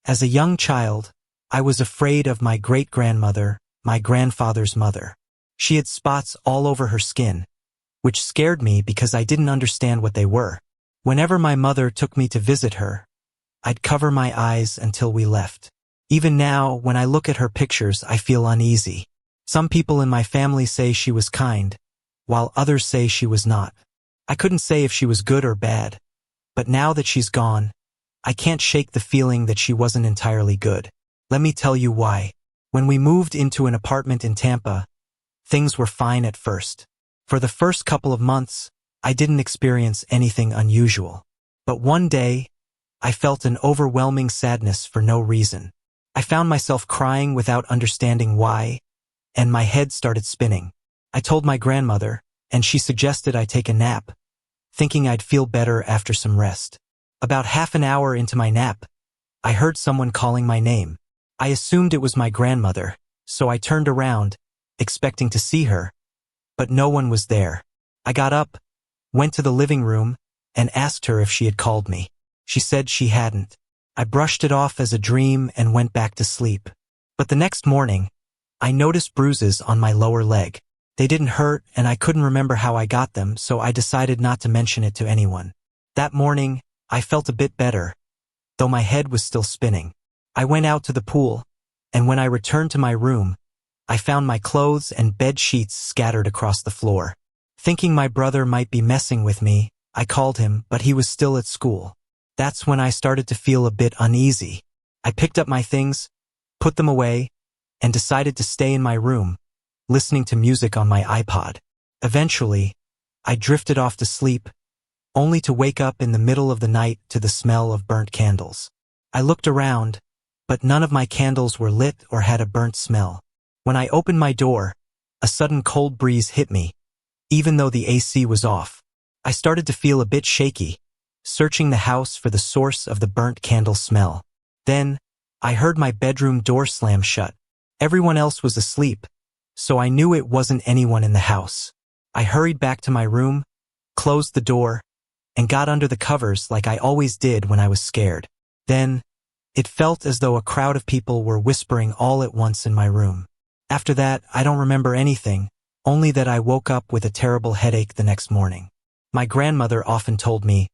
As a young child, I was afraid of my great-grandmother, my grandfather's mother. She had spots all over her skin, which scared me because I didn't understand what they were. Whenever my mother took me to visit her, I'd cover my eyes until we left. Even now, when I look at her pictures, I feel uneasy. Some people in my family say she was kind, while others say she was not. I couldn't say if she was good or bad, but now that she's gone, I can't shake the feeling that she wasn't entirely good. Let me tell you why. When we moved into an apartment in Tampa, things were fine at first. For the first couple of months, I didn't experience anything unusual. But one day, I felt an overwhelming sadness for no reason. I found myself crying without understanding why, and my head started spinning. I told my grandmother, and she suggested I take a nap, thinking I'd feel better after some rest. About half an hour into my nap, I heard someone calling my name. I assumed it was my grandmother, so I turned around, expecting to see her, but no one was there. I got up, went to the living room, and asked her if she had called me. She said she hadn't. I brushed it off as a dream and went back to sleep. But the next morning, I noticed bruises on my lower leg. They didn't hurt, and I couldn't remember how I got them, so I decided not to mention it to anyone. That morning, I felt a bit better, though my head was still spinning. I went out to the pool, and when I returned to my room, I found my clothes and bed sheets scattered across the floor. Thinking my brother might be messing with me, I called him, but he was still at school. That's when I started to feel a bit uneasy. I picked up my things, put them away, and decided to stay in my room, listening to music on my iPod. Eventually, I drifted off to sleep, only to wake up in the middle of the night to the smell of burnt candles. I looked around, but none of my candles were lit or had a burnt smell. When I opened my door, a sudden cold breeze hit me, even though the AC was off. I started to feel a bit shaky, searching the house for the source of the burnt candle smell. Then, I heard my bedroom door slam shut. Everyone else was asleep, so I knew it wasn't anyone in the house. I hurried back to my room, closed the door, and got under the covers like I always did when I was scared. Then, it felt as though a crowd of people were whispering all at once in my room. After that, I don't remember anything, only that I woke up with a terrible headache the next morning. My grandmother often told me,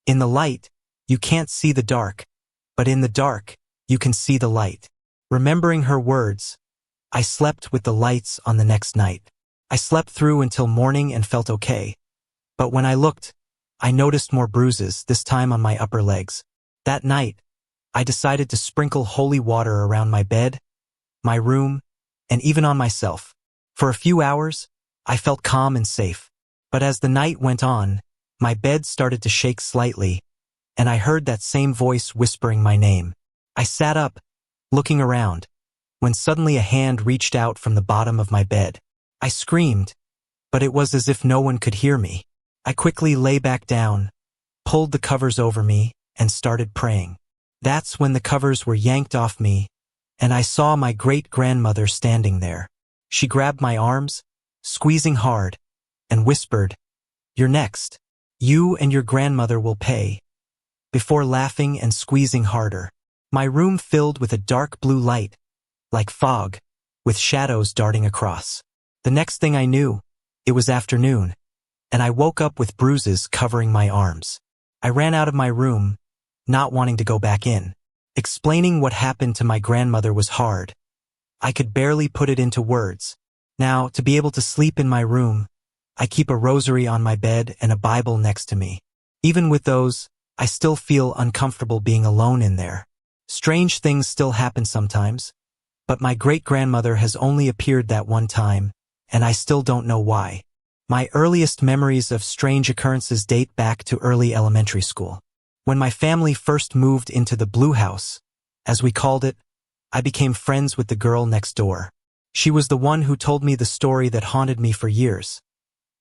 "In the light, you can't see the dark, but in the dark, you can see the light." Remembering her words, I slept with the lights on the next night. I slept through until morning and felt okay. But when I looked, I noticed more bruises, this time on my upper legs. That night, I decided to sprinkle holy water around my bed, my room, and even on myself. For a few hours, I felt calm and safe. But as the night went on, my bed started to shake slightly, and I heard that same voice whispering my name. I sat up, looking around, when suddenly a hand reached out from the bottom of my bed. I screamed, but it was as if no one could hear me. I quickly lay back down, pulled the covers over me, and started praying. That's when the covers were yanked off me, and I saw my great-grandmother standing there. She grabbed my arms, squeezing hard, and whispered, "You're next. You and your grandmother will pay," before laughing and squeezing harder. My room filled with a dark blue light, like fog, with shadows darting across. The next thing I knew, it was afternoon, and I woke up with bruises covering my arms. I ran out of my room, not wanting to go back in. Explaining what happened to my grandmother was hard. I could barely put it into words. Now, to be able to sleep in my room, I keep a rosary on my bed and a Bible next to me. Even with those, I still feel uncomfortable being alone in there. Strange things still happen sometimes, but my great-grandmother has only appeared that one time, and I still don't know why. My earliest memories of strange occurrences date back to early elementary school. When my family first moved into the blue house, as we called it, I became friends with the girl next door. She was the one who told me the story that haunted me for years.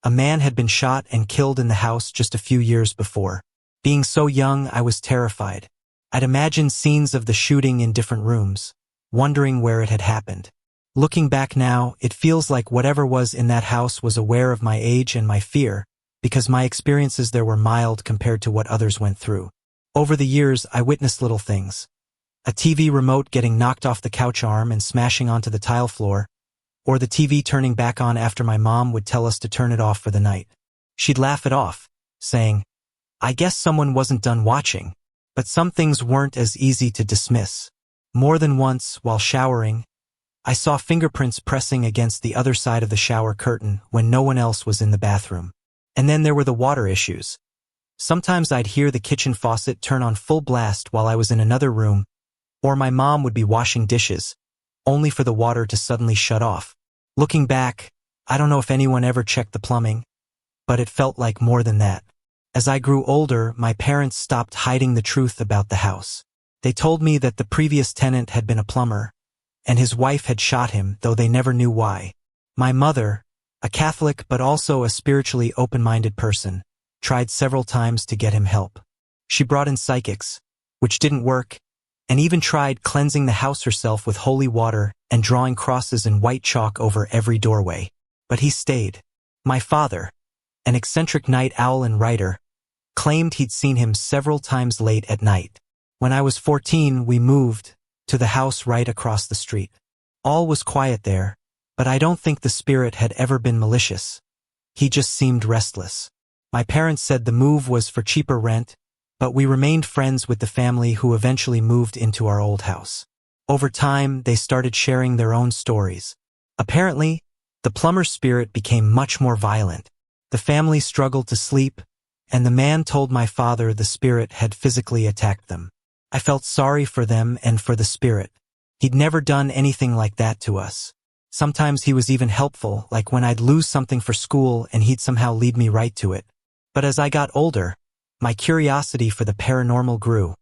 A man had been shot and killed in the house just a few years before. Being so young, I was terrified. I'd imagined scenes of the shooting in different rooms, wondering where it had happened. Looking back now, it feels like whatever was in that house was aware of my age and my fear, because my experiences there were mild compared to what others went through. Over the years, I witnessed little things. A TV remote getting knocked off the couch arm and smashing onto the tile floor, or the TV turning back on after my mom would tell us to turn it off for the night. She'd laugh it off, saying, "I guess someone wasn't done watching." But some things weren't as easy to dismiss. More than once, while showering, I saw fingerprints pressing against the other side of the shower curtain when no one else was in the bathroom. And then there were the water issues. Sometimes I'd hear the kitchen faucet turn on full blast while I was in another room, or my mom would be washing dishes, only for the water to suddenly shut off. Looking back, I don't know if anyone ever checked the plumbing, but it felt like more than that. As I grew older, my parents stopped hiding the truth about the house. They told me that the previous tenant had been a plumber, and his wife had shot him, though they never knew why. My mother, a Catholic but also a spiritually open-minded person, tried several times to get him help. She brought in psychics, which didn't work, and even tried cleansing the house herself with holy water and drawing crosses in white chalk over every doorway. But he stayed. My father, an eccentric night owl and writer, claimed he'd seen him several times late at night. When I was 14, we moved to the house right across the street. All was quiet there, but I don't think the spirit had ever been malicious. He just seemed restless. My parents said the move was for cheaper rent, but we remained friends with the family who eventually moved into our old house. Over time, they started sharing their own stories. Apparently, the plumber's spirit became much more violent. The family struggled to sleep, and the man told my father the spirit had physically attacked them. I felt sorry for them and for the spirit. He'd never done anything like that to us. Sometimes he was even helpful, like when I'd lose something for school and he'd somehow lead me right to it. But as I got older, my curiosity for the paranormal grew,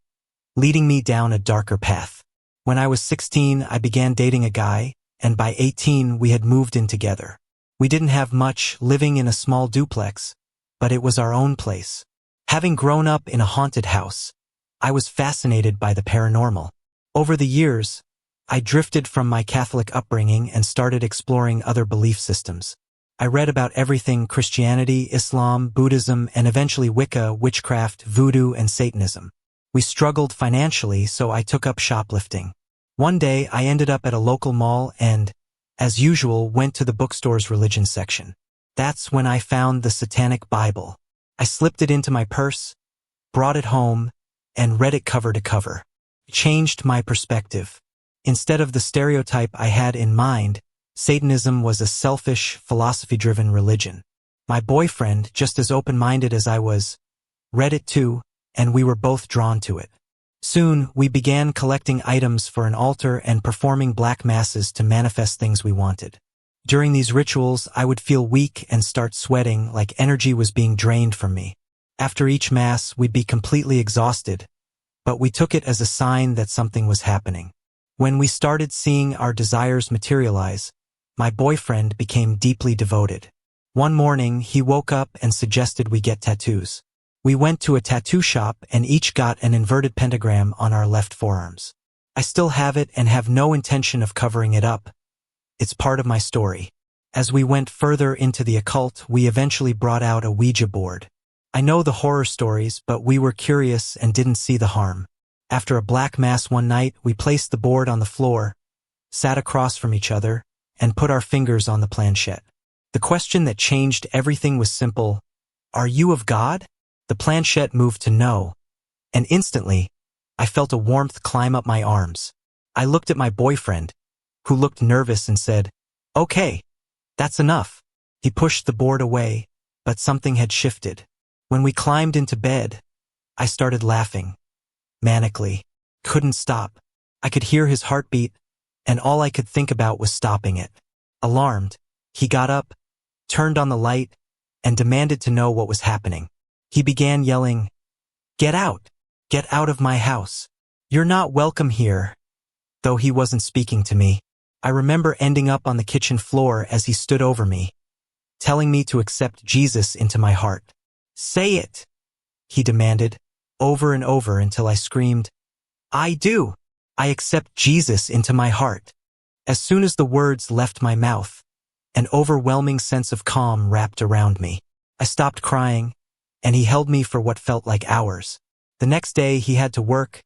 leading me down a darker path. When I was 16, I began dating a guy, and by 18 we had moved in together. We didn't have much, living in a small duplex, but it was our own place. Having grown up in a haunted house, I was fascinated by the paranormal. Over the years, I drifted from my Catholic upbringing and started exploring other belief systems. I read about everything: Christianity, Islam, Buddhism, and eventually Wicca, witchcraft, voodoo, and Satanism. We struggled financially, so I took up shoplifting. One day, I ended up at a local mall and, as usual, went to the bookstore's religion section. That's when I found the Satanic Bible. I slipped it into my purse, brought it home, and read it cover to cover. It changed my perspective. Instead of the stereotype I had in mind, Satanism was a selfish, philosophy-driven religion. My boyfriend, just as open-minded as I was, read it too, and we were both drawn to it. Soon, we began collecting items for an altar and performing black masses to manifest things we wanted. During these rituals, I would feel weak and start sweating, like energy was being drained from me. After each mass, we'd be completely exhausted, but we took it as a sign that something was happening. When we started seeing our desires materialize, my boyfriend became deeply devoted. One morning, he woke up and suggested we get tattoos. We went to a tattoo shop and each got an inverted pentagram on our left forearms. I still have it and have no intention of covering it up. It's part of my story. As we went further into the occult, we eventually brought out a Ouija board. I know the horror stories, but we were curious and didn't see the harm. After a black mass one night, we placed the board on the floor, sat across from each other, and put our fingers on the planchette. The question that changed everything was simple: are you of God? The planchette moved to no, and instantly, I felt a warmth climb up my arms. I looked at my boyfriend, who looked nervous, and said, "Okay, that's enough." He pushed the board away, but something had shifted. When we climbed into bed, I started laughing, manically. Couldn't stop. I could hear his heartbeat, and all I could think about was stopping it. Alarmed, he got up, turned on the light, and demanded to know what was happening. He began yelling, "Get out! Get out of my house! You're not welcome here!" Though he wasn't speaking to me, I remember ending up on the kitchen floor as he stood over me, telling me to accept Jesus into my heart. "Say it!" he demanded, over and over until I screamed, "I do! I accept Jesus into my heart." As soon as the words left my mouth, an overwhelming sense of calm wrapped around me. I stopped crying, and he held me for what felt like hours. The next day he had to work,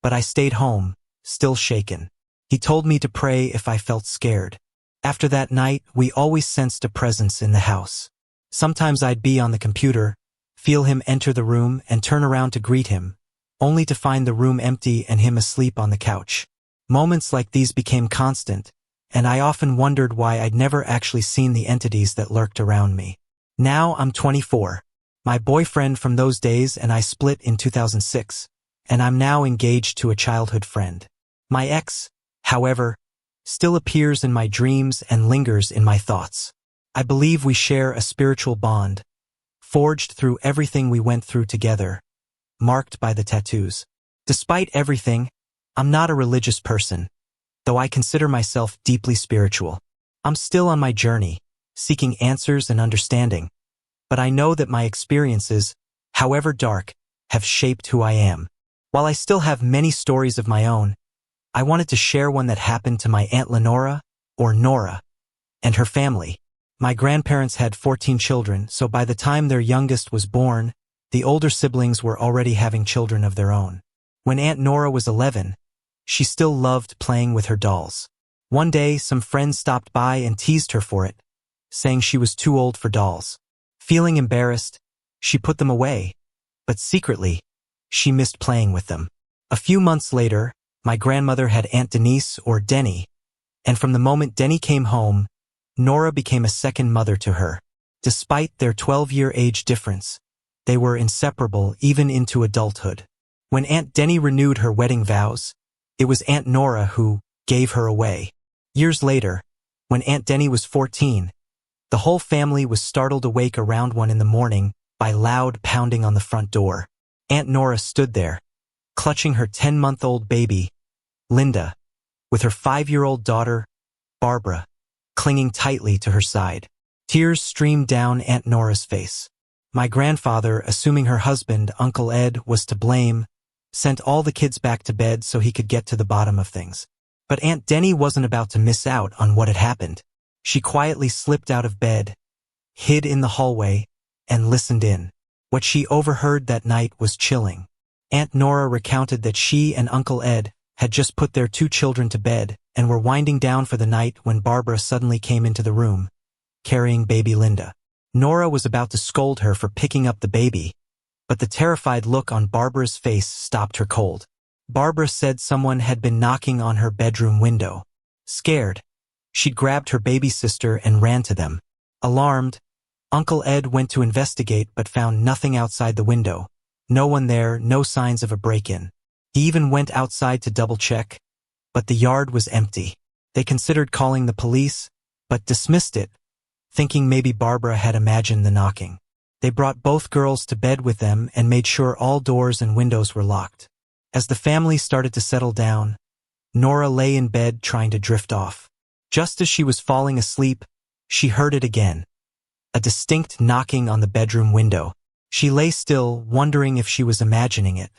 but I stayed home, still shaken. He told me to pray if I felt scared. After that night, we always sensed a presence in the house. Sometimes I'd be on the computer, feel him enter the room, and turn around to greet him, only to find the room empty and him asleep on the couch. Moments like these became constant, and I often wondered why I'd never actually seen the entities that lurked around me. Now I'm 24. My boyfriend from those days and I split in 2006, and I'm now engaged to a childhood friend. My ex, however, still appears in my dreams and lingers in my thoughts. I believe we share a spiritual bond, forged through everything we went through together, marked by the tattoos. Despite everything, I'm not a religious person, though I consider myself deeply spiritual. I'm still on my journey, seeking answers and understanding. But I know that my experiences, however dark, have shaped who I am. While I still have many stories of my own, I wanted to share one that happened to my Aunt Lenora, or Nora, and her family. My grandparents had 14 children, so by the time their youngest was born, the older siblings were already having children of their own. When Aunt Nora was 11, she still loved playing with her dolls. One day, some friends stopped by and teased her for it, saying she was too old for dolls. Feeling embarrassed, she put them away, but secretly, She missed playing with them. A few months later, my grandmother had Aunt Denise or Denny, and from the moment Denny came home, Nora became a second mother to her. Despite their 12-year age difference, they were inseparable even into adulthood. When Aunt Denny renewed her wedding vows, it was Aunt Nora who gave her away. Years later, when Aunt Denny was 14, the whole family was startled awake around 1 in the morning by loud pounding on the front door. Aunt Nora stood there, clutching her 10-month-old baby, Linda, with her 5-year-old daughter, Barbara, clinging tightly to her side. Tears streamed down Aunt Nora's face. My grandfather, assuming her husband, Uncle Ed, was to blame, sent all the kids back to bed so he could get to the bottom of things. But Aunt Denny wasn't about to miss out on what had happened. She quietly slipped out of bed, hid in the hallway, and listened in. What she overheard that night was chilling. Aunt Nora recounted that she and Uncle Ed had just put their 2 children to bed and were winding down for the night when Barbara suddenly came into the room, carrying baby Linda. Nora was about to scold her for picking up the baby, but the terrified look on Barbara's face stopped her cold. Barbara said someone had been knocking on her bedroom window. Scared, she'd grabbed her baby sister and ran to them. Alarmed, Uncle Ed went to investigate but found nothing outside the window. No one there, no signs of a break-in. He even went outside to double-check, but the yard was empty. They considered calling the police, but dismissed it, thinking maybe Barbara had imagined the knocking. They brought both girls to bed with them and made sure all doors and windows were locked. As the family started to settle down, Nora lay in bed trying to drift off. Just as she was falling asleep, she heard it again. A distinct knocking on the bedroom window. She lay still, wondering if she was imagining it.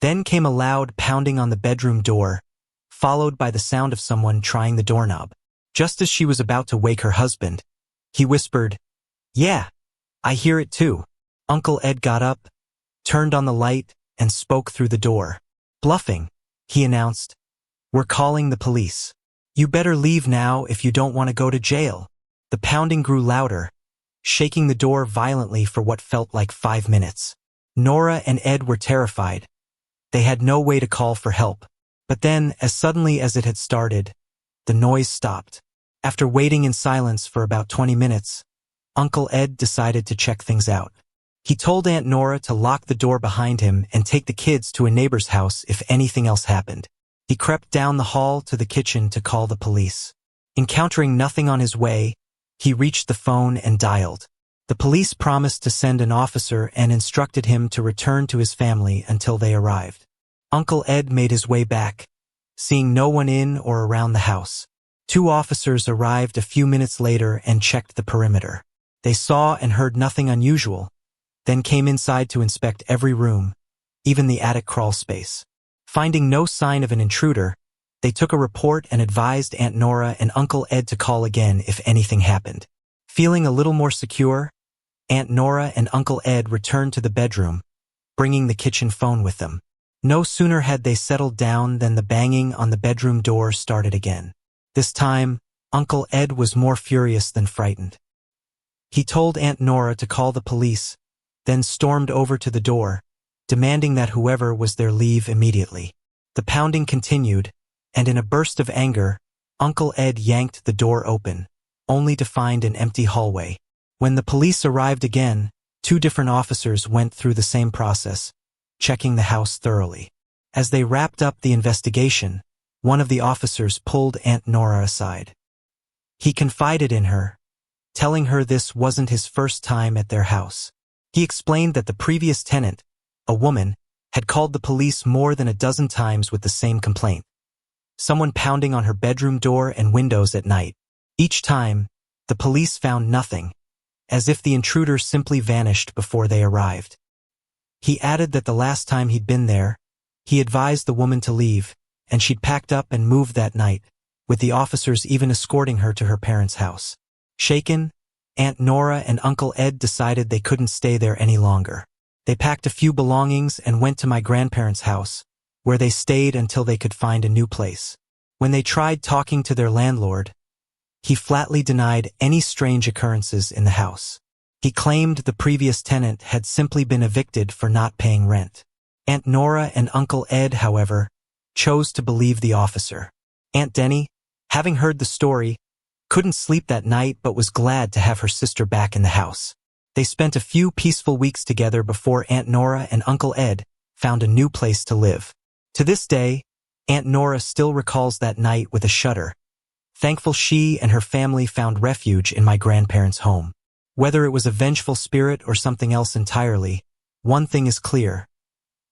Then came a loud pounding on the bedroom door, followed by the sound of someone trying the doorknob. Just as she was about to wake her husband, he whispered, "Yeah, I hear it too." Uncle Ed got up, turned on the light, and spoke through the door. "Bluffing," he announced. "We're calling the police. You better leave now if you don't want to go to jail." The pounding grew louder, shaking the door violently for what felt like 5 minutes. Nora and Ed were terrified. They had no way to call for help. But then, as suddenly as it had started, the noise stopped. After waiting in silence for about 20 minutes, Uncle Ed decided to check things out. He told Aunt Nora to lock the door behind him and take the kids to a neighbor's house if anything else happened. He crept down the hall to the kitchen to call the police. Encountering nothing on his way, he reached the phone and dialed. The police promised to send an officer and instructed him to return to his family until they arrived. Uncle Ed made his way back, seeing no one in or around the house. 2 officers arrived a few minutes later and checked the perimeter. They saw and heard nothing unusual, then came inside to inspect every room, even the attic crawl space. Finding no sign of an intruder, they took a report and advised Aunt Nora and Uncle Ed to call again if anything happened. Feeling a little more secure, Aunt Nora and Uncle Ed returned to the bedroom, bringing the kitchen phone with them. No sooner had they settled down than the banging on the bedroom door started again. This time, Uncle Ed was more furious than frightened. He told Aunt Nora to call the police, then stormed over to the door, demanding that whoever was there leave immediately. The pounding continued, and in a burst of anger, Uncle Ed yanked the door open, only to find an empty hallway. When the police arrived again, 2 different officers went through the same process, checking the house thoroughly. As they wrapped up the investigation, one of the officers pulled Aunt Nora aside. He confided in her, telling her this wasn't his first time at their house. He explained that the previous tenant, a woman, had called the police more than a dozen times with the same complaint. Someone pounding on her bedroom door and windows at night. Each time, the police found nothing, as if the intruder simply vanished before they arrived. He added that the last time he'd been there, he advised the woman to leave, and she'd packed up and moved that night, with the officers even escorting her to her parents' house. Shaken, Aunt Nora and Uncle Ed decided they couldn't stay there any longer. They packed a few belongings and went to my grandparents' house, where they stayed until they could find a new place. When they tried talking to their landlord, he flatly denied any strange occurrences in the house. He claimed the previous tenant had simply been evicted for not paying rent. Aunt Nora and Uncle Ed, however, chose to believe the officer. Aunt Denny, having heard the story, couldn't sleep that night but was glad to have her sister back in the house. They spent a few peaceful weeks together before Aunt Nora and Uncle Ed found a new place to live. To this day, Aunt Nora still recalls that night with a shudder, thankful she and her family found refuge in my grandparents' home. Whether it was a vengeful spirit or something else entirely, one thing is clear.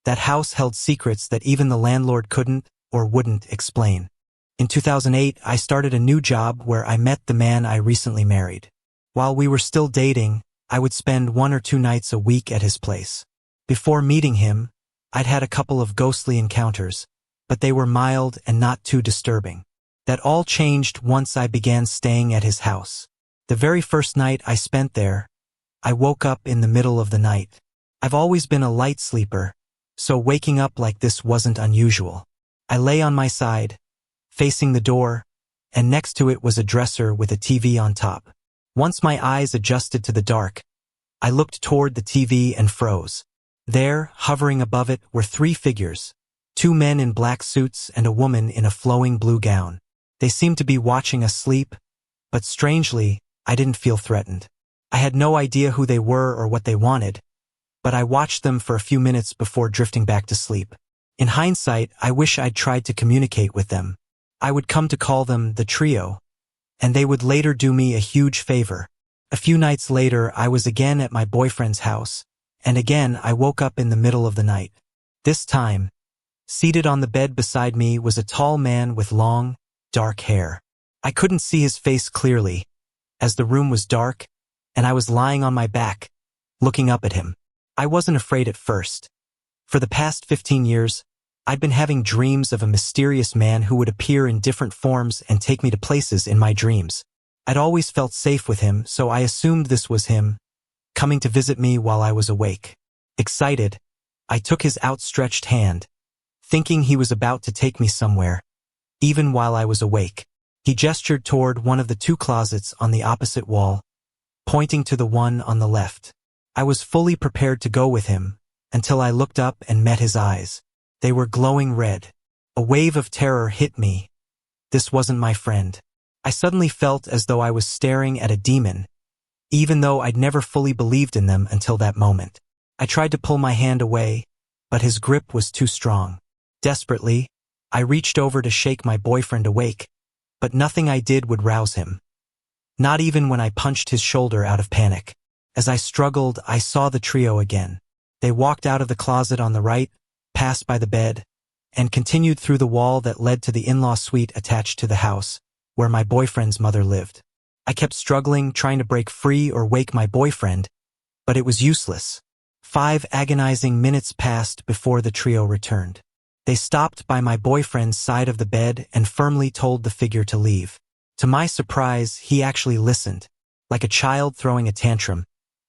That house held secrets that even the landlord couldn't or wouldn't explain. In 2008, I started a new job where I met the man I recently married. While we were still dating, I would spend 1 or 2 nights a week at his place. Before meeting him, I'd had a couple of ghostly encounters, but they were mild and not too disturbing. That all changed once I began staying at his house. The very first night I spent there, I woke up in the middle of the night. I've always been a light sleeper, so waking up like this wasn't unusual. I lay on my side, facing the door, and next to it was a dresser with a TV on top. Once my eyes adjusted to the dark, I looked toward the TV and froze. There, hovering above it, were 3 figures, 2 men in black suits and a woman in a flowing blue gown. They seemed to be watching us sleep, but strangely, I didn't feel threatened. I had no idea who they were or what they wanted, but I watched them for a few minutes before drifting back to sleep. In hindsight, I wish I'd tried to communicate with them. I would come to call them the trio, and they would later do me a huge favor. A few nights later, I was again at my boyfriend's house, and again I woke up in the middle of the night. This time, seated on the bed beside me was a tall man with long, dark hair. I couldn't see his face clearly, as the room was dark, and I was lying on my back, looking up at him. I wasn't afraid at first. For the past 15 years, I'd been having dreams of a mysterious man who would appear in different forms and take me to places in my dreams. I'd always felt safe with him, so I assumed this was him, coming to visit me while I was awake. Excited, I took his outstretched hand, thinking he was about to take me somewhere, even while I was awake. He gestured toward one of the 2 closets on the opposite wall, pointing to the one on the left. I was fully prepared to go with him, until I looked up and met his eyes. They were glowing red. A wave of terror hit me. This wasn't my friend. I suddenly felt as though I was staring at a demon, even though I'd never fully believed in them until that moment. I tried to pull my hand away, but his grip was too strong. Desperately, I reached over to shake my boyfriend awake, but nothing I did would rouse him. Not even when I punched his shoulder out of panic. As I struggled, I saw the trio again. They walked out of the closet on the right, passed by the bed, and continued through the wall that led to the in-law suite attached to the house, where my boyfriend's mother lived. I kept struggling, trying to break free or wake my boyfriend, but it was useless. 5 agonizing minutes passed before the trio returned. They stopped by my boyfriend's side of the bed and firmly told the figure to leave. To my surprise, he actually listened. Like a child throwing a tantrum,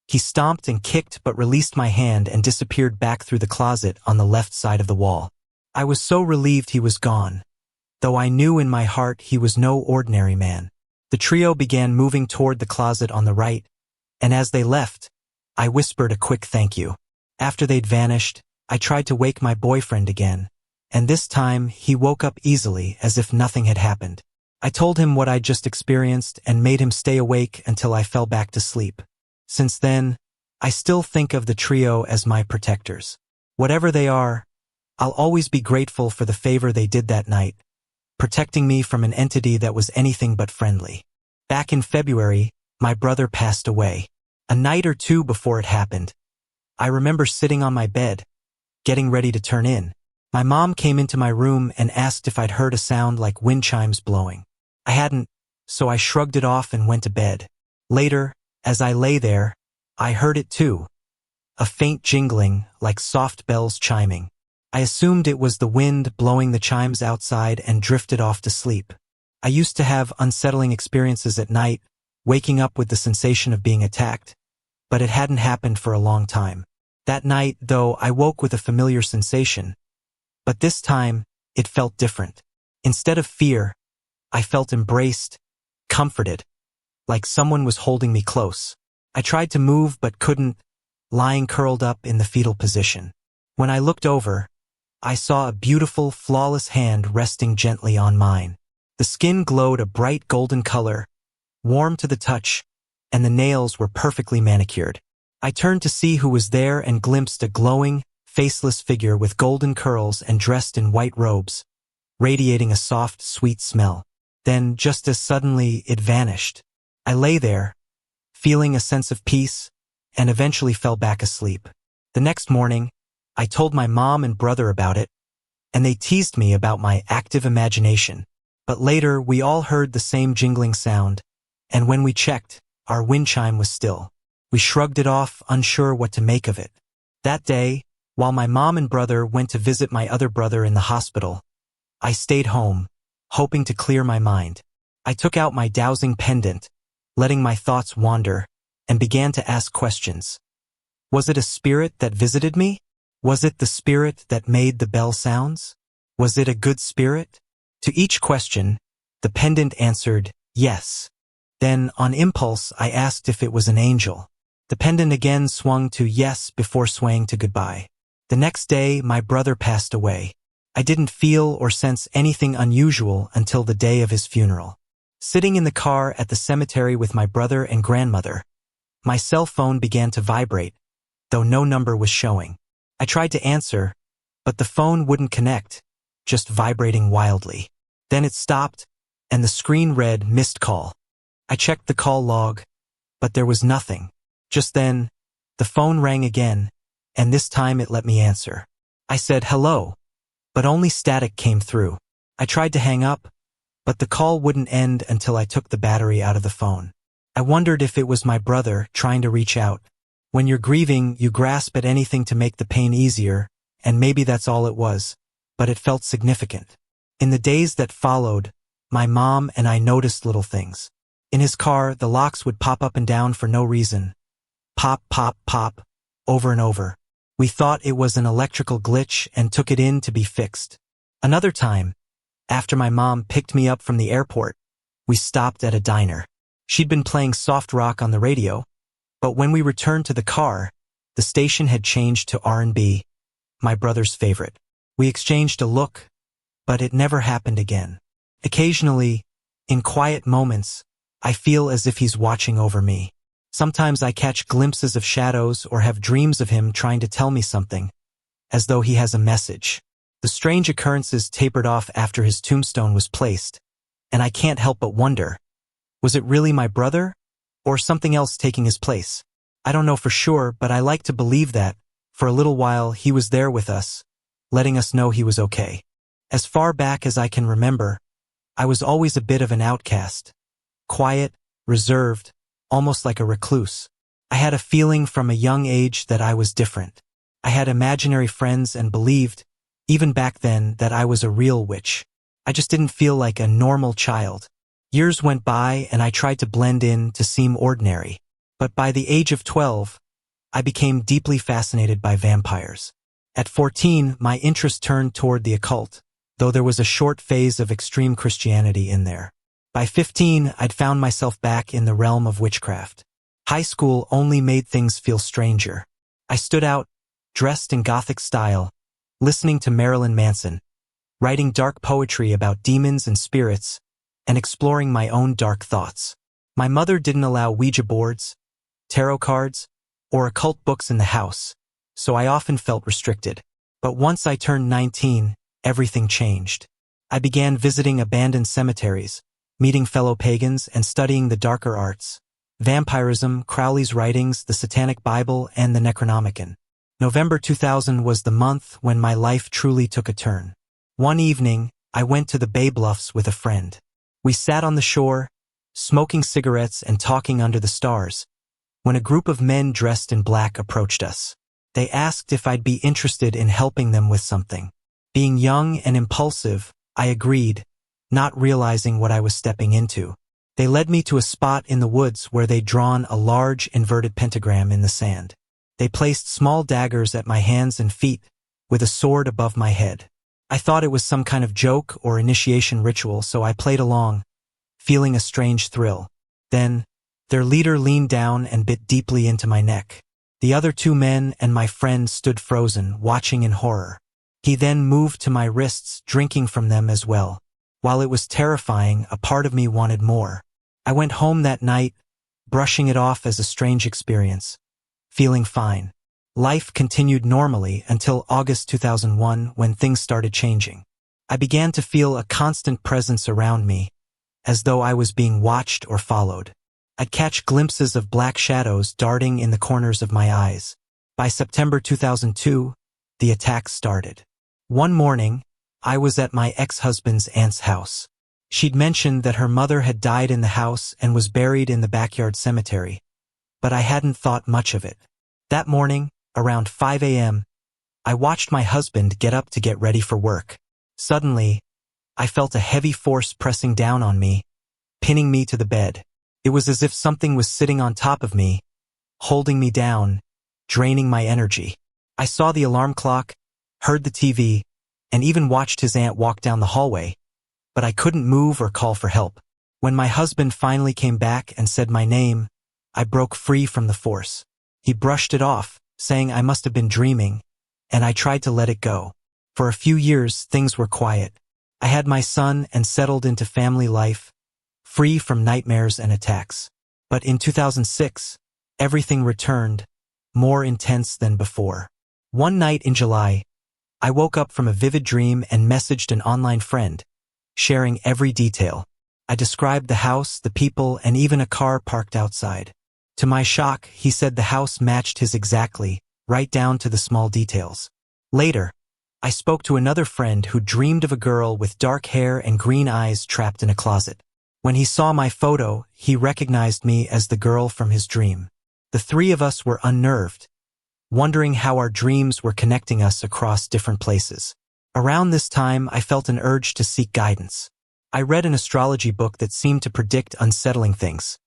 he stomped and kicked but released my hand and disappeared back through the closet on the left side of the wall. I was so relieved he was gone, though I knew in my heart he was no ordinary man. The trio began moving toward the closet on the right, and as they left, I whispered a quick thank you. After they'd vanished, I tried to wake my boyfriend again, and this time he woke up easily as if nothing had happened. I told him what I'd just experienced and made him stay awake until I fell back to sleep. Since then, I still think of the trio as my protectors. Whatever they are, I'll always be grateful for the favor they did that night, protecting me from an entity that was anything but friendly. Back in February, my brother passed away. A night or 2 before it happened, I remember sitting on my bed, getting ready to turn in. My mom came into my room and asked if I'd heard a sound like wind chimes blowing. I hadn't, so I shrugged it off and went to bed. Later, as I lay there, I heard it too. A faint jingling, like soft bells chiming. I assumed it was the wind blowing the chimes outside and drifted off to sleep. I used to have unsettling experiences at night, waking up with the sensation of being attacked, but it hadn't happened for a long time. That night, though, I woke with a familiar sensation, but this time, it felt different. Instead of fear, I felt embraced, comforted, like someone was holding me close. I tried to move but couldn't, lying curled up in the fetal position. When I looked over, I saw a beautiful, flawless hand resting gently on mine. The skin glowed a bright golden color, warm to the touch, and the nails were perfectly manicured. I turned to see who was there and glimpsed a glowing, faceless figure with golden curls and dressed in white robes, radiating a soft, sweet smell. Then, just as suddenly, it vanished. I lay there, feeling a sense of peace, and eventually fell back asleep. The next morning, I told my mom and brother about it, and they teased me about my active imagination. But later, we all heard the same jingling sound, and when we checked, our wind chime was still. We shrugged it off, unsure what to make of it. That day, while my mom and brother went to visit my other brother in the hospital, I stayed home, hoping to clear my mind. I took out my dowsing pendant, letting my thoughts wander, and began to ask questions. Was it a spirit that visited me? Was it the spirit that made the bell sounds? Was it a good spirit? To each question, the pendant answered yes. Then, on impulse, I asked if it was an angel. The pendant again swung to yes before swaying to goodbye. The next day, my brother passed away. I didn't feel or sense anything unusual until the day of his funeral. Sitting in the car at the cemetery with my brother and grandmother, my cell phone began to vibrate, though no number was showing. I tried to answer, but the phone wouldn't connect, just vibrating wildly. Then it stopped, and the screen read missed call. I checked the call log, but there was nothing. Just then, the phone rang again, and this time it let me answer. I said hello, but only static came through. I tried to hang up, but the call wouldn't end until I took the battery out of the phone. I wondered if it was my brother trying to reach out. When you're grieving, you grasp at anything to make the pain easier, and maybe that's all it was, but it felt significant. In the days that followed, my mom and I noticed little things. In his car, the locks would pop up and down for no reason. Pop, pop, pop, over and over. We thought it was an electrical glitch and took it in to be fixed. Another time, after my mom picked me up from the airport, we stopped at a diner. She'd been playing soft rock on the radio, but when we returned to the car, the station had changed to R&B, my brother's favorite. We exchanged a look, but it never happened again. Occasionally, in quiet moments, I feel as if he's watching over me. Sometimes I catch glimpses of shadows or have dreams of him trying to tell me something, as though he has a message. The strange occurrences tapered off after his tombstone was placed, and I can't help but wonder, was it really my brother, or something else taking his place? I don't know for sure, but I like to believe that, for a little while, he was there with us, letting us know he was okay. As far back as I can remember, I was always a bit of an outcast. Quiet, reserved, almost like a recluse. I had a feeling from a young age that I was different. I had imaginary friends and believed, even back then, that I was a real witch. I just didn't feel like a normal child. Years went by and I tried to blend in to seem ordinary. But by the age of 12, I became deeply fascinated by vampires. At 14, my interest turned toward the occult, though there was a short phase of extreme Christianity in there. By 15, I'd found myself back in the realm of witchcraft. High school only made things feel stranger. I stood out, dressed in Gothic style, listening to Marilyn Manson, writing dark poetry about demons and spirits, and exploring my own dark thoughts. My mother didn't allow Ouija boards, tarot cards, or occult books in the house, so I often felt restricted. But once I turned 19, everything changed. I began visiting abandoned cemeteries, meeting fellow pagans, and studying the darker arts. Vampirism, Crowley's writings, the Satanic Bible, and the Necronomicon. November 2000 was the month when my life truly took a turn. One evening, I went to the Bay Bluffs with a friend. We sat on the shore, smoking cigarettes and talking under the stars, when a group of men dressed in black approached us. They asked if I'd be interested in helping them with something. Being young and impulsive, I agreed, not realizing what I was stepping into. They led me to a spot in the woods where they'd drawn a large inverted pentagram in the sand. They placed small daggers at my hands and feet, with a sword above my head. I thought it was some kind of joke or initiation ritual, so I played along, feeling a strange thrill. Then, their leader leaned down and bit deeply into my neck. The other two men and my friend stood frozen, watching in horror. He then moved to my wrists, drinking from them as well. While it was terrifying, a part of me wanted more. I went home that night, brushing it off as a strange experience, feeling fine. Life continued normally until August 2001 when things started changing. I began to feel a constant presence around me, as though I was being watched or followed. I'd catch glimpses of black shadows darting in the corners of my eyes. By September 2002, the attacks started. One morning, I was at my ex-husband's aunt's house. She'd mentioned that her mother had died in the house and was buried in the backyard cemetery, but I hadn't thought much of it. That morning, around 5 a.m., I watched my husband get up to get ready for work. Suddenly, I felt a heavy force pressing down on me, pinning me to the bed. It was as if something was sitting on top of me, holding me down, draining my energy. I saw the alarm clock, heard the TV, and even watched his aunt walk down the hallway, but I couldn't move or call for help. When my husband finally came back and said my name, I broke free from the force. He brushed it off, saying I must have been dreaming, and I tried to let it go. For a few years, things were quiet. I had my son and settled into family life, free from nightmares and attacks. But in 2006, everything returned, more intense than before. One night in July, I woke up from a vivid dream and messaged an online friend, sharing every detail. I described the house, the people, and even a car parked outside. To my shock, he said the house matched his exactly, right down to the small details. Later, I spoke to another friend who dreamed of a girl with dark hair and green eyes trapped in a closet. When he saw my photo, he recognized me as the girl from his dream. The three of us were unnerved, wondering how our dreams were connecting us across different places. Around this time, I felt an urge to seek guidance. I read an astrology book that seemed to predict unsettling things.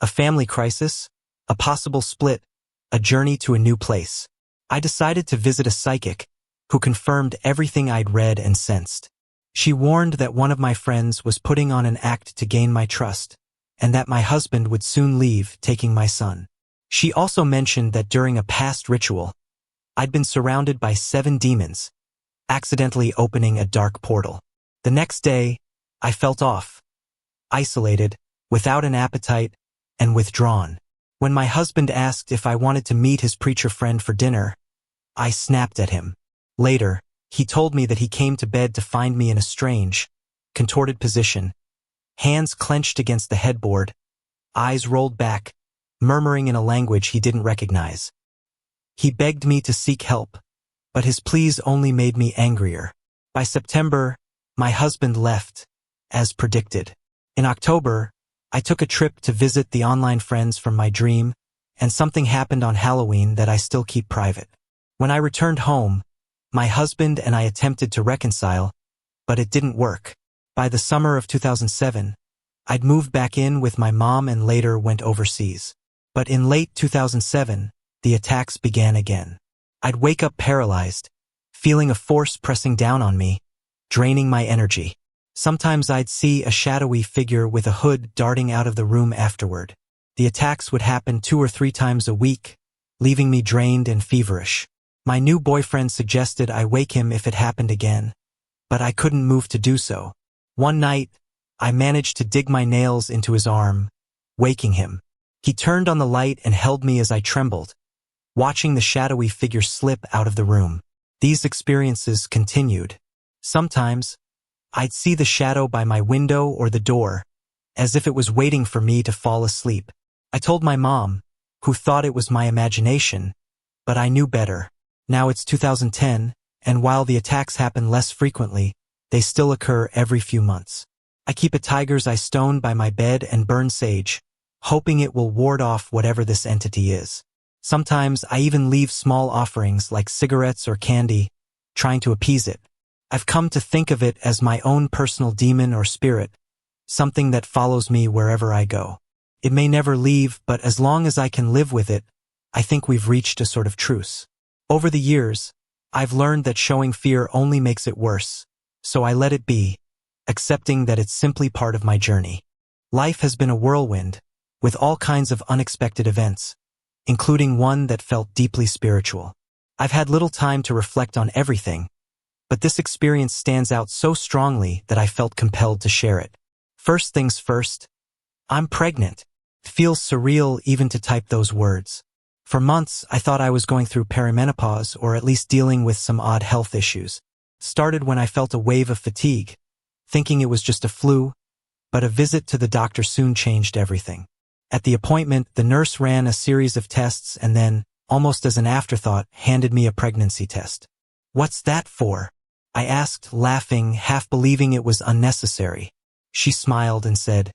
A family crisis, a possible split, a journey to a new place. I decided to visit a psychic who confirmed everything I'd read and sensed. She warned that one of my friends was putting on an act to gain my trust, and that my husband would soon leave, taking my son. She also mentioned that during a past ritual, I'd been surrounded by 7 demons, accidentally opening a dark portal. The next day, I felt off, isolated, without an appetite, and withdrawn. When my husband asked if I wanted to meet his preacher friend for dinner, I snapped at him. Later, he told me that he came to bed to find me in a strange, contorted position, hands clenched against the headboard, eyes rolled back, murmuring in a language he didn't recognize. He begged me to seek help, but his pleas only made me angrier. By September, my husband left, as predicted. In October, I took a trip to visit the online friends from my dream, and something happened on Halloween that I still keep private. When I returned home, my husband and I attempted to reconcile, but it didn't work. By the summer of 2007, I'd moved back in with my mom and later went overseas. But in late 2007, the attacks began again. I'd wake up paralyzed, feeling a force pressing down on me, draining my energy. Sometimes I'd see a shadowy figure with a hood darting out of the room afterward. The attacks would happen 2 or 3 times a week, leaving me drained and feverish. My new boyfriend suggested I wake him if it happened again, but I couldn't move to do so. One night, I managed to dig my nails into his arm, waking him. He turned on the light and held me as I trembled, watching the shadowy figure slip out of the room. These experiences continued. Sometimes, I'd see the shadow by my window or the door, as if it was waiting for me to fall asleep. I told my mom, who thought it was my imagination, but I knew better. Now it's 2010, and while the attacks happen less frequently, they still occur every few months. I keep a tiger's eye stone by my bed and burn sage, hoping it will ward off whatever this entity is. Sometimes I even leave small offerings like cigarettes or candy, trying to appease it. I've come to think of it as my own personal demon or spirit, something that follows me wherever I go. It may never leave, but as long as I can live with it, I think we've reached a sort of truce. Over the years, I've learned that showing fear only makes it worse, so I let it be, accepting that it's simply part of my journey. Life has been a whirlwind, with all kinds of unexpected events, including one that felt deeply spiritual. I've had little time to reflect on everything, but this experience stands out so strongly that I felt compelled to share it. First things first, I'm pregnant. It feels surreal even to type those words. For months, I thought I was going through perimenopause or at least dealing with some odd health issues. It started when I felt a wave of fatigue, thinking it was just a flu, but a visit to the doctor soon changed everything. At the appointment, the nurse ran a series of tests and then, almost as an afterthought, handed me a pregnancy test. "What's that for?" I asked, laughing, half believing it was unnecessary. She smiled and said,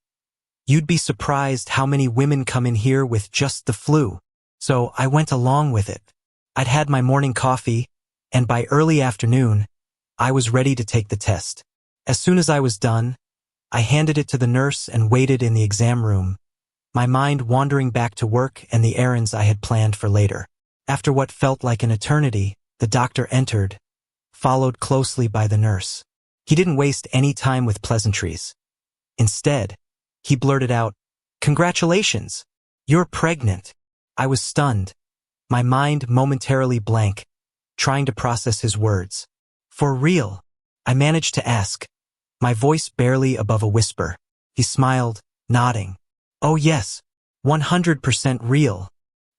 "You'd be surprised how many women come in here with just the flu." So I went along with it. I'd had my morning coffee, and by early afternoon, I was ready to take the test. As soon as I was done, I handed it to the nurse and waited in the exam room, my mind wandering back to work and the errands I had planned for later. After what felt like an eternity, the doctor entered, followed closely by the nurse. He didn't waste any time with pleasantries. Instead, he blurted out, "Congratulations! You're pregnant." I was stunned, my mind momentarily blank, trying to process his words. "For real?" I managed to ask, my voice barely above a whisper. He smiled, nodding. "Oh yes, 100% real."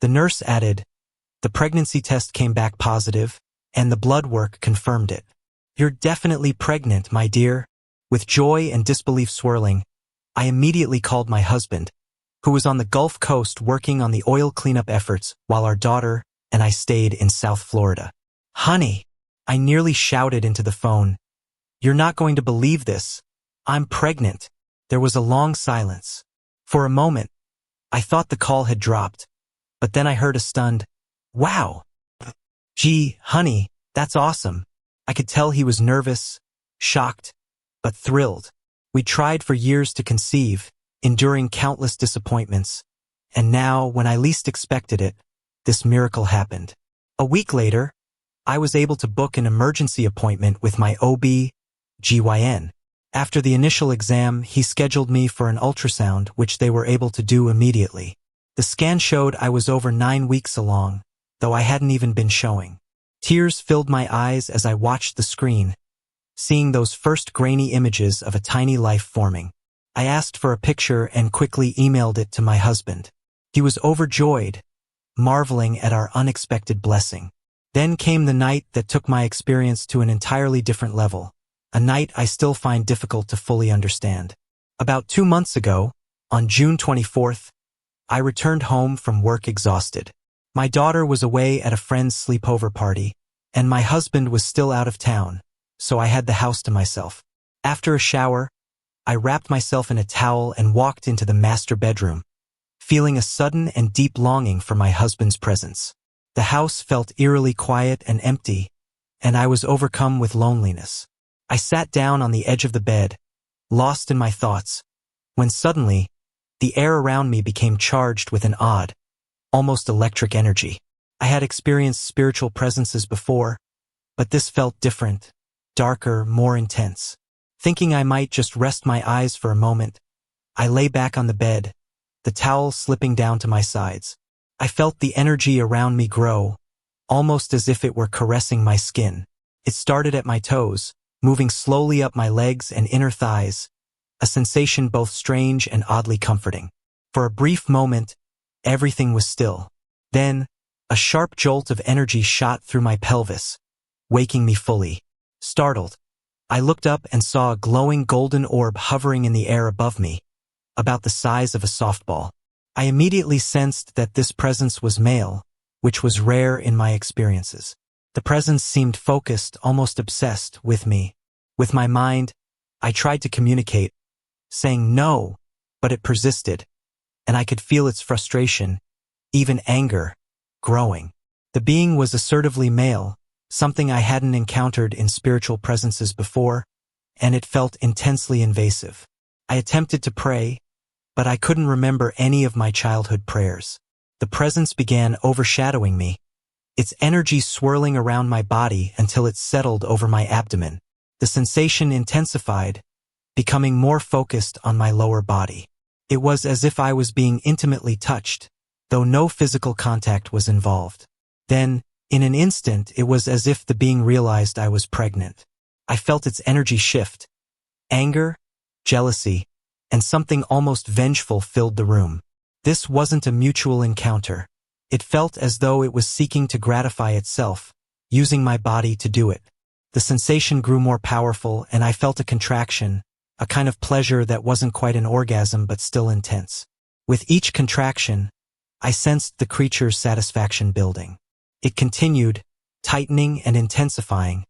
The nurse added, "The pregnancy test came back positive, and the blood work confirmed it. You're definitely pregnant, my dear." With joy and disbelief swirling, I immediately called my husband, who was on the Gulf Coast working on the oil cleanup efforts while our daughter and I stayed in South Florida. "Honey," I nearly shouted into the phone, "you're not going to believe this. I'm pregnant." There was a long silence. For a moment, I thought the call had dropped, but then I heard a stunned, "Wow." "Gee, honey, that's awesome." I could tell he was nervous, shocked, but thrilled. We tried for years to conceive, enduring countless disappointments, and now, when I least expected it, this miracle happened. A week later, I was able to book an emergency appointment with my OB/GYN. After the initial exam, he scheduled me for an ultrasound, which they were able to do immediately. The scan showed I was over 9 weeks along, though I hadn't even been showing. Tears filled my eyes as I watched the screen, seeing those first grainy images of a tiny life forming. I asked for a picture and quickly emailed it to my husband. He was overjoyed, marveling at our unexpected blessing. Then came the night that took my experience to an entirely different level, a night I still find difficult to fully understand. About 2 months ago, on June 24th, I returned home from work exhausted. My daughter was away at a friend's sleepover party, and my husband was still out of town, so I had the house to myself. After a shower, I wrapped myself in a towel and walked into the master bedroom, feeling a sudden and deep longing for my husband's presence. The house felt eerily quiet and empty, and I was overcome with loneliness. I sat down on the edge of the bed, lost in my thoughts, when suddenly, the air around me became charged with an odd, almost electric energy. I had experienced spiritual presences before, but this felt different, darker, more intense. Thinking I might just rest my eyes for a moment, I lay back on the bed, the towel slipping down to my sides. I felt the energy around me grow, almost as if it were caressing my skin. It started at my toes, moving slowly up my legs and inner thighs, a sensation both strange and oddly comforting. For a brief moment, everything was still. Then, a sharp jolt of energy shot through my pelvis, waking me fully. Startled, I looked up and saw a glowing golden orb hovering in the air above me, about the size of a softball. I immediately sensed that this presence was male, which was rare in my experiences. The presence seemed focused, almost obsessed, with me. With my mind, I tried to communicate, saying no, but it persisted, and I could feel its frustration, even anger, growing. The being was assertively male, something I hadn't encountered in spiritual presences before, and it felt intensely invasive. I attempted to pray, but I couldn't remember any of my childhood prayers. The presence began overshadowing me, its energy swirling around my body until it settled over my abdomen. The sensation intensified, becoming more focused on my lower body. It was as if I was being intimately touched, though no physical contact was involved. Then, in an instant, it was as if the being realized I was pregnant. I felt its energy shift. Anger, jealousy, and something almost vengeful filled the room. This wasn't a mutual encounter. It felt as though it was seeking to gratify itself, using my body to do it. The sensation grew more powerful, and I felt a contraction, a kind of pleasure that wasn't quite an orgasm but still intense. With each contraction, I sensed the creature's satisfaction building. It continued, tightening and intensifying,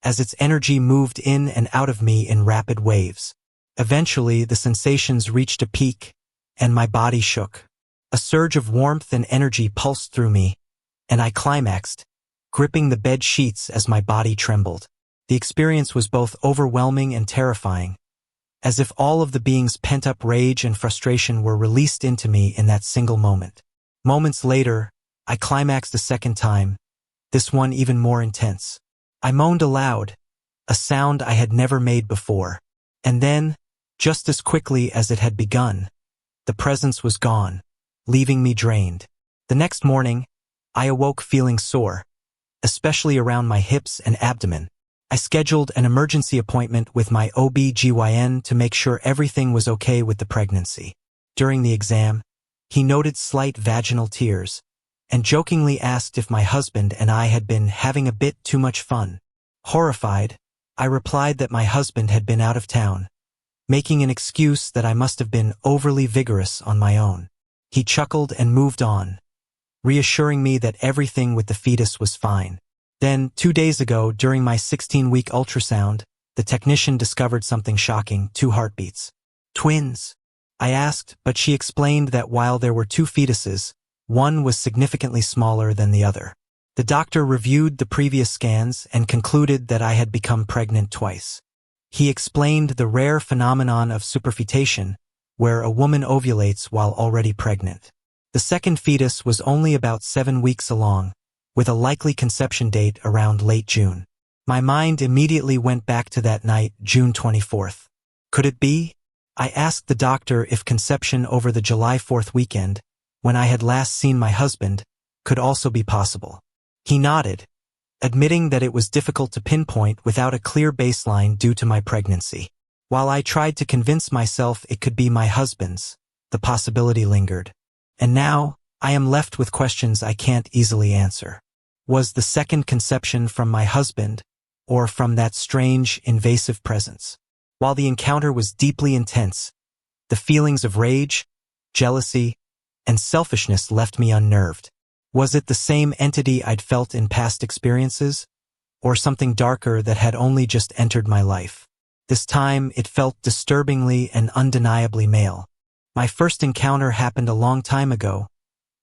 as its energy moved in and out of me in rapid waves. Eventually, the sensations reached a peak, and my body shook. A surge of warmth and energy pulsed through me, and I climaxed, gripping the bed sheets as my body trembled. The experience was both overwhelming and terrifying, as if all of the being's pent-up rage and frustration were released into me in that single moment. Moments later, I climaxed a second time, this one even more intense. I moaned aloud, a sound I had never made before. And then, just as quickly as it had begun, the presence was gone, leaving me drained. The next morning, I awoke feeling sore, especially around my hips and abdomen. I scheduled an emergency appointment with my OB/GYN to make sure everything was okay with the pregnancy. During the exam, he noted slight vaginal tears, and jokingly asked if my husband and I had been having a bit too much fun. Horrified, I replied that my husband had been out of town, making an excuse that I must have been overly vigorous on my own. He chuckled and moved on, reassuring me that everything with the fetus was fine. Then, 2 days ago, during my 16-week ultrasound, the technician discovered something shocking: 2 heartbeats. Twins? I asked, but she explained that while there were 2 fetuses, one was significantly smaller than the other. The doctor reviewed the previous scans and concluded that I had become pregnant twice. He explained the rare phenomenon of superfetation, where a woman ovulates while already pregnant. The second fetus was only about 7 weeks along, with a likely conception date around late June. My mind immediately went back to that night, June 24th. Could it be? I asked the doctor if conception over the July 4th weekend, when I had last seen my husband, could also be possible. He nodded, admitting that it was difficult to pinpoint without a clear baseline due to my pregnancy. While I tried to convince myself it could be my husband's, the possibility lingered. And now, I am left with questions I can't easily answer. Was the second conception from my husband, or from that strange, invasive presence? While the encounter was deeply intense, the feelings of rage, jealousy, and selfishness left me unnerved. Was it the same entity I'd felt in past experiences, or something darker that had only just entered my life? This time, it felt disturbingly and undeniably male. My first encounter happened a long time ago,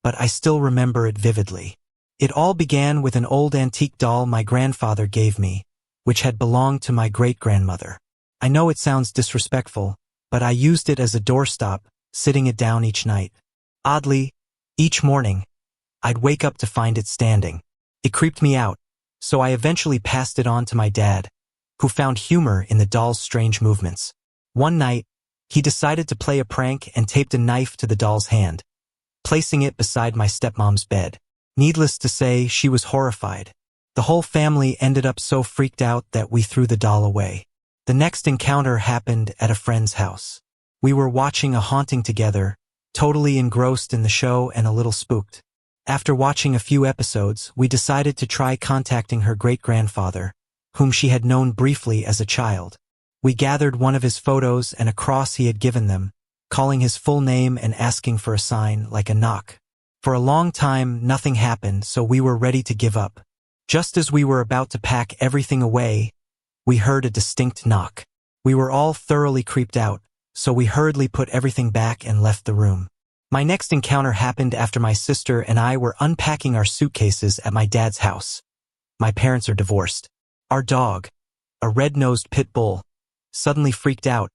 but I still remember it vividly. It all began with an old antique doll my grandfather gave me, which had belonged to my great-grandmother. I know it sounds disrespectful, but I used it as a doorstop, sitting it down each night. Oddly, each morning, I'd wake up to find it standing. It creeped me out, so I eventually passed it on to my dad, who found humor in the doll's strange movements. One night, he decided to play a prank and taped a knife to the doll's hand, placing it beside my stepmom's bed. Needless to say, she was horrified. The whole family ended up so freaked out that we threw the doll away. The next encounter happened at a friend's house. We were watching a haunting together, totally engrossed in the show and a little spooked. After watching a few episodes, we decided to try contacting her great-grandfather, whom she had known briefly as a child. We gathered one of his photos and a cross he had given them, calling his full name and asking for a sign, like a knock. For a long time, nothing happened, so we were ready to give up. Just as we were about to pack everything away, we heard a distinct knock. We were all thoroughly creeped out, so we hurriedly put everything back and left the room. My next encounter happened after my sister and I were unpacking our suitcases at my dad's house. My parents are divorced. Our dog, a red-nosed pit bull, suddenly freaked out,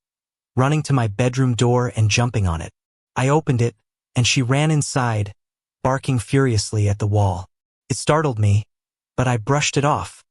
running to my bedroom door and jumping on it. I opened it, and she ran inside, barking furiously at the wall. It startled me, but I brushed it off,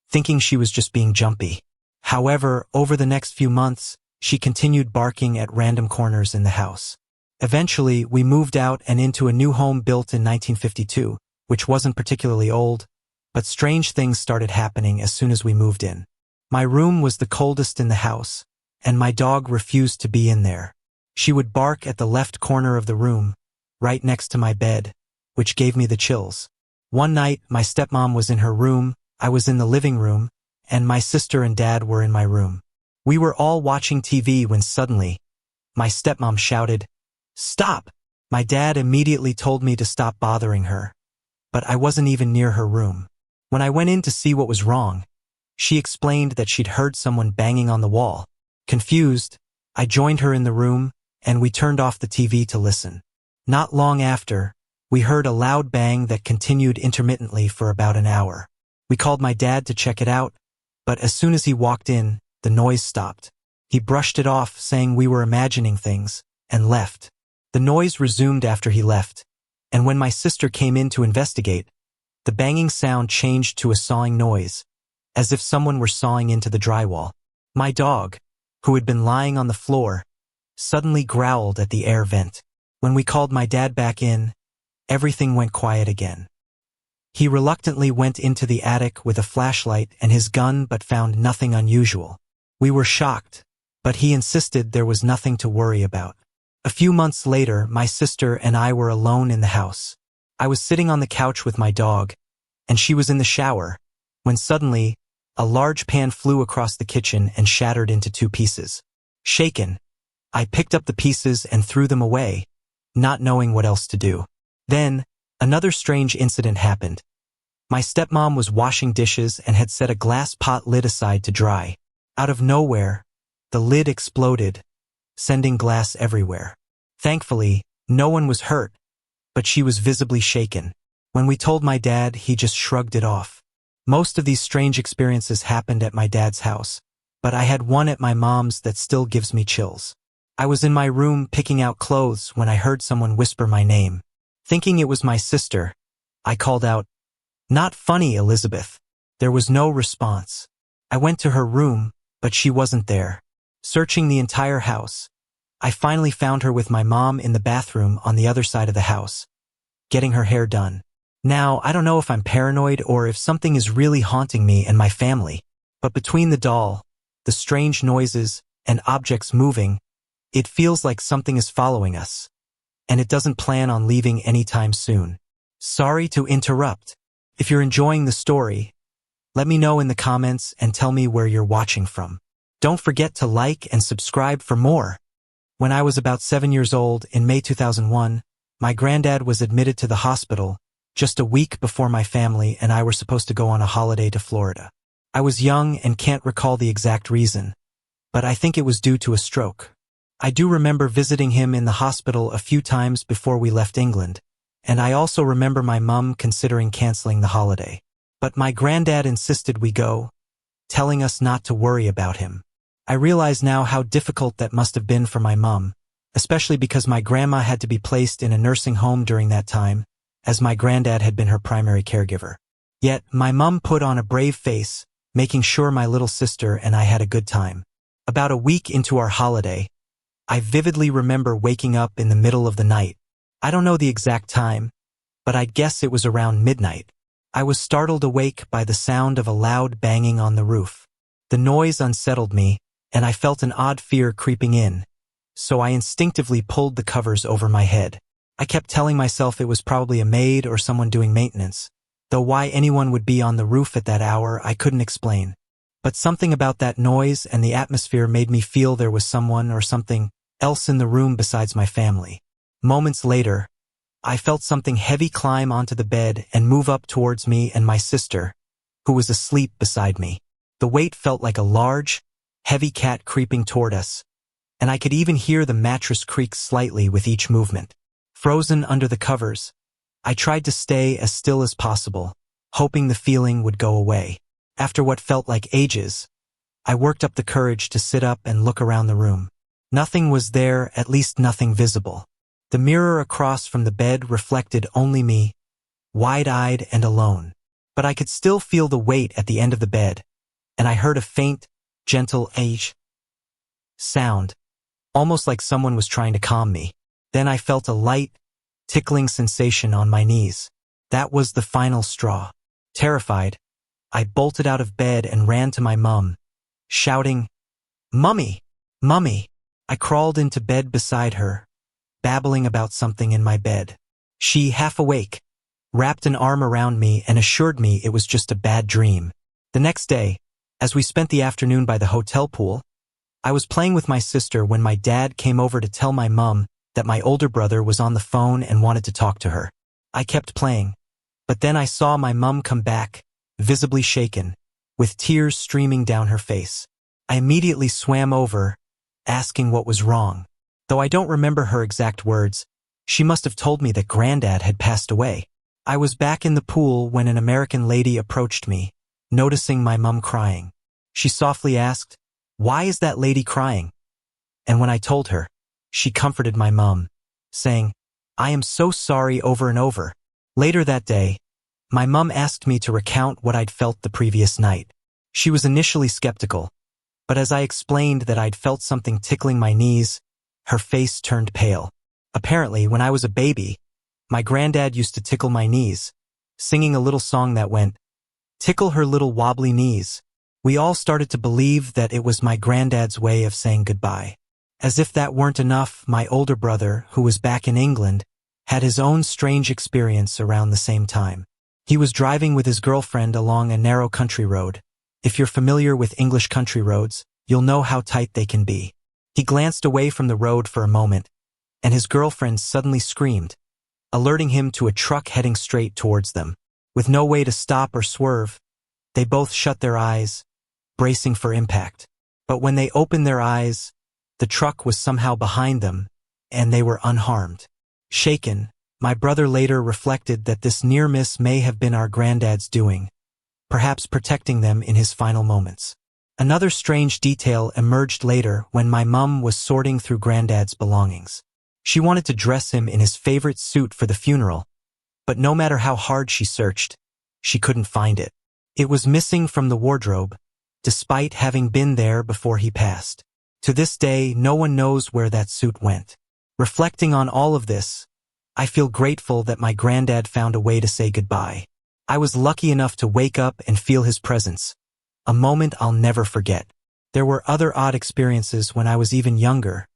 thinking she was just being jumpy. However, over the next few months, she continued barking at random corners in the house. Eventually, we moved out and into a new home built in 1952, which wasn't particularly old, but strange things started happening as soon as we moved in. My room was the coldest in the house, and my dog refused to be in there. She would bark at the left corner of the room, right next to my bed, which gave me the chills. One night, my stepmom was in her room, I was in the living room, and my sister and dad were in my room. We were all watching TV when suddenly, my stepmom shouted, "Stop!" My dad immediately told me to stop bothering her, but I wasn't even near her room. When I went in to see what was wrong, she explained that she'd heard someone banging on the wall. Confused, I joined her in the room, and we turned off the TV to listen. Not long after, we heard a loud bang that continued intermittently for about an hour. We called my dad to check it out, but as soon as he walked in, the noise stopped. He brushed it off, saying we were imagining things, and left. The noise resumed after he left, and when my sister came in to investigate, the banging sound changed to a sawing noise, as if someone were sawing into the drywall. My dog, who had been lying on the floor, suddenly growled at the air vent. When we called my dad back in, everything went quiet again. He reluctantly went into the attic with a flashlight and his gun but found nothing unusual. We were shocked, but he insisted there was nothing to worry about. A few months later, my sister and I were alone in the house. I was sitting on the couch with my dog, and she was in the shower, when suddenly, a large pan flew across the kitchen and shattered into 2 pieces. Shaken, I picked up the pieces and threw them away, not knowing what else to do. Then, another strange incident happened. My stepmom was washing dishes and had set a glass pot lid aside to dry. Out of nowhere, the lid exploded, sending glass everywhere. Thankfully, no one was hurt, but she was visibly shaken. When we told my dad, he just shrugged it off. Most of these strange experiences happened at my dad's house, but I had one at my mom's that still gives me chills. I was in my room picking out clothes when I heard someone whisper my name. Thinking it was my sister, I called out, "Not funny, Elizabeth." There was no response. I went to her room, but she wasn't there. Searching the entire house, I finally found her with my mom in the bathroom on the other side of the house, getting her hair done. Now, I don't know if I'm paranoid or if something is really haunting me and my family, but between the doll, the strange noises, and objects moving, it feels like something is following us, and it doesn't plan on leaving anytime soon. Sorry to interrupt. If you're enjoying the story, let me know in the comments and tell me where you're watching from. Don't forget to like and subscribe for more. When I was about 7 years old, in May 2001, my granddad was admitted to the hospital just a week before my family and I were supposed to go on a holiday to Florida. I was young and can't recall the exact reason, but I think it was due to a stroke. I do remember visiting him in the hospital a few times before we left England, and I also remember my mum considering canceling the holiday. But my granddad insisted we go, telling us not to worry about him. I realize now how difficult that must have been for my mum, especially because my grandma had to be placed in a nursing home during that time, as my granddad had been her primary caregiver. Yet, my mum put on a brave face, making sure my little sister and I had a good time. About a week into our holiday, I vividly remember waking up in the middle of the night. I don't know the exact time, but I'd guess it was around midnight. I was startled awake by the sound of a loud banging on the roof. The noise unsettled me, and I felt an odd fear creeping in, so I instinctively pulled the covers over my head. I kept telling myself it was probably a maid or someone doing maintenance, though why anyone would be on the roof at that hour I couldn't explain. But something about that noise and the atmosphere made me feel there was someone or something else in the room besides my family. Moments later, I felt something heavy climb onto the bed and move up towards me and my sister, who was asleep beside me. The weight felt like a large, heavy cat creeping toward us, and I could even hear the mattress creak slightly with each movement. Frozen under the covers, I tried to stay as still as possible, hoping the feeling would go away. After what felt like ages, I worked up the courage to sit up and look around the room. Nothing was there, at least nothing visible. The mirror across from the bed reflected only me, wide-eyed and alone. But I could still feel the weight at the end of the bed, and I heard a faint, gentle sound, almost like someone was trying to calm me. Then I felt a light, tickling sensation on my knees. That was the final straw. Terrified, I bolted out of bed and ran to my mum, shouting, "Mummy! Mummy!" I crawled into bed beside her, babbling about something in my bed. She, half awake, wrapped an arm around me and assured me it was just a bad dream. The next day, as we spent the afternoon by the hotel pool, I was playing with my sister when my dad came over to tell my mum that my older brother was on the phone and wanted to talk to her. I kept playing, but then I saw my mum come back, visibly shaken, with tears streaming down her face. I immediately swam over, asking what was wrong. Though I don't remember her exact words, she must have told me that Granddad had passed away. I was back in the pool when an American lady approached me, noticing my mum crying. She softly asked, "Why is that lady crying?" And when I told her, she comforted my mum, saying, "I am so sorry," over and over. Later that day, my mum asked me to recount what I'd felt the previous night. She was initially skeptical, but as I explained that I'd felt something tickling my knees, her face turned pale. Apparently, when I was a baby, my granddad used to tickle my knees, singing a little song that went, "Tickle her little wobbly knees." We all started to believe that it was my granddad's way of saying goodbye. As if that weren't enough, my older brother, who was back in England, had his own strange experience around the same time. He was driving with his girlfriend along a narrow country road. If you're familiar with English country roads, you'll know how tight they can be. He glanced away from the road for a moment, and his girlfriend suddenly screamed, alerting him to a truck heading straight towards them. With no way to stop or swerve, they both shut their eyes, bracing for impact. But when they opened their eyes, the truck was somehow behind them, and they were unharmed. Shaken, my brother later reflected that this near miss may have been our granddad's doing, perhaps protecting them in his final moments. Another strange detail emerged later when my mum was sorting through granddad's belongings. She wanted to dress him in his favorite suit for the funeral, but no matter how hard she searched, she couldn't find it. It was missing from the wardrobe, despite having been there before he passed. To this day, no one knows where that suit went. Reflecting on all of this, I feel grateful that my granddad found a way to say goodbye. I was lucky enough to wake up and feel his presence, a moment I'll never forget. There were other odd experiences when I was even younger,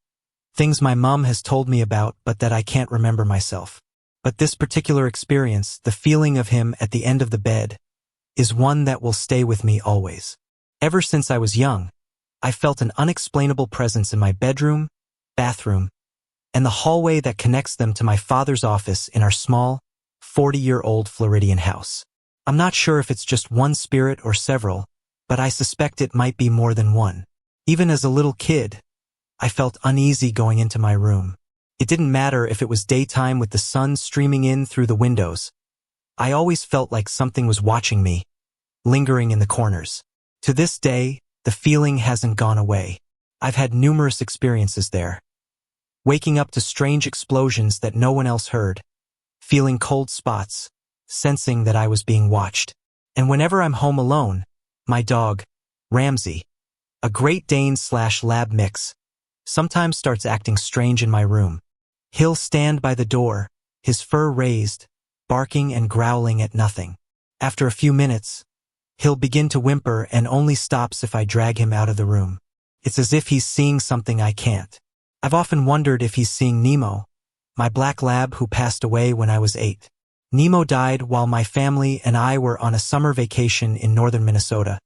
things my mum has told me about but that I can't remember myself. But this particular experience, the feeling of him at the end of the bed, is one that will stay with me always. Ever since I was young, I felt an unexplainable presence in my bedroom, bathroom, and the hallway that connects them to my father's office in our small, 40-year-old Floridian house. I'm not sure if it's just one spirit or several, but I suspect it might be more than one. Even as a little kid, I felt uneasy going into my room. It didn't matter if it was daytime with the sun streaming in through the windows. I always felt like something was watching me, lingering in the corners. To this day, the feeling hasn't gone away. I've had numerous experiences there. Waking up to strange explosions that no one else heard, feeling cold spots, sensing that I was being watched. And whenever I'm home alone, my dog, Ramsey, a Great Dane/Lab mix, sometimes starts acting strange in my room. He'll stand by the door, his fur raised, barking and growling at nothing. After a few minutes, he'll begin to whimper and only stops if I drag him out of the room. It's as if he's seeing something I can't. I've often wondered if he's seeing Nemo, my black lab who passed away when I was 8. Nemo died while my family and I were on a summer vacation in northern Minnesota,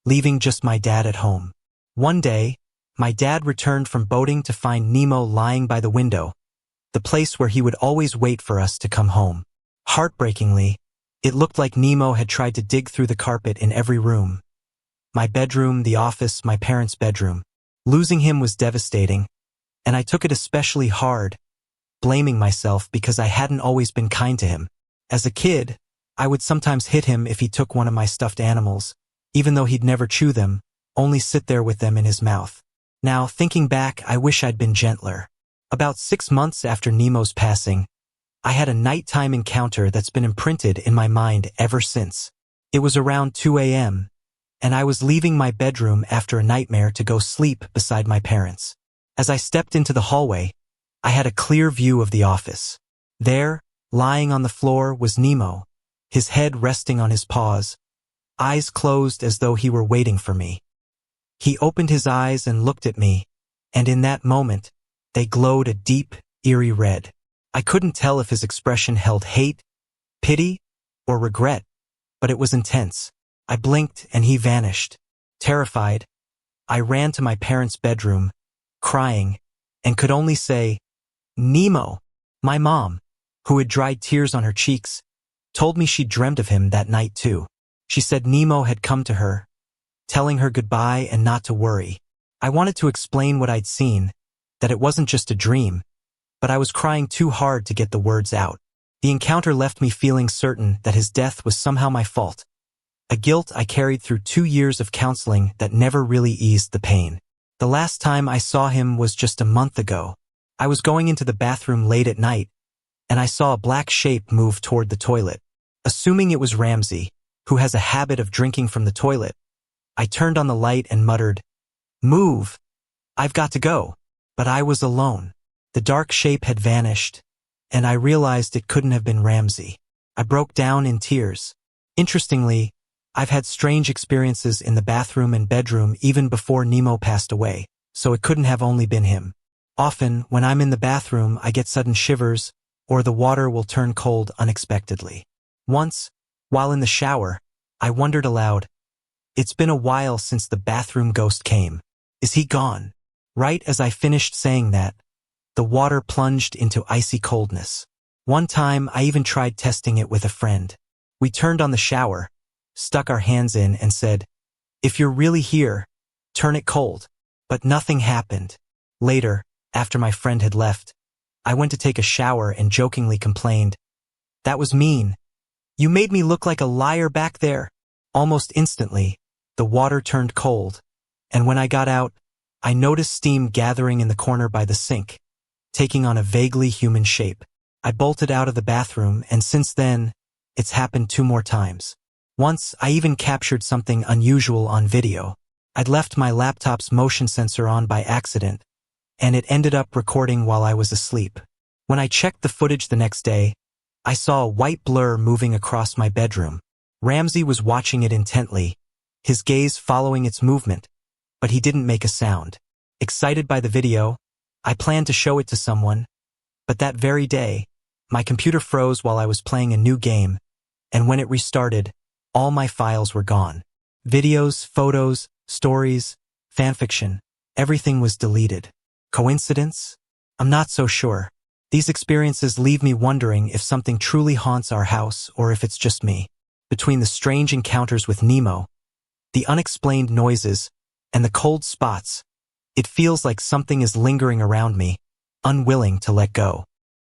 leaving just my dad at home. One day, my dad returned from boating to find Nemo lying by the window, the place where he would always wait for us to come home. Heartbreakingly, it looked like Nemo had tried to dig through the carpet in every room. My bedroom, the office, my parents' bedroom. Losing him was devastating, and I took it especially hard, blaming myself because I hadn't always been kind to him. As a kid, I would sometimes hit him if he took one of my stuffed animals, even though he'd never chew them, only sit there with them in his mouth. Now, thinking back, I wish I'd been gentler. About 6 months after Nemo's passing, I had a nighttime encounter that's been imprinted in my mind ever since. It was around 2 a.m., and I was leaving my bedroom after a nightmare to go sleep beside my parents. As I stepped into the hallway, I had a clear view of the office. There, lying on the floor, was Nemo, his head resting on his paws, eyes closed as though he were waiting for me. He opened his eyes and looked at me, and in that moment, they glowed a deep, eerie red. I couldn't tell if his expression held hate, pity, or regret, but it was intense. I blinked and he vanished. Terrified, I ran to my parents' bedroom, crying, and could only say, "Nemo." My mom, who had dried tears on her cheeks, told me she dreamed of him that night too. She said Nemo had come to her, telling her goodbye and not to worry. I wanted to explain what I'd seen, that it wasn't just a dream, but I was crying too hard to get the words out. The encounter left me feeling certain that his death was somehow my fault, a guilt I carried through 2 years of counseling that never really eased the pain. The last time I saw him was just a month ago. I was going into the bathroom late at night, and I saw a black shape move toward the toilet. Assuming it was Ramsey, who has a habit of drinking from the toilet, I turned on the light and muttered, "Move! I've got to go." But I was alone. The dark shape had vanished, and I realized it couldn't have been Ramsey. I broke down in tears. Interestingly, I've had strange experiences in the bathroom and bedroom even before Nemo passed away, so it couldn't have only been him. Often, when I'm in the bathroom, I get sudden shivers, or the water will turn cold unexpectedly. Once, while in the shower, I wondered aloud, "It's been a while since the bathroom ghost came. Is he gone?" Right as I finished saying that, the water plunged into icy coldness. One time, I even tried testing it with a friend. We turned on the shower, stuck our hands in, and said, "If you're really here, turn it cold." But nothing happened. Later, after my friend had left, I went to take a shower and jokingly complained, "That was mean. You made me look like a liar back there." Almost instantly, the water turned cold, and when I got out, I noticed steam gathering in the corner by the sink, taking on a vaguely human shape. I bolted out of the bathroom, and since then, it's happened 2 more times. Once, I even captured something unusual on video. I'd left my laptop's motion sensor on by accident, and it ended up recording while I was asleep. When I checked the footage the next day, I saw a white blur moving across my bedroom. Ramsey was watching it intently, his gaze following its movement, but he didn't make a sound. Excited by the video, I planned to show it to someone, but that very day, my computer froze while I was playing a new game, and when it restarted, all my files were gone. Videos, photos, stories, fanfiction, everything was deleted. Coincidence? I'm not so sure. These experiences leave me wondering if something truly haunts our house or if it's just me. Between the strange encounters with Nemo, the unexplained noises, and the cold spots, it feels like something is lingering around me, unwilling to let go.